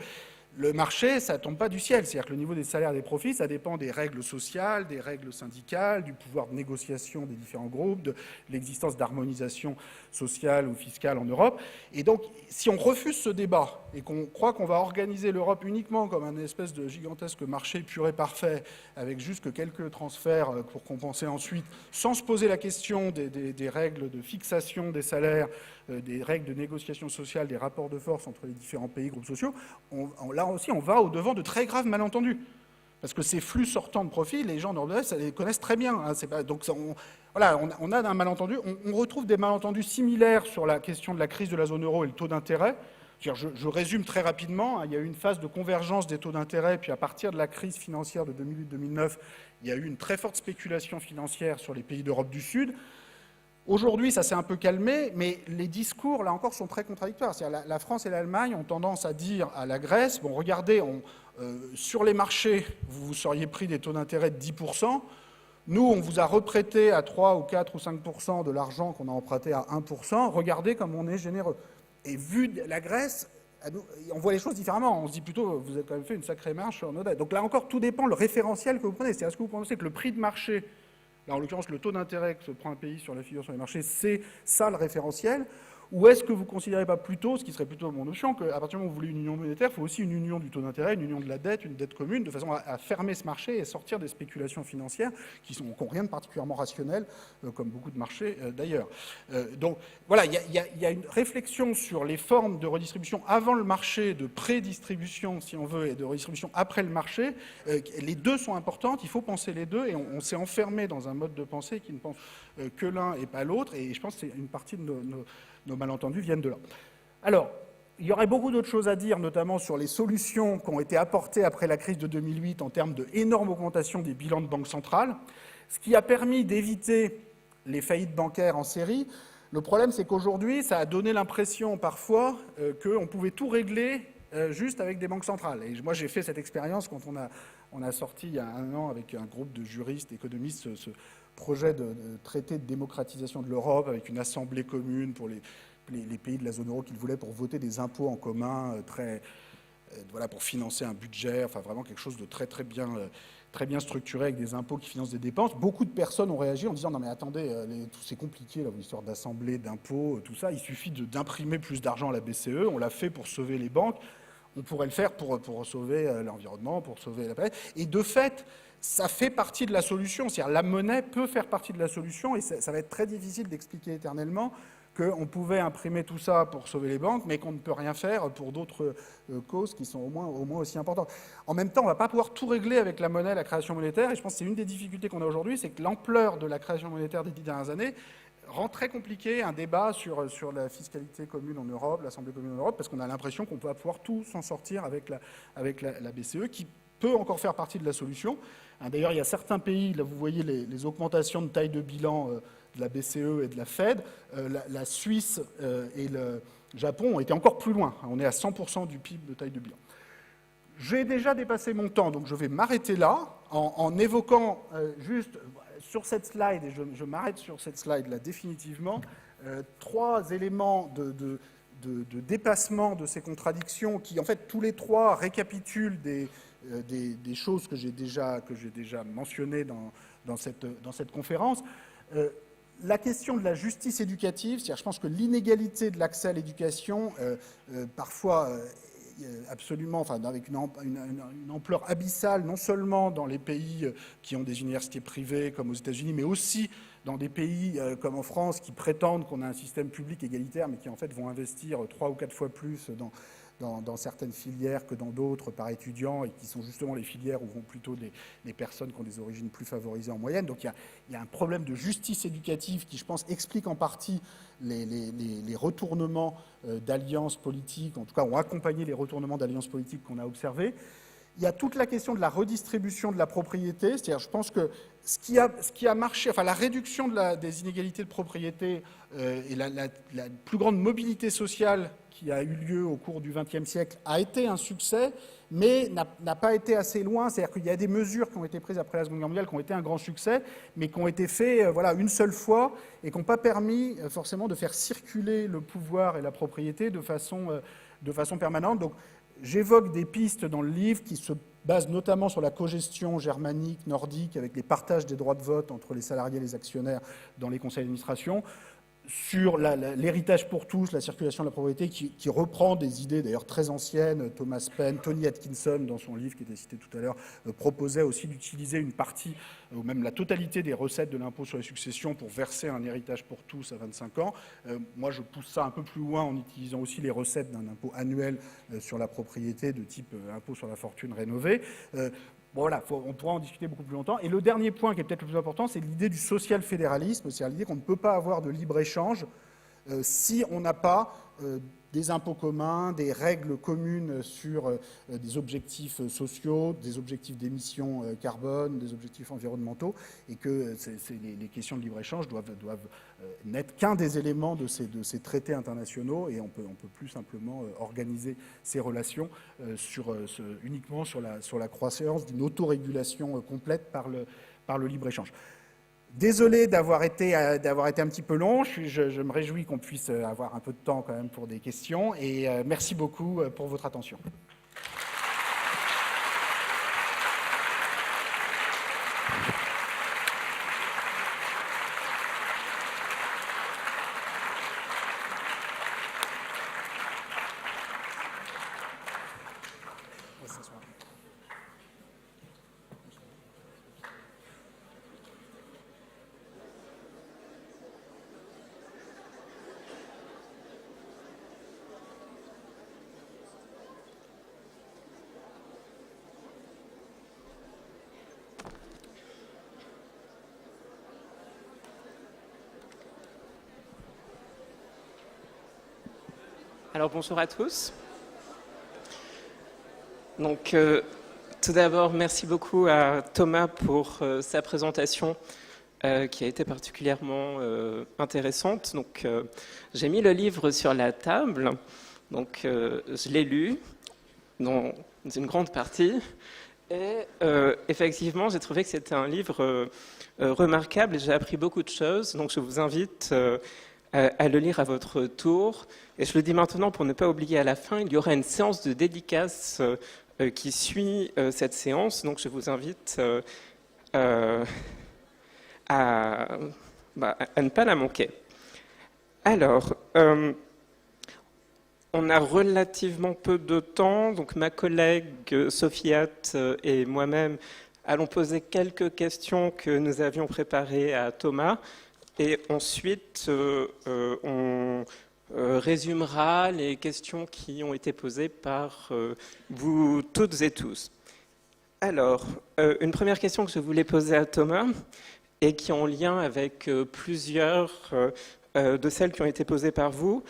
le marché, ça ne tombe pas du ciel. C'est-à-dire que le niveau des salaires et des profits, ça dépend des règles sociales, des règles syndicales, du pouvoir de négociation des différents groupes, de l'existence d'harmonisation sociale ou fiscale en Europe. Et donc, si on refuse ce débat et qu'on croit qu'on va organiser l'Europe uniquement comme un espèce de gigantesque marché pur et parfait, avec juste que quelques transferts pour compenser ensuite, sans se poser la question des règles de fixation des salaires, des règles de négociation sociale, des rapports de force entre les différents pays, groupes sociaux, là aussi, on va au-devant de très graves malentendus. parce que ces flux sortants de profit, les gens en Europe de l'Est, ça les connaissent très bien. Hein, c'est pas, donc voilà, on a un malentendu. On retrouve des malentendus similaires sur la question de la crise de la zone euro et le taux d'intérêt. Je résume très rapidement. Hein, il y a eu une phase de convergence des taux d'intérêt, puis à partir de la crise financière de 2008-2009, il y a eu une très forte spéculation financière sur les pays d'Europe du Sud. Aujourd'hui, ça s'est un peu calmé, mais les discours, là encore, sont très contradictoires. C'est-à-dire, la France et l'Allemagne ont tendance à dire à la Grèce, bon, regardez, sur les marchés, vous vous seriez pris des taux d'intérêt de 10%. Nous, on vous a reprêté à 3 ou 4 ou 5% de l'argent qu'on a emprunté à 1%. Regardez comme on est généreux. Et vu la Grèce, on voit les choses différemment. On se dit plutôt, vous avez quand même fait une sacrée marche sur nos dettes. Donc là encore, tout dépend le référentiel que vous prenez. C'est est-ce que vous pensez que le prix de marché, là en l'occurrence le taux d'intérêt que se prend un pays sur la figure sur les marchés, c'est ça le référentiel? Ou est-ce que vous ne considérez pas plutôt, ce qui serait plutôt mon notion, qu'à partir du moment où vous voulez une union monétaire, il faut aussi une union du taux d'intérêt, une union de la dette, une dette commune, de façon à fermer ce marché et sortir des spéculations financières qui n'ont rien de particulièrement rationnel, comme beaucoup de marchés d'ailleurs. Donc voilà, il y a une réflexion sur les formes de redistribution avant le marché, de pré-distribution, si on veut, et de redistribution après le marché. Les deux sont importantes, il faut penser les deux, et on s'est enfermé dans un mode de pensée qui ne pense que l'un et pas l'autre, et je pense que c'est une partie de nos malentendus viennent de là. Alors, il y aurait beaucoup d'autres choses à dire, notamment sur les solutions qui ont été apportées après la crise de 2008 en termes d'énorme augmentation des bilans de banques centrales, ce qui a permis d'éviter les faillites bancaires en série. Le problème, c'est qu'aujourd'hui, ça a donné l'impression parfois qu'on pouvait tout régler juste avec des banques centrales. Et moi, j'ai fait cette expérience quand on a sorti il y a 1 an avec un groupe de juristes, économistes, ce projet de traité de démocratisation de l'Europe avec une assemblée commune pour les pays de la zone euro qu'ils voulaient pour voter des impôts en commun, voilà, pour financer un budget, enfin vraiment quelque chose de très bien structuré avec des impôts qui financent des dépenses. Beaucoup de personnes ont réagi en disant « Non mais attendez, c'est compliqué, l'histoire d'assemblée, d'impôts, tout ça, il suffit d'imprimer plus d'argent à la BCE, on l'a fait pour sauver les banques, on pourrait le faire pour sauver l'environnement, pour sauver la planète. » Et de fait, ça fait partie de la solution, c'est-à-dire la monnaie peut faire partie de la solution et ça va être très difficile d'expliquer éternellement qu'on pouvait imprimer tout ça pour sauver les banques, mais qu'on ne peut rien faire pour d'autres causes qui sont au moins aussi importantes. En même temps, on ne va pas pouvoir tout régler avec la monnaie, la création monétaire, et je pense que c'est une des difficultés qu'on a aujourd'hui, c'est que l'ampleur de la création monétaire des 10 dernières années rend très compliqué un débat sur la fiscalité commune en Europe, l'Assemblée commune en Europe, parce qu'on a l'impression qu'on va pouvoir tout s'en sortir avec la BCE, qui peut encore faire partie de la solution. D'ailleurs, il y a certains pays, là vous voyez les augmentations de taille de bilan de la BCE et de la Fed. La Suisse et le Japon ont été encore plus loin. On est à 100% du PIB de taille de bilan. J'ai déjà dépassé mon temps, donc je vais m'arrêter là en évoquant juste sur cette slide, et je m'arrête sur cette slide-là définitivement, 3 éléments de dépassement de ces contradictions qui, en fait, tous les 3 récapitulent des choses que j'ai déjà mentionnées dans cette conférence. La question de la justice éducative, c'est-à-dire je pense que l'inégalité de l'accès à l'éducation, parfois absolument, enfin, avec une ampleur abyssale, non seulement dans les pays qui ont des universités privées comme aux États-Unis, mais aussi dans des pays comme en France qui prétendent qu'on a un système public égalitaire, mais qui en fait vont investir 3 ou 4 fois plus dans certaines filières que dans d'autres par étudiants, et qui sont justement les filières où vont plutôt des personnes qui ont des origines plus favorisées en moyenne. Donc il y a un problème de justice éducative qui, je pense, explique en partie les retournements d'alliances politiques, en tout cas ont accompagné les retournements d'alliances politiques qu'on a observés. Il y a toute la question de la redistribution de la propriété, c'est-à-dire je pense que ce qui a marché, enfin la réduction des inégalités de propriété et la plus grande mobilité sociale qui a eu lieu au cours du XXe siècle a été un succès, mais n'a pas été assez loin. C'est-à-dire qu'il y a des mesures qui ont été prises après la Seconde Guerre mondiale qui ont été un grand succès, mais qui ont été faites une seule fois et qui n'ont pas permis forcément de faire circuler le pouvoir et la propriété de façon permanente. Donc, j'évoque des pistes dans le livre qui se basent notamment sur la cogestion germanique, nordique, avec les partages des droits de vote entre les salariés et les actionnaires dans les conseils d'administration, sur l'héritage pour tous, la circulation de la propriété, qui reprend des idées d'ailleurs très anciennes. Thomas Paine, Tony Atkinson, dans son livre qui était cité tout à l'heure, proposait aussi d'utiliser une partie, ou même la totalité des recettes de l'impôt sur les successions pour verser un héritage pour tous à 25 ans. Moi, je pousse ça un peu plus loin en utilisant aussi les recettes d'un impôt annuel sur la propriété de type impôt sur la fortune rénové. Bon, voilà, on pourra en discuter beaucoup plus longtemps. Et le dernier point qui est peut-être le plus important, c'est l'idée du social-fédéralisme, c'est-à-dire l'idée qu'on ne peut pas avoir de libre-échange si on n'a pas des impôts communs, des règles communes sur des objectifs sociaux, des objectifs d'émissions carbone, des objectifs environnementaux, et que les questions de libre-échange doivent n'être qu'un des éléments de ces traités internationaux, et on peut plus simplement organiser ces relations uniquement sur la croissance d'une autorégulation complète par le libre-échange. Désolé d'avoir été un petit peu long, je me réjouis qu'on puisse avoir un peu de temps quand même pour des questions, et merci beaucoup pour votre attention. Alors bonjour à tous. Donc tout d'abord, merci beaucoup à Thomas pour sa présentation qui a été particulièrement intéressante. Donc j'ai mis le livre sur la table, donc je l'ai lu dans une grande partie et effectivement j'ai trouvé que c'était un livre remarquable et j'ai appris beaucoup de choses. Donc je vous invite à le lire à votre tour. Et je le dis maintenant pour ne pas oublier à la fin, il y aura une séance de dédicace qui suit cette séance. Donc je vous invite à ne pas la manquer. Alors, on a relativement peu de temps. Donc ma collègue Sofiat et moi-même allons poser quelques questions que nous avions préparées à Thomas. Et ensuite, on résumera les questions qui ont été posées par vous toutes et tous. Alors, une première question que je voulais poser à Thomas et qui est en lien avec plusieurs de celles qui ont été posées par vous,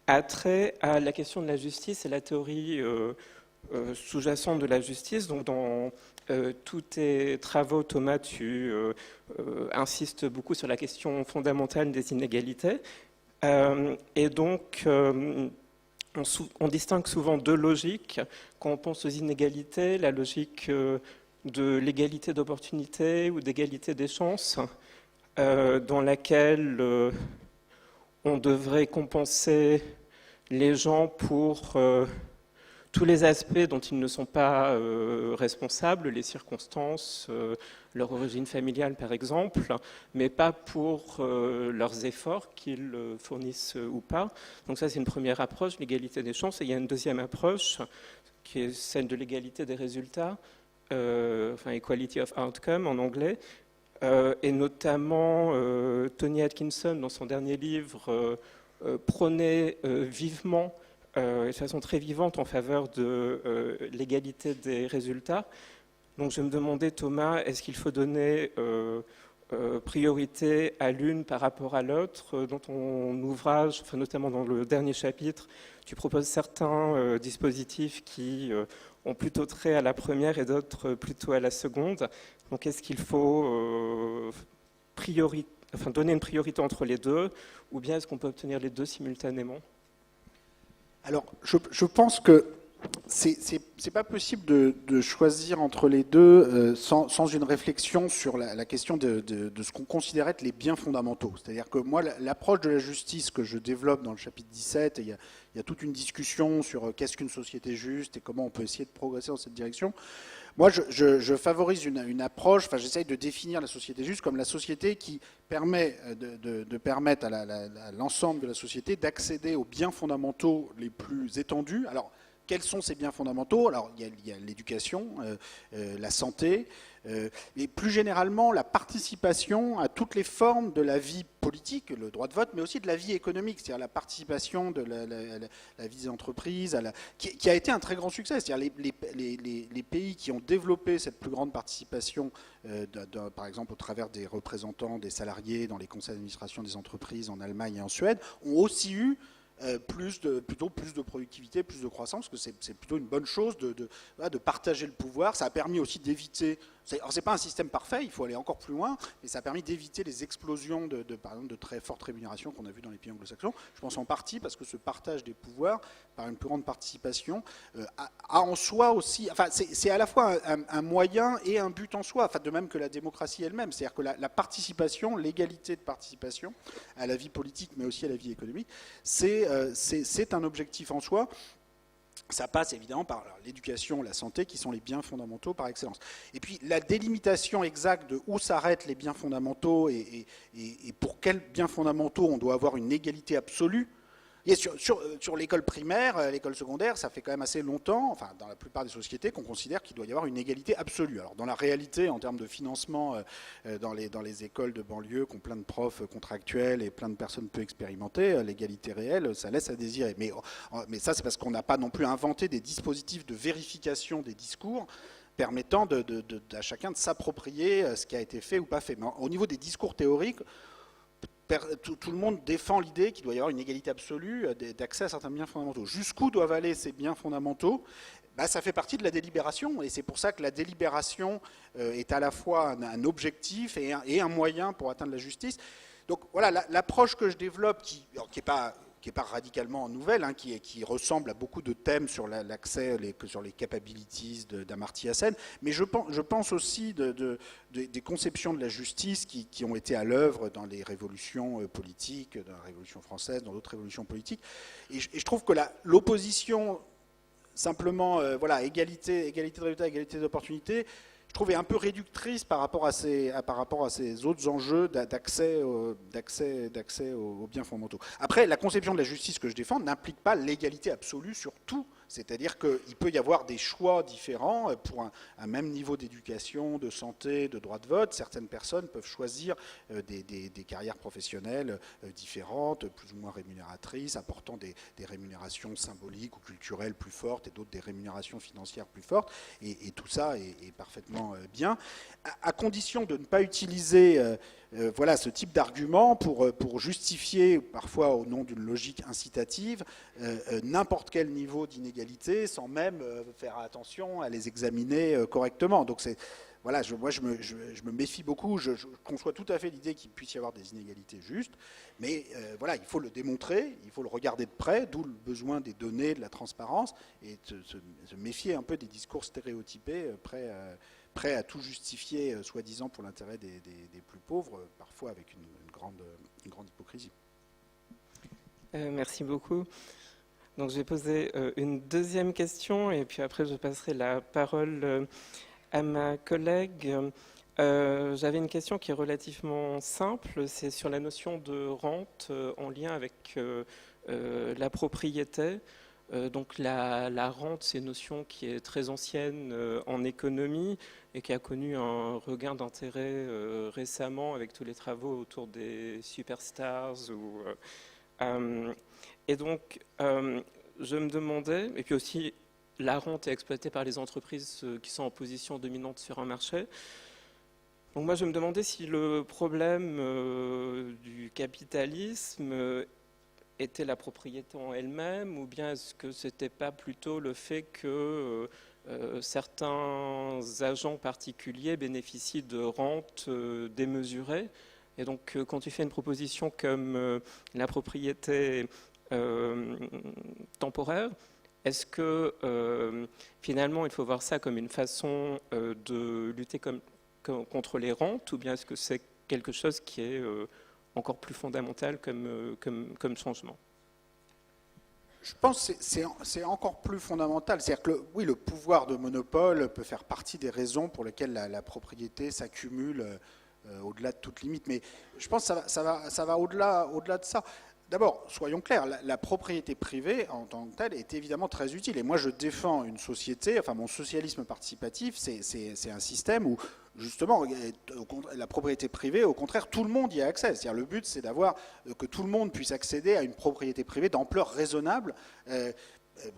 a trait à la question de la justice et la théorie sous-jacente de la justice. Donc, dans tous tes travaux, Thomas, tu insistes beaucoup sur la question fondamentale des inégalités. Et donc, on distingue souvent deux logiques quand on pense aux inégalités, la logique de l'égalité d'opportunité ou d'égalité des chances, dans laquelle on devrait compenser les gens pour tous les aspects dont ils ne sont pas responsables, les circonstances, leur origine familiale par exemple, mais pas pour leurs efforts qu'ils fournissent ou pas. Donc ça c'est une première approche, l'égalité des chances. Et il y a une deuxième approche qui est celle de l'égalité des résultats, enfin equality of outcome en anglais, et notamment Tony Atkinson dans son dernier livre prônait vivement de façon très vivante en faveur de l'égalité des résultats. Donc je me demandais, Thomas, est-ce qu'il faut donner priorité à l'une par rapport à l'autre? Dans ton ouvrage, enfin, notamment dans le dernier chapitre, tu proposes certains dispositifs qui ont plutôt trait à la première et d'autres plutôt à la seconde. Donc est-ce qu'il faut donner une priorité entre les deux, ou bien est-ce qu'on peut obtenir les deux simultanément? Alors, je pense que c'est pas possible de choisir entre les deux sans une réflexion sur la question de ce qu'on considère être les biens fondamentaux. C'est-à-dire que moi, l'approche de la justice que je développe dans le chapitre 17, et il y a toute une discussion sur qu'est-ce qu'une société juste et comment on peut essayer de progresser dans cette direction. Moi, je favorise une approche, enfin j'essaye de définir la société juste comme la société qui permet de permettre à l'ensemble de la société d'accéder aux biens fondamentaux les plus étendus. Alors, quels sont ces biens fondamentaux? Alors, il y a l'éducation, la santé, Et plus généralement, la participation à toutes les formes de la vie politique, le droit de vote, mais aussi de la vie économique, c'est-à-dire la participation de la vie des entreprises, qui a été un très grand succès. C'est-à-dire les pays qui ont développé cette plus grande participation, par exemple au travers des représentants des salariés dans les conseils d'administration des entreprises en Allemagne et en Suède, ont aussi eu plus de productivité, plus de croissance, parce que c'est plutôt une bonne chose de partager le pouvoir. Ça a permis aussi d'éviter, alors c'est pas un système parfait, il faut aller encore plus loin, mais ça a permis d'éviter les explosions par exemple, de très fortes rémunérations qu'on a vues dans les pays anglo-saxons. Je pense en partie parce que ce partage des pouvoirs par une plus grande participation a en soi aussi, enfin c'est à la fois un moyen et un but en soi, enfin, de même que la démocratie elle-même, c'est-à-dire que la participation, l'égalité de participation à la vie politique, mais aussi à la vie économique, c'est un objectif en soi. Ça passe évidemment par l'éducation, la santé, qui sont les biens fondamentaux par excellence. Et puis la délimitation exacte de où s'arrêtent les biens fondamentaux et pour quels biens fondamentaux on doit avoir une égalité absolue. Et sur l'école primaire, l'école secondaire, ça fait quand même assez longtemps, enfin dans la plupart des sociétés, qu'on considère qu'il doit y avoir une égalité absolue. Alors dans la réalité, en termes de financement, dans les écoles de banlieue qui ont plein de profs contractuels et plein de personnes peu expérimentées, l'égalité réelle, ça laisse à désirer. Mais ça, c'est parce qu'on n'a pas non plus inventé des dispositifs de vérification des discours permettant à chacun de s'approprier ce qui a été fait ou pas fait. Mais au niveau des discours théoriques, tout le monde défend l'idée qu'il doit y avoir une égalité absolue d'accès à certains biens fondamentaux. Jusqu'où doivent aller ces biens fondamentaux ? Ça fait partie de la délibération, et c'est pour ça que la délibération est à la fois un objectif et un moyen pour atteindre la justice. Donc voilà, l'approche que je développe, qui n'est pas radicalement nouvelle, qui ressemble à beaucoup de thèmes sur l'accès, sur les capabilities d'Amartya Sen, mais je pense aussi des conceptions de la justice qui ont été à l'œuvre dans les révolutions politiques, dans la Révolution française, dans d'autres révolutions politiques. Et je trouve que l'opposition, simplement, égalité de résultats, égalité d'opportunités, je trouve est un peu réductrice par rapport à ces autres enjeux d'accès aux biens fondamentaux. Après, la conception de la justice que je défends n'implique pas l'égalité absolue sur tout. C'est-à-dire qu'il peut y avoir des choix différents pour un même niveau d'éducation, de santé, de droit de vote. Certaines personnes peuvent choisir des carrières professionnelles différentes, plus ou moins rémunératrices, apportant des rémunérations symboliques ou culturelles plus fortes et d'autres des rémunérations financières plus fortes. Et tout ça est parfaitement bien, à condition de ne pas utiliser ce type d'argument pour justifier, parfois au nom d'une logique incitative, n'importe quel niveau d'inégalité sans même faire attention à les examiner correctement. Donc moi je me méfie beaucoup, je conçois tout à fait l'idée qu'il puisse y avoir des inégalités justes, mais il faut le démontrer, il faut le regarder de près, d'où le besoin des données, de la transparence, et se méfier un peu des discours stéréotypés prêt à tout justifier, soi-disant, pour l'intérêt des plus pauvres, parfois avec une grande hypocrisie. Merci beaucoup. Donc, je vais poser une deuxième question, et puis après, je passerai la parole à ma collègue. J'avais une question qui est relativement simple, c'est sur la notion de rente en lien avec la propriété. Donc la rente, c'est une notion qui est très ancienne en économie et qui a connu un regain d'intérêt récemment avec tous les travaux autour des superstars. Et donc, je me demandais, et puis aussi la rente est exploitée par les entreprises qui sont en position dominante sur un marché. Donc moi, je me demandais si le problème du capitalisme était la propriété en elle-même, ou bien est-ce que ce n'était pas plutôt le fait que certains agents particuliers bénéficient de rentes démesurées. Et donc, quand tu fais une proposition comme la propriété temporaire, est-ce que finalement il faut voir ça comme une façon de lutter contre les rentes, ou bien est-ce que c'est quelque chose qui est encore plus fondamental comme changement? Je pense que c'est encore plus fondamental. C'est-à-dire que oui, le pouvoir de monopole peut faire partie des raisons pour lesquelles la propriété s'accumule au-delà de toute limite. Mais je pense que ça va au-delà de ça. D'abord, soyons clairs, la propriété privée en tant que telle est évidemment très utile. Et moi, je défends une société, enfin mon socialisme participatif, c'est un système où justement, la propriété privée, au contraire, tout le monde y a accès. C'est-à-dire, le but, c'est d'avoir que tout le monde puisse accéder à une propriété privée d'ampleur raisonnable,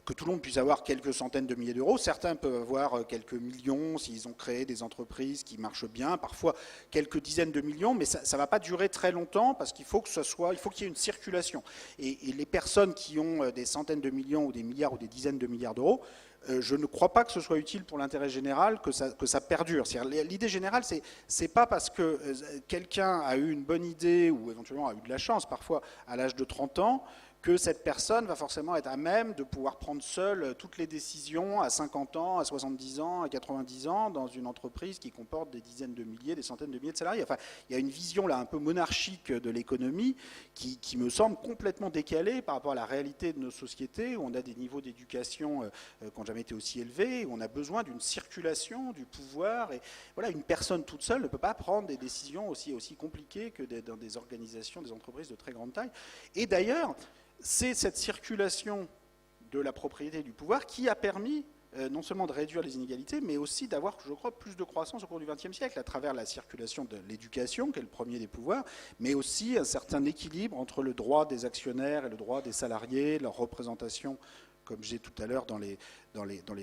que tout le monde puisse avoir quelques centaines de milliers d'euros. Certains peuvent avoir quelques millions s'ils ont créé des entreprises qui marchent bien, parfois quelques dizaines de millions, mais ça ne va pas durer très longtemps parce qu'il faut qu'il y ait une circulation. Et les personnes qui ont des centaines de millions ou des milliards ou des dizaines de milliards d'euros, je ne crois pas que ce soit utile pour l'intérêt général que ça perdure. L'idée générale, c'est pas parce que quelqu'un a eu une bonne idée ou éventuellement a eu de la chance parfois à l'âge de 30 ans que cette personne va forcément être à même de pouvoir prendre seule toutes les décisions à 50 ans, à 70 ans, à 90 ans dans une entreprise qui comporte des dizaines de milliers, des centaines de milliers de salariés. Enfin, il y a une vision là un peu monarchique de l'économie qui me semble complètement décalée par rapport à la réalité de nos sociétés où on a des niveaux d'éducation qui n'ont jamais été aussi élevés, où on a besoin d'une circulation du pouvoir. Et voilà, une personne toute seule ne peut pas prendre des décisions aussi compliquées que dans des organisations, des entreprises de très grande taille. Et d'ailleurs, c'est cette circulation de la propriété et du pouvoir qui a permis non seulement de réduire les inégalités, mais aussi d'avoir, je crois, plus de croissance au cours du XXe siècle, à travers la circulation de l'éducation, qui est le premier des pouvoirs, mais aussi un certain équilibre entre le droit des actionnaires et le droit des salariés, leur représentation, comme j'ai tout à l'heure, dans les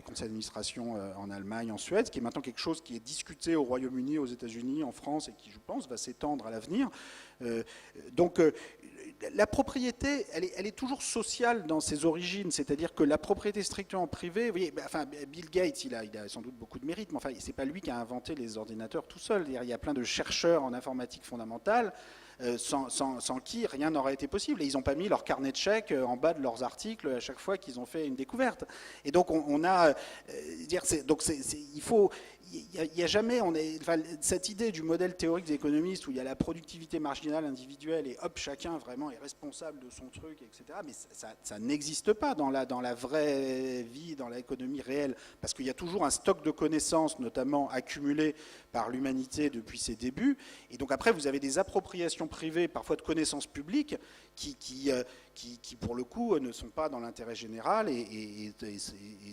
conseils d'administration en Allemagne, en Suède, qui est maintenant quelque chose qui est discuté au Royaume-Uni, aux États-Unis, en France, et qui, je pense, va s'étendre à l'avenir. Donc, la propriété, elle est toujours sociale dans ses origines, c'est-à-dire que la propriété strictement privée, vous voyez, enfin, Bill Gates, il a sans doute beaucoup de mérite, mais enfin, c'est pas lui qui a inventé les ordinateurs tout seul. Il y a plein de chercheurs en informatique fondamentale sans qui rien n'aurait été possible. Et ils n'ont pas mis leur carnet de chèques en bas de leurs articles à chaque fois qu'ils ont fait une découverte. Et donc on a, il faut, il y a jamais, enfin, cette idée du modèle théorique des économistes où il y a la productivité marginale individuelle et hop, chacun vraiment est responsable de son truc, etc. Mais ça n'existe pas dans la vraie vie, dans l'économie réelle, parce qu'il y a toujours un stock de connaissances, notamment accumulé par l'humanité depuis ses débuts. Et donc après, vous avez des appropriations privées, parfois de connaissances publiques, qui pour le coup ne sont pas dans l'intérêt général et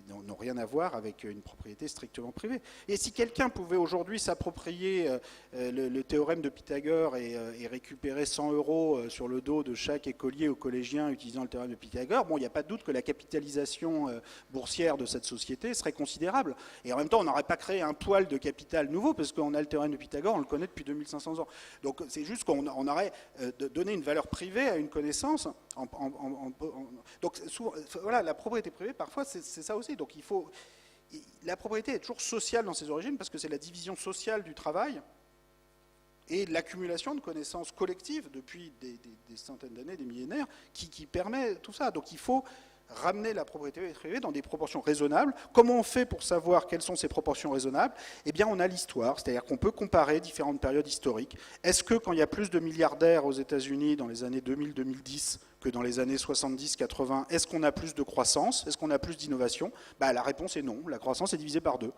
n'ont rien à voir avec une propriété strictement privée. Et si quelqu'un pouvait aujourd'hui s'approprier le théorème de Pythagore et récupérer 100 € sur le dos de chaque écolier ou collégien utilisant le théorème de Pythagore, bon, il n'y a pas de doute que la capitalisation boursière de cette société serait considérable. Et en même temps, on n'aurait pas créé un poil de capital nouveau, parce qu'on a le théorème de Pythagore, on le connaît depuis 2500 ans. Donc c'est juste qu'on aurait donné une valeur privée à une connaissance. Donc souvent, voilà, la propriété privée, parfois, c'est ça aussi. Donc la propriété est toujours sociale dans ses origines, parce que c'est la division sociale du travail et l'accumulation de connaissances collectives depuis des centaines d'années, des millénaires, qui permet tout ça. Donc il faut ramener la propriété privée dans des proportions raisonnables. Comment on fait pour savoir quelles sont ces proportions raisonnables? Eh bien, on a l'histoire, c'est-à-dire qu'on peut comparer différentes périodes historiques. Est-ce que quand il y a plus de milliardaires aux États-Unis dans les années 2000-2010 que dans les années 70-80, est-ce qu'on a plus de croissance? Est-ce qu'on a plus d'innovation? La réponse est non, la croissance est divisée par 2.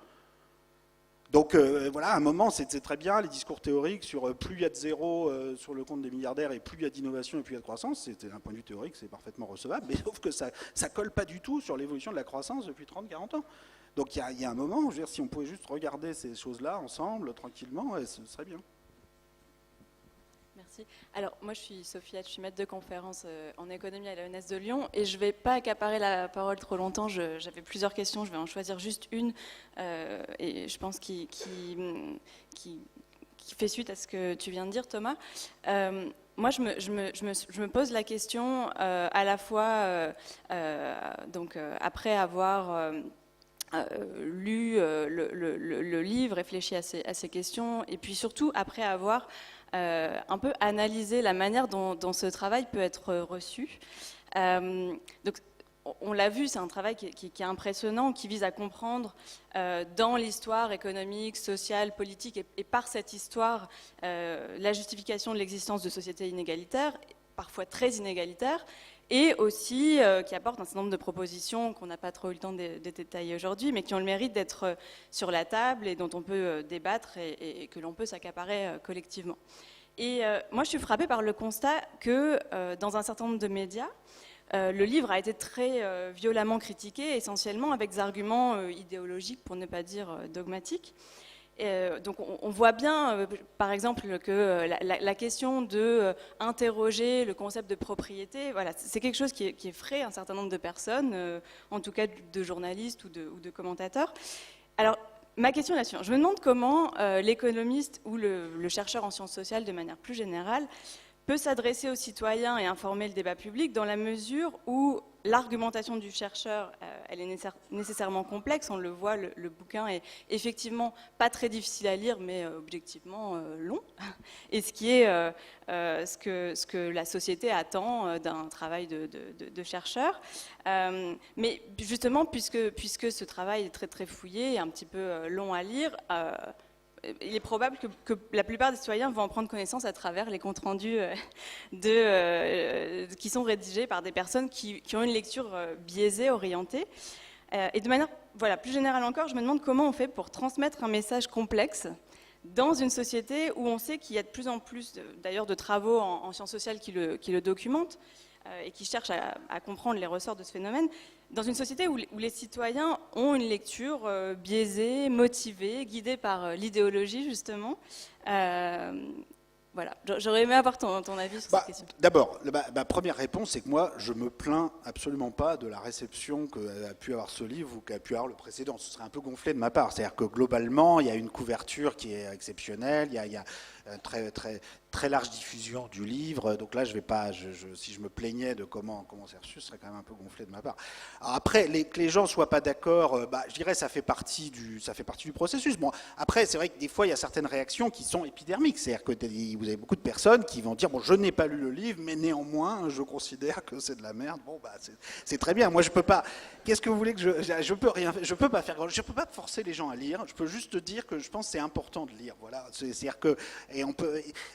Donc voilà, à un moment, c'est très bien, les discours théoriques sur plus il y a de zéro sur le compte des milliardaires et plus il y a d'innovation et plus il y a de croissance, d'un point de vue théorique, c'est parfaitement recevable, mais sauf que ça colle pas du tout sur l'évolution de la croissance depuis 30-40 ans. Donc il y a un moment, je veux dire, si on pouvait juste regarder ces choses-là ensemble, tranquillement, ce serait bien. Merci. Alors, moi, je suis Sophia, je suis maître de conférence en économie à l'ENS de Lyon et je ne vais pas accaparer la parole trop longtemps. J'avais plusieurs questions, je vais en choisir juste une et je pense qui fait suite à ce que tu viens de dire, Thomas. Moi, je me pose la question à la fois, après avoir lu le livre, réfléchi à ces questions, et puis surtout après avoir un peu analysé la manière dont ce travail peut être reçu. Donc, on l'a vu, c'est un travail qui est impressionnant, qui vise à comprendre dans l'histoire économique, sociale, politique, et par cette histoire, la justification de l'existence de sociétés inégalitaires, parfois très inégalitaires, et aussi qui apporte un certain nombre de propositions qu'on n'a pas trop eu le temps de détailler aujourd'hui, mais qui ont le mérite d'être sur la table et dont on peut débattre et que l'on peut s'accaparer collectivement. Et moi, je suis frappée par le constat que dans un certain nombre de médias, le livre a été très violemment critiqué, essentiellement avec des arguments idéologiques, pour ne pas dire dogmatiques. Donc on voit bien, par exemple, que la question de interroger le concept de propriété, voilà, c'est quelque chose qui effraie un certain nombre de personnes, en tout cas de journalistes ou de commentateurs. Alors, ma question est la suivante. Je me demande comment l'économiste ou le chercheur en sciences sociales, de manière plus générale, peut s'adresser aux citoyens et informer le débat public dans la mesure où l'argumentation du chercheur, elle est nécessairement complexe. On le voit, le bouquin est effectivement pas très difficile à lire, mais objectivement long. Et ce qui est ce que la société attend d'un travail de chercheur. Mais justement, puisque ce travail est très très fouillé et un petit peu long à lire, il est probable que la plupart des citoyens vont en prendre connaissance à travers les comptes rendus qui sont rédigés par des personnes qui ont une lecture biaisée, orientée. Et de manière plus générale encore, je me demande comment on fait pour transmettre un message complexe dans une société où on sait qu'il y a de plus en plus d'ailleurs de travaux en sciences sociales qui le documentent et qui cherchent à comprendre les ressorts de ce phénomène, dans une société où les citoyens ont une lecture biaisée, motivée, guidée par l'idéologie, justement. Voilà, j'aurais aimé avoir ton avis sur cette question. D'abord, ma première réponse, c'est que moi, je me plains absolument pas de la réception qu'a pu avoir ce livre ou qu'a pu avoir le précédent. Ce serait un peu gonflé de ma part. C'est-à-dire que globalement, il y a une couverture qui est exceptionnelle, il y a très large diffusion du livre. Donc là, je vais pas, si je me plaignais de comment c'est reçu, ce serait quand même un peu gonflé de ma part. Alors après, que les gens soient pas d'accord, je dirais ça fait partie du processus. Bon, après, c'est vrai que des fois, il y a certaines réactions qui sont épidermiques. C'est-à-dire que vous avez beaucoup de personnes qui vont dire, bon, je n'ai pas lu le livre, mais néanmoins, je considère que c'est de la merde. Bon, c'est très bien. Moi, je peux pas. Qu'est-ce que vous voulez que je peux rien, je peux pas faire. Je peux pas forcer les gens à lire. Je peux juste dire que je pense que c'est important de lire. Voilà. C'est-à-dire que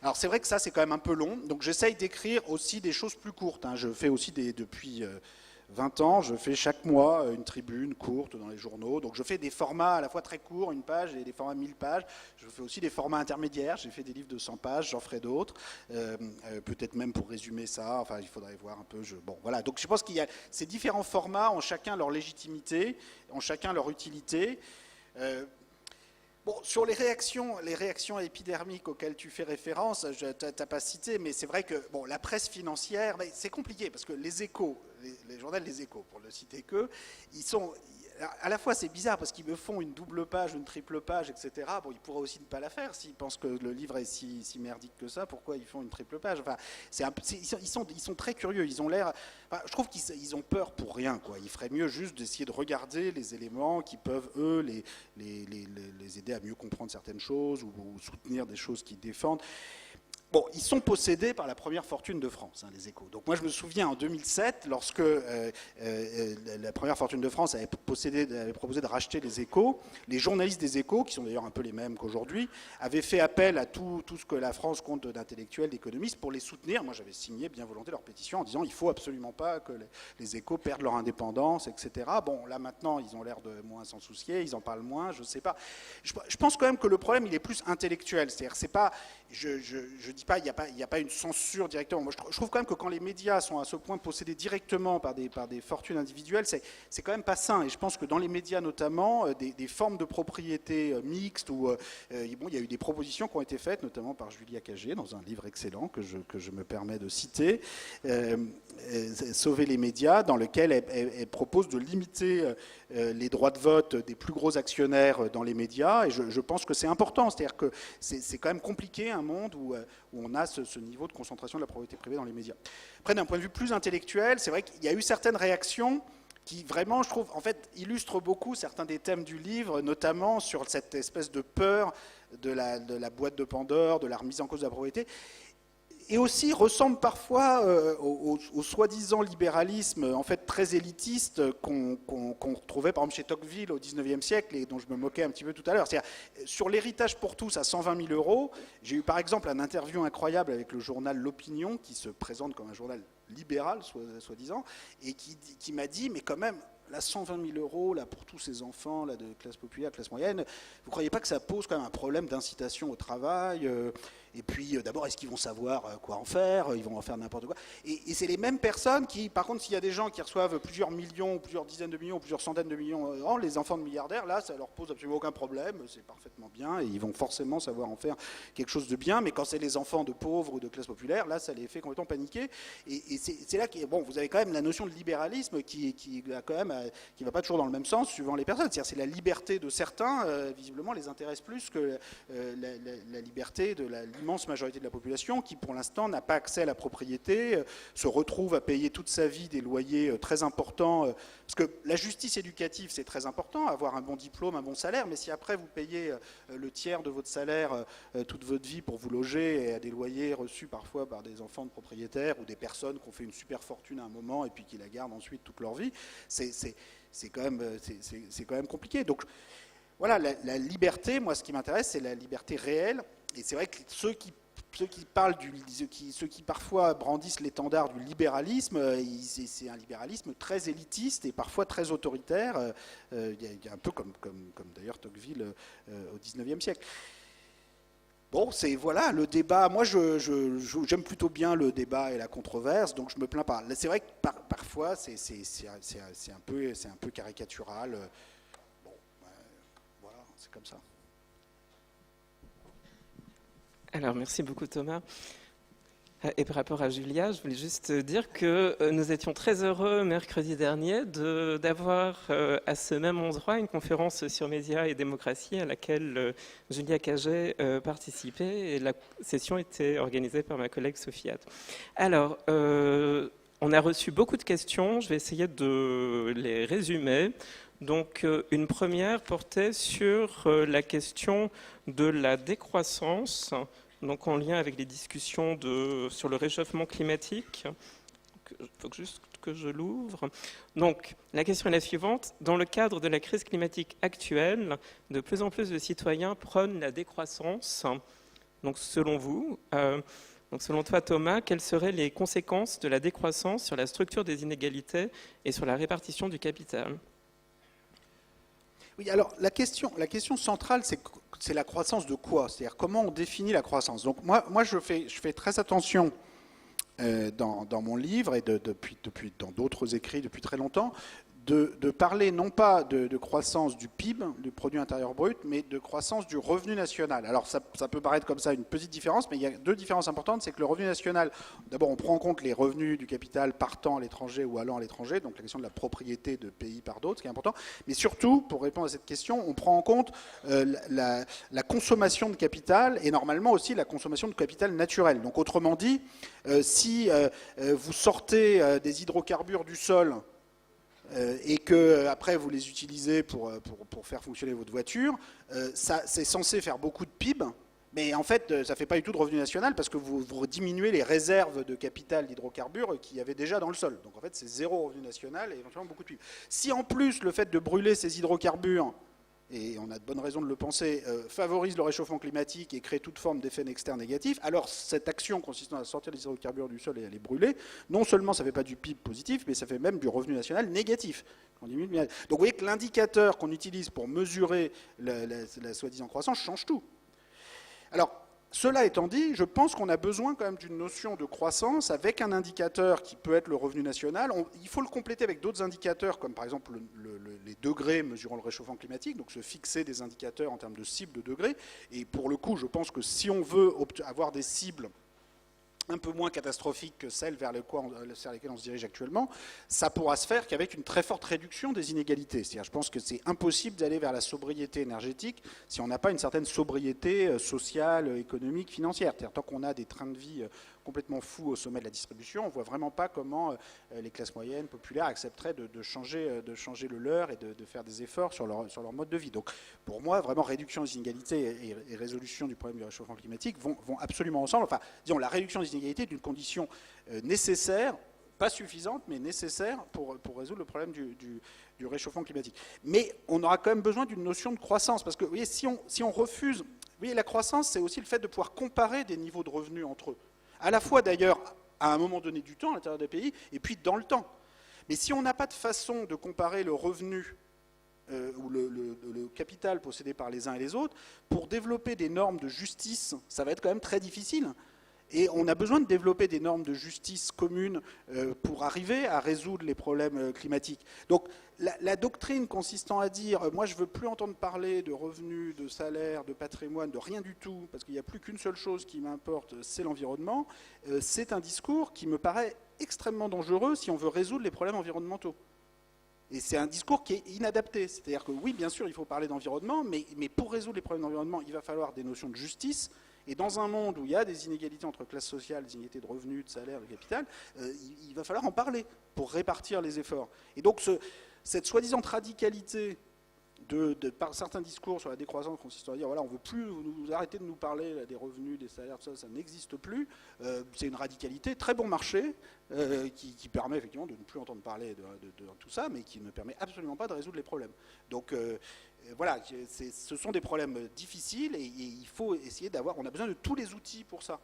alors c'est vrai que ça c'est quand même un peu long, donc j'essaye d'écrire aussi des choses plus courtes. Je fais aussi depuis 20 ans, je fais chaque mois une tribune courte dans les journaux, donc je fais des formats à la fois très courts, une page, et des formats 1000 pages. Je fais aussi des formats intermédiaires, j'ai fait des livres de 100 pages, j'en ferai d'autres, peut-être même pour résumer ça, enfin il faudrait voir un peu. Bon voilà, donc je pense qu'il y a ces différents formats ont chacun leur légitimité, ont chacun leur utilité. Bon, sur les réactions épidermiques auxquelles tu fais référence, tu n'as pas cité, mais c'est vrai que bon, la presse financière, c'est compliqué parce que les Échos, les journaux Les Échos, pour ne citer que, ils sont... À la fois, c'est bizarre parce qu'ils me font une double page, une triple page, etc. Bon, ils pourraient aussi ne pas la faire s'ils pensent que le livre est si merdique que ça. Pourquoi ils font une triple page? Enfin, ils sont très curieux. Ils ont l'air. Enfin, je trouve qu'ils ont peur pour rien, quoi. Il ferait mieux juste d'essayer de regarder les éléments qui peuvent eux les aider à mieux comprendre certaines choses ou soutenir des choses qu'ils défendent. Bon, ils sont possédés par la première fortune de France, les Échos. Donc moi, je me souviens en 2007, lorsque la première fortune de France avait proposé de racheter les Échos, les journalistes des Échos, qui sont d'ailleurs un peu les mêmes qu'aujourd'hui, avaient fait appel à tout ce que la France compte d'intellectuels, d'économistes, pour les soutenir. Moi, j'avais signé bien volontiers leur pétition en disant il ne faut absolument pas que les Échos perdent leur indépendance, etc. Bon, là maintenant, ils ont l'air de moins s'en soucier, ils en parlent moins, je ne sais pas. Je pense quand même que le problème, il est plus intellectuel. C'est-à-dire, c'est pas... Je dis pas, il n'y a pas une censure directement. Moi, je trouve quand même que quand les médias sont à ce point possédés directement par des fortunes individuelles, c'est quand même pas sain. Et je pense que dans les médias notamment, des formes de propriété mixtes, il y a eu des propositions qui ont été faites, notamment par Julia Cagé, dans un livre excellent que je me permets de citer, Sauver les médias, dans lequel elle propose de limiter les droits de vote des plus gros actionnaires dans les médias. Et je pense que c'est important. C'est-à-dire que c'est quand même compliqué un monde où on a ce niveau de concentration de la propriété privée dans les médias. Après, d'un point de vue plus intellectuel, c'est vrai qu'il y a eu certaines réactions qui vraiment, je trouve, en fait, illustrent beaucoup certains des thèmes du livre, notamment sur cette espèce de peur de la boîte de Pandore, de la remise en cause de la propriété, et aussi ressemble parfois au soi-disant libéralisme en fait très élitiste qu'on retrouvait par exemple chez Tocqueville au XIXe siècle et dont je me moquais un petit peu tout à l'heure. C'est-à-dire, sur l'héritage pour tous à 120 000 €, j'ai eu par exemple un interview incroyable avec le journal L'Opinion, qui se présente comme un journal libéral, soi-disant, et qui m'a dit, mais quand même, là, 120 000 € là, pour tous ces enfants là, de classe populaire, classe moyenne, vous ne croyez pas que ça pose quand même un problème d'incitation au travail Et puis, d'abord, est-ce qu'ils vont savoir quoi en faire? Ils vont en faire n'importe quoi. Et c'est les mêmes personnes qui, par contre, s'il y a des gens qui reçoivent plusieurs millions, plusieurs dizaines de millions, plusieurs centaines de millions, les enfants de milliardaires, là, ça leur pose absolument aucun problème, c'est parfaitement bien, et ils vont forcément savoir en faire quelque chose de bien, mais quand c'est les enfants de pauvres ou de classe populaire, là, ça les fait complètement paniquer. Et c'est là que, bon, vous avez quand même la notion de libéralisme qui va pas toujours dans le même sens suivant les personnes. C'est-à-dire, c'est la liberté de certains, visiblement, les intéresse plus que la liberté de l'immense majorité de la population qui, pour l'instant, n'a pas accès à la propriété, se retrouve à payer toute sa vie des loyers très importants. Parce que la justice éducative, c'est très important, avoir un bon diplôme, un bon salaire, mais si après vous payez le tiers de votre salaire toute votre vie pour vous loger et à des loyers reçus parfois par des enfants de propriétaires ou des personnes qui ont fait une super fortune à un moment et puis qui la gardent ensuite toute leur vie, c'est quand même compliqué. Donc voilà, la liberté, moi ce qui m'intéresse, c'est la liberté réelle. Et c'est vrai que ceux qui parfois brandissent l'étendard du libéralisme, c'est un libéralisme très élitiste et parfois très autoritaire, il y a un peu comme d'ailleurs Tocqueville au XIXe siècle. Bon, c'est voilà le débat. Moi, j'aime plutôt bien le débat et la controverse, donc je me plains pas. C'est vrai que parfois c'est un peu caricatural. Bon, voilà, c'est comme ça. Alors, merci beaucoup Thomas. Et par rapport à Julia, je voulais juste dire que nous étions très heureux mercredi dernier d'avoir à ce même endroit une conférence sur médias et démocratie à laquelle Julia Caget participait et la session était organisée par ma collègue Sofiane. Alors, on a reçu beaucoup de questions, je vais essayer de les résumer. Donc, une première portait sur la question de la décroissance, donc en lien avec les discussions sur le réchauffement climatique. Il faut juste que je l'ouvre. Donc, la question est la suivante. Dans le cadre de la crise climatique actuelle, de plus en plus de citoyens prônent la décroissance. Donc, selon vous, selon toi, Thomas, quelles seraient les conséquences de la décroissance sur la structure des inégalités et sur la répartition du capital ? Oui, alors la question centrale, c'est la croissance de quoi? C'est-à-dire comment on définit la croissance. Donc moi je fais très attention dans mon livre et depuis dans d'autres écrits depuis très longtemps, de parler non pas de croissance du PIB, du produit intérieur brut, mais de croissance du revenu national. Alors ça peut paraître comme ça une petite différence, mais il y a deux différences importantes. C'est que le revenu national, d'abord on prend en compte les revenus du capital partant à l'étranger ou allant à l'étranger, donc la question de la propriété de pays par d'autres, ce qui est important. Mais surtout, pour répondre à cette question, on prend en compte la consommation de capital et normalement aussi la consommation de capital naturel. Donc autrement dit, si vous sortez des hydrocarbures du sol, et que après vous les utilisez pour faire fonctionner votre voiture, c'est censé faire beaucoup de PIB, mais en fait ça ne fait pas du tout de revenu national parce que vous diminuez les réserves de capital d'hydrocarbures qu'il y avait déjà dans le sol. Donc en fait c'est zéro revenu national et éventuellement beaucoup de PIB. Si en plus le fait de brûler ces hydrocarbures, et on a de bonnes raisons de le penser, favorise le réchauffement climatique et crée toute forme d'effet externe négatif, alors cette action consistant à sortir les hydrocarbures du sol et à les brûler, non seulement ça ne fait pas du PIB positif, mais ça fait même du revenu national négatif. Donc vous voyez que l'indicateur qu'on utilise pour mesurer la soi-disant croissance change tout. Alors, cela étant dit, je pense qu'on a besoin quand même d'une notion de croissance avec un indicateur qui peut être le revenu national. Il faut le compléter avec d'autres indicateurs, comme par exemple les degrés mesurant le réchauffement climatique, donc se fixer des indicateurs en termes de cibles de degrés. Et pour le coup, je pense que si on veut avoir des cibles un peu moins catastrophiques que celles vers lesquelles on se dirige actuellement, ça pourra se faire qu'avec une très forte réduction des inégalités. C'est-à-dire, je pense que c'est impossible d'aller vers la sobriété énergétique si on n'a pas une certaine sobriété sociale, économique, financière. C'est-à-dire, tant qu'on a des trains de vie complètement fous au sommet de la distribution, on ne voit vraiment pas comment les classes moyennes, populaires, accepteraient de changer le leur et de faire des efforts sur leur mode de vie. Donc, pour moi, vraiment, réduction des inégalités et résolution du problème du réchauffement climatique vont absolument ensemble. Enfin, disons, la réduction des inégalités est une condition nécessaire, pas suffisante, mais nécessaire pour résoudre le problème du réchauffement climatique. Mais on aura quand même besoin d'une notion de croissance, parce que, vous voyez, si on refuse... Vous voyez, la croissance, c'est aussi le fait de pouvoir comparer des niveaux de revenus entre eux. À la fois, d'ailleurs, à un moment donné du temps, à l'intérieur des pays, et puis dans le temps. Mais si on n'a pas de façon de comparer le revenu ou le capital possédé par les uns et les autres, pour développer des normes de justice, ça va être quand même très difficile. Et on a besoin de développer des normes de justice communes pour arriver à résoudre les problèmes climatiques. Donc la doctrine consistant à dire moi je ne veux plus entendre parler de revenus, de salaires, de patrimoine, de rien du tout, parce qu'il n'y a plus qu'une seule chose qui m'importe, c'est l'environnement, c'est un discours qui me paraît extrêmement dangereux si on veut résoudre les problèmes environnementaux. Et c'est un discours qui est inadapté. C'est-à-dire que oui, bien sûr, il faut parler d'environnement, mais pour résoudre les problèmes d'environnement, il va falloir des notions de justice. Et dans un monde où il y a des inégalités entre classes sociales, des inégalités de revenus, de salaire, de capital, il va falloir en parler pour répartir les efforts. Et donc cette soi-disant radicalité par certains discours sur la décroissance consistant à dire voilà, on ne veut plus nous arrêter de nous parler là, des revenus, des salaires, ça n'existe plus. C'est une radicalité très bon marché qui permet effectivement de ne plus entendre parler de tout ça, mais qui ne permet absolument pas de résoudre les problèmes. Donc voilà, ce sont des problèmes difficiles et il faut essayer d'avoir, on a besoin de tous les outils pour ça.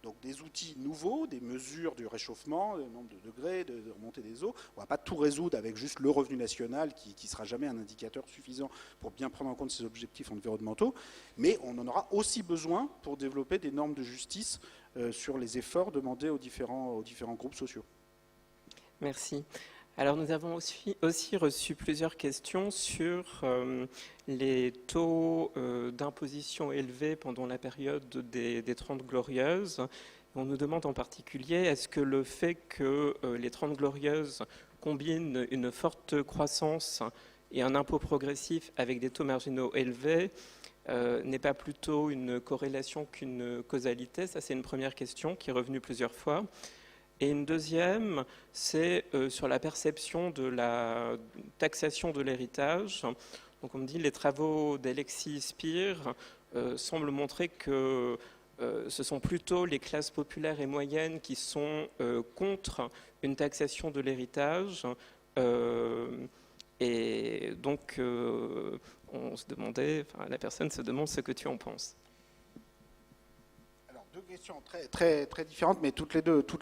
Donc des outils nouveaux, des mesures du réchauffement, le nombre de degrés, de remontée des eaux. On ne va pas tout résoudre avec juste le revenu national qui ne sera jamais un indicateur suffisant pour bien prendre en compte ces objectifs environnementaux. Mais on en aura aussi besoin pour développer des normes de justice sur les efforts demandés aux différents groupes sociaux. Merci. Alors nous avons aussi reçu plusieurs questions sur les taux d'imposition élevés pendant la période des 30 Glorieuses. On nous demande en particulier, est-ce que le fait que les 30 Glorieuses combinent une forte croissance et un impôt progressif avec des taux marginaux élevés n'est pas plutôt une corrélation qu'une causalité? Ça, c'est une première question qui est revenue plusieurs fois. Et une deuxième, c'est sur la perception de la taxation de l'héritage. Donc on me dit les travaux d'Alexis Spire semblent montrer que ce sont plutôt les classes populaires et moyennes qui sont contre une taxation de l'héritage. Et donc on se demandait, enfin, la personne se demande ce que tu en penses. Deux questions très différentes, mais toutes les deux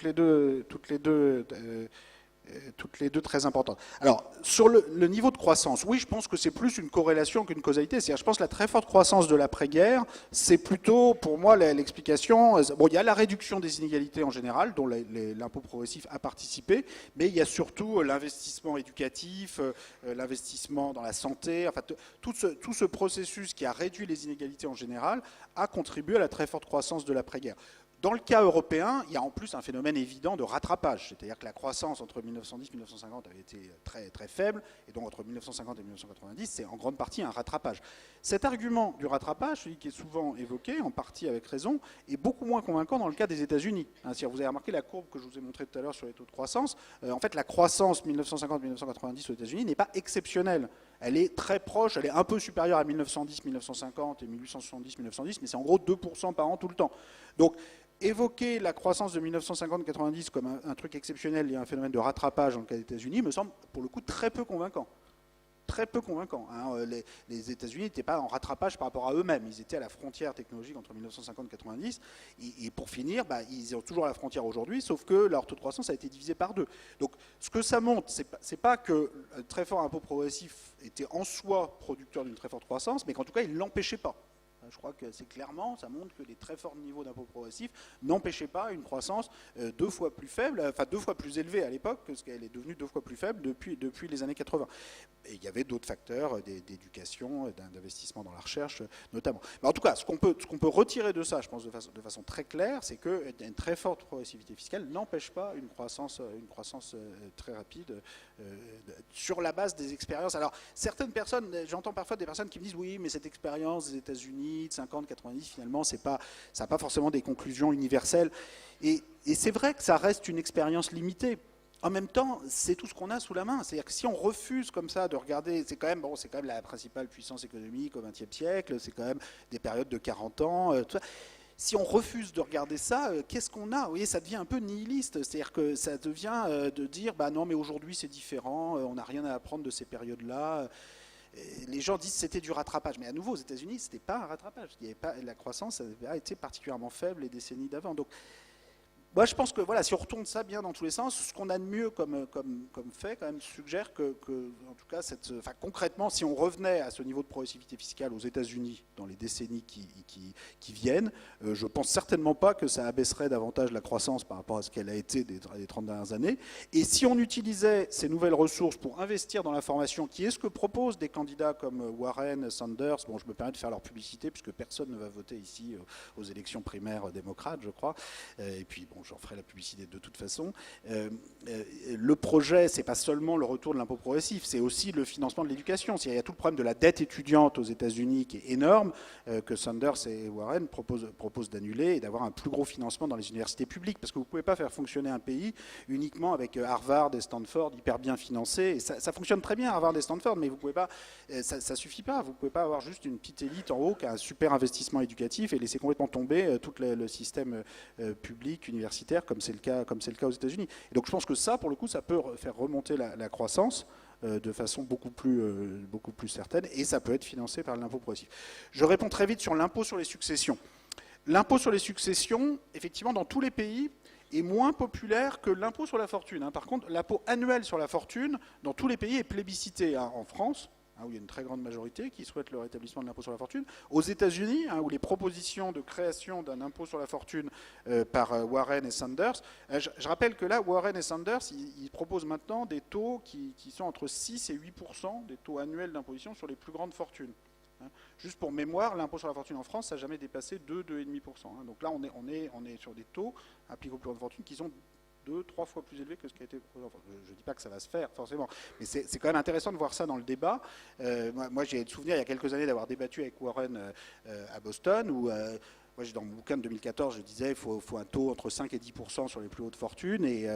très importantes. Alors, sur le niveau de croissance, oui, je pense que c'est plus une corrélation qu'une causalité. C'est-à-dire, je pense que la très forte croissance de l'après-guerre, c'est plutôt, pour moi, l'explication. Bon, il y a la réduction des inégalités en général, dont l'impôt progressif a participé, mais il y a surtout l'investissement éducatif, l'investissement dans la santé. Enfin, tout ce processus qui a réduit les inégalités en général a contribué à la très forte croissance de l'après-guerre. Dans le cas européen, il y a en plus un phénomène évident de rattrapage, c'est-à-dire que la croissance entre 1910 et 1950 avait été très, très faible, et donc entre 1950 et 1990, c'est en grande partie un rattrapage. Cet argument du rattrapage, celui qui est souvent évoqué, en partie avec raison, est beaucoup moins convaincant dans le cas des États-Unis. Si vous avez remarqué la courbe que je vous ai montrée tout à l'heure sur les taux de croissance, en fait la croissance 1950-1990 aux États-Unis n'est pas exceptionnelle. Elle est très proche, elle est un peu supérieure à 1910-1950 et 1870-1910, mais c'est en gros 2% par an tout le temps. Donc, évoquer la croissance de 1950-90 comme un truc exceptionnel et un phénomène de rattrapage dans le cas des États-Unis me semble pour le coup très peu convaincant. Très peu convaincant. Les États-Unis n'étaient pas en rattrapage par rapport à eux-mêmes. Ils étaient à la frontière technologique entre 1950 et 1990. Et pour finir, ils sont toujours à la frontière aujourd'hui, sauf que leur taux de croissance a été divisé par 2. Donc ce que ça montre, c'est pas que un très fort impôt progressif était en soi producteur d'une très forte croissance, mais qu'en tout cas, il ne l'empêchait pas. Je crois que c'est clairement, ça montre que les très forts niveaux d'impôt progressif n'empêchaient pas une croissance 2 fois plus faible, enfin 2 fois plus élevée à l'époque, parce qu'elle est devenue 2 fois plus faible depuis les années 80. Et il y avait d'autres facteurs d'éducation, d'investissement dans la recherche notamment. Mais en tout cas, ce qu'on peut retirer de ça, je pense de façon très claire, c'est qu'une très forte progressivité fiscale n'empêche pas une croissance très rapide sur la base des expériences. Alors, certaines personnes, j'entends parfois des personnes qui me disent oui, mais cette expérience des États-Unis de 50, 90, finalement, ça n'a pas forcément des conclusions universelles. Et c'est vrai que ça reste une expérience limitée. En même temps, c'est tout ce qu'on a sous la main. C'est-à-dire que si on refuse comme ça de regarder, c'est quand même la principale puissance économique au XXe siècle, c'est quand même des périodes de 40 ans, tout ça. Si on refuse de regarder ça, qu'est-ce qu'on a? Vous voyez, ça devient un peu nihiliste. C'est-à-dire que ça devient de dire, non, mais aujourd'hui c'est différent, on n'a rien à apprendre de ces périodes-là. Les gens disent que c'était du rattrapage. Mais à nouveau, aux États-Unis, ce n'était pas un rattrapage. La croissance avait été particulièrement faible les décennies d'avant. Donc, moi, je pense que voilà, si on retourne ça bien dans tous les sens, ce qu'on a de mieux comme fait, quand même, suggère que en tout cas, concrètement, si on revenait à ce niveau de progressivité fiscale aux États-Unis dans les décennies qui viennent, je ne pense certainement pas que ça abaisserait davantage la croissance par rapport à ce qu'elle a été des 30 dernières années. Et si on utilisait ces nouvelles ressources pour investir dans la formation, qui est ce que proposent des candidats comme Warren, Sanders, bon, je me permets de faire leur publicité puisque personne ne va voter ici aux élections primaires démocrates, je crois, et puis bon, j'en ferai la publicité de toute façon. Le projet, c'est pas seulement le retour de l'impôt progressif, c'est aussi le financement de l'éducation. Il y a tout le problème de la dette étudiante aux États-Unis qui est énorme, que Sanders et Warren proposent d'annuler et d'avoir un plus gros financement dans les universités publiques, parce que vous ne pouvez pas faire fonctionner un pays uniquement avec Harvard et Stanford hyper bien financés. Et ça fonctionne très bien, Harvard et Stanford, mais vous pouvez pas, ça suffit pas. Vous ne pouvez pas avoir juste une petite élite en haut qui a un super investissement éducatif et laisser complètement tomber tout le système public, universitaire, comme c'est le cas aux États-Unis. Et donc je pense que ça, pour le coup, ça peut faire remonter la croissance de façon beaucoup plus certaine, et ça peut être financé par l'impôt progressif. Je réponds très vite sur l'impôt sur les successions. L'impôt sur les successions, effectivement, dans tous les pays, est moins populaire que l'impôt sur la fortune. Par contre, l'impôt annuel sur la fortune, dans tous les pays, est plébiscité. En France, où il y a une très grande majorité qui souhaite le rétablissement de l'impôt sur la fortune. Aux États-Unis, où les propositions de création d'un impôt sur la fortune par Warren et Sanders, je rappelle que là, Warren et Sanders, ils proposent maintenant des taux qui sont entre 6 et 8% des taux annuels d'imposition sur les plus grandes fortunes. Juste pour mémoire, l'impôt sur la fortune en France, ça n'a jamais dépassé 2-2,5%. Donc là, on est sur des taux appliqués aux plus grandes fortunes qui sont 2-3 fois plus élevé que ce qui a été proposé. Je ne dis pas que ça va se faire, forcément, mais c'est quand même intéressant de voir ça dans le débat. Moi, j'ai le souvenir, il y a quelques années, d'avoir débattu avec Warren à Boston, où moi, dans mon bouquin de 2014, je disais qu'il faut un taux entre 5 et 10% sur les plus hautes fortunes, et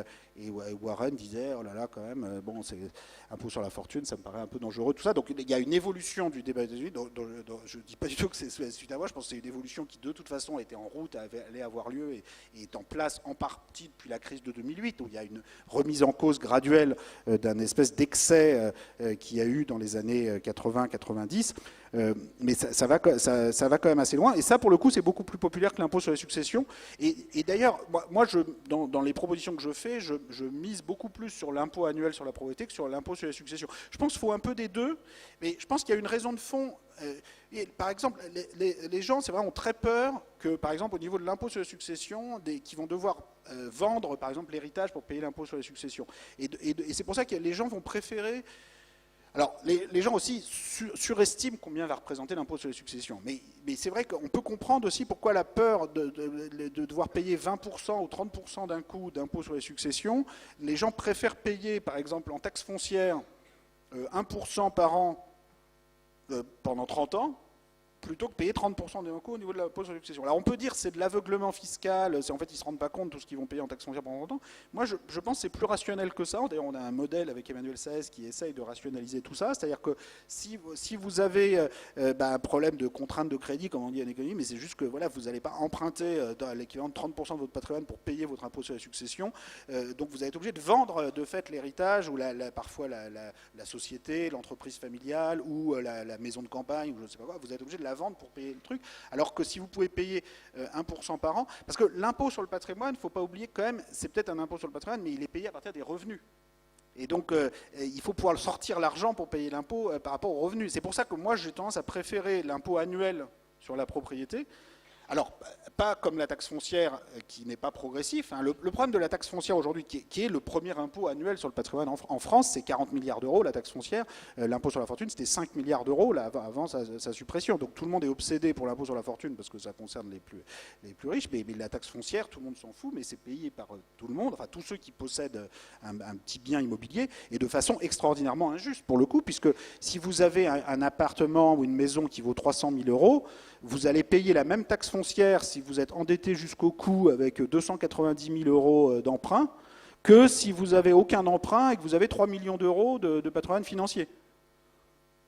Warren disait, oh là là, quand même, bon, c'est impôt sur la fortune, ça me paraît un peu dangereux, tout ça. Donc il y a une évolution du débat des États-Unis, je ne dis pas du tout que c'est suite à moi, je pense que c'est une évolution qui, de toute façon, était en route, allait avoir lieu, et est en place en partie depuis la crise de 2008, où il y a une remise en cause graduelle d'un espèce d'excès qu'il y a eu dans les années 80-90. Mais ça va quand même assez loin. Et ça, pour le coup, c'est beaucoup plus populaire que l'impôt sur les successions. Et d'ailleurs, moi dans les propositions que je fais, je mise beaucoup plus sur l'impôt annuel sur la propriété que sur l'impôt sur les successions. Je pense qu'il faut un peu des deux, mais je pense qu'il y a une raison de fond. Par exemple, les gens, c'est vrai, ont très peur que, par exemple, au niveau de l'impôt sur les successions, qui vont devoir vendre, par exemple, l'héritage pour payer l'impôt sur les successions. Et c'est pour ça que les gens vont préférer... Alors, les gens aussi surestiment combien va représenter l'impôt sur les successions. Mais c'est vrai qu'on peut comprendre aussi pourquoi la peur de devoir payer 20% ou 30% d'un coup d'impôt sur les successions. Les gens préfèrent payer, par exemple, en taxe foncière, 1% par an pendant 30 ans, plutôt que payer 30% d'impôt au niveau de l'impôt sur les successions. Alors on peut dire que c'est de l'aveuglement fiscal, en fait ils ne se rendent pas compte de tout ce qu'ils vont payer en taxe foncière pendant longtemps. Moi je pense que c'est plus rationnel que ça. D'ailleurs on a un modèle avec Emmanuel Saez qui essaye de rationaliser tout ça. C'est-à-dire que si vous avez un problème de contrainte de crédit, comme on dit en économie, mais c'est juste que voilà, vous n'allez pas emprunter dans l'équivalent de 30% de votre patrimoine pour payer votre impôt sur les successions. Donc vous allez être obligé de vendre de fait l'héritage ou parfois la société, l'entreprise familiale ou la maison de campagne ou je ne sais pas quoi. Vous êtes obligé de la vendre pour payer le truc, alors que si vous pouvez payer 1% par an, parce que l'impôt sur le patrimoine, il ne faut pas oublier quand même, c'est peut-être un impôt sur le patrimoine, mais il est payé à partir des revenus. Et donc, il faut pouvoir sortir l'argent pour payer l'impôt par rapport aux revenus. C'est pour ça que moi, j'ai tendance à préférer l'impôt annuel sur la propriété. Alors, pas comme la taxe foncière qui n'est pas progressif. Le problème de la taxe foncière aujourd'hui, qui est le premier impôt annuel sur le patrimoine en France, c'est 40 milliards d'euros, la taxe foncière. L'impôt sur la fortune, c'était 5 milliards d'euros avant sa suppression. Donc tout le monde est obsédé pour l'impôt sur la fortune parce que ça concerne les plus riches. Mais la taxe foncière, tout le monde s'en fout, mais c'est payé par tout le monde, enfin tous ceux qui possèdent un petit bien immobilier, et de façon extraordinairement injuste pour le coup, puisque si vous avez un appartement ou une maison qui vaut 300 000 euros, vous allez payer la même taxe foncière si vous êtes endetté jusqu'au cou avec 290 000 euros d'emprunt que si vous n'avez aucun emprunt et que vous avez 3 millions d'euros de patrimoine financier.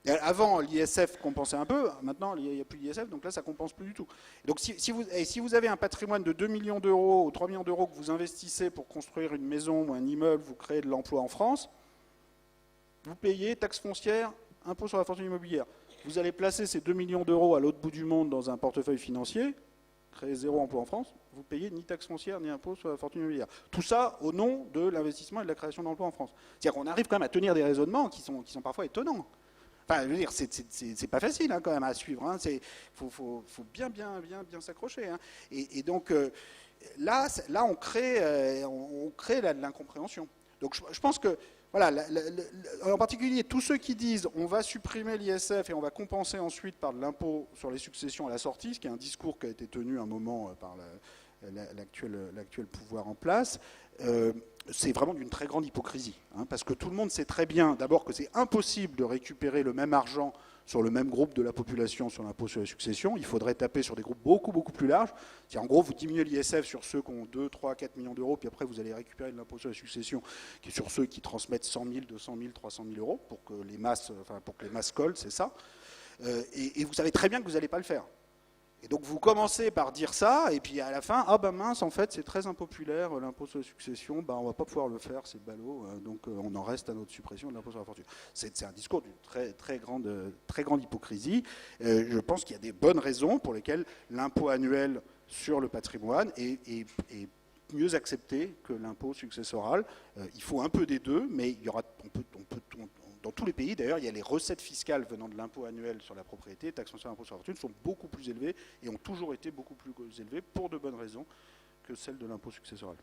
Et avant, l'ISF compensait un peu, maintenant il n'y a plus d'ISF, donc là ça ne compense plus du tout. Donc si vous avez un patrimoine de 2 millions d'euros ou 3 millions d'euros que vous investissez pour construire une maison ou un immeuble, vous créez de l'emploi en France, vous payez taxe foncière, impôt sur la fortune immobilière. Vous allez placer ces 2 millions d'euros à l'autre bout du monde dans un portefeuille financier, créez 0 emploi en France, vous payez ni taxe foncière ni impôt sur la fortune immobilière. Tout ça au nom de l'investissement et de la création d'emplois en France. C'est-à-dire qu'on arrive quand même à tenir des raisonnements qui sont parfois étonnants. Enfin, je veux dire, c'est pas facile quand même à suivre. Il faut bien s'accrocher. Et donc là, on crée de l'incompréhension. Donc je pense que, voilà, en particulier tous ceux qui disent on va supprimer l'ISF et on va compenser ensuite par de l'impôt sur les successions à la sortie, ce qui est un discours qui a été tenu un moment par l'actuel pouvoir en place, c'est vraiment d'une très grande hypocrisie. Parce que tout le monde sait très bien, d'abord, que c'est impossible de récupérer le même argent sur le même groupe de la population sur l'impôt sur les successions. Il faudrait taper sur des groupes beaucoup plus larges. En gros, vous diminuez l'ISF sur ceux qui ont 2, 3, 4 millions d'euros, puis après vous allez récupérer de l'impôt sur les successions qui est sur ceux qui transmettent 100 000, 200 000, 300 000 euros pour que les masses collent, c'est ça. Et vous savez très bien que vous n'allez pas le faire. Et donc vous commencez par dire ça, et puis à la fin, ah ben mince, en fait c'est très impopulaire, l'impôt sur la succession, ben on va pas pouvoir le faire, c'est ballot, donc on en reste à notre suppression de l'impôt sur la fortune. C'est un discours d'une très grande hypocrisie. Je pense qu'il y a des bonnes raisons pour lesquelles l'impôt annuel sur le patrimoine est mieux accepté que l'impôt successoral. Il faut un peu des deux, mais il y aura, dans tous les pays, d'ailleurs, il y a les recettes fiscales venant de l'impôt annuel sur la propriété, taxe foncière, impôt sur la fortune, sont beaucoup plus élevées et ont toujours été beaucoup plus élevées pour de bonnes raisons que celles de l'impôt successoral.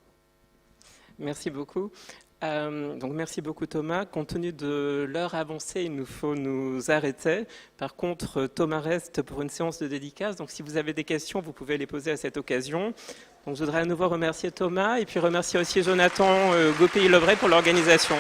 Merci beaucoup. Donc merci beaucoup Thomas. Compte tenu de l'heure avancée, il nous faut nous arrêter. Par contre, Thomas reste pour une séance de dédicace. Donc si vous avez des questions, vous pouvez les poser à cette occasion. Donc je voudrais à nouveau remercier Thomas et puis remercier aussi Jonathan Gopey-Lebray pour l'organisation.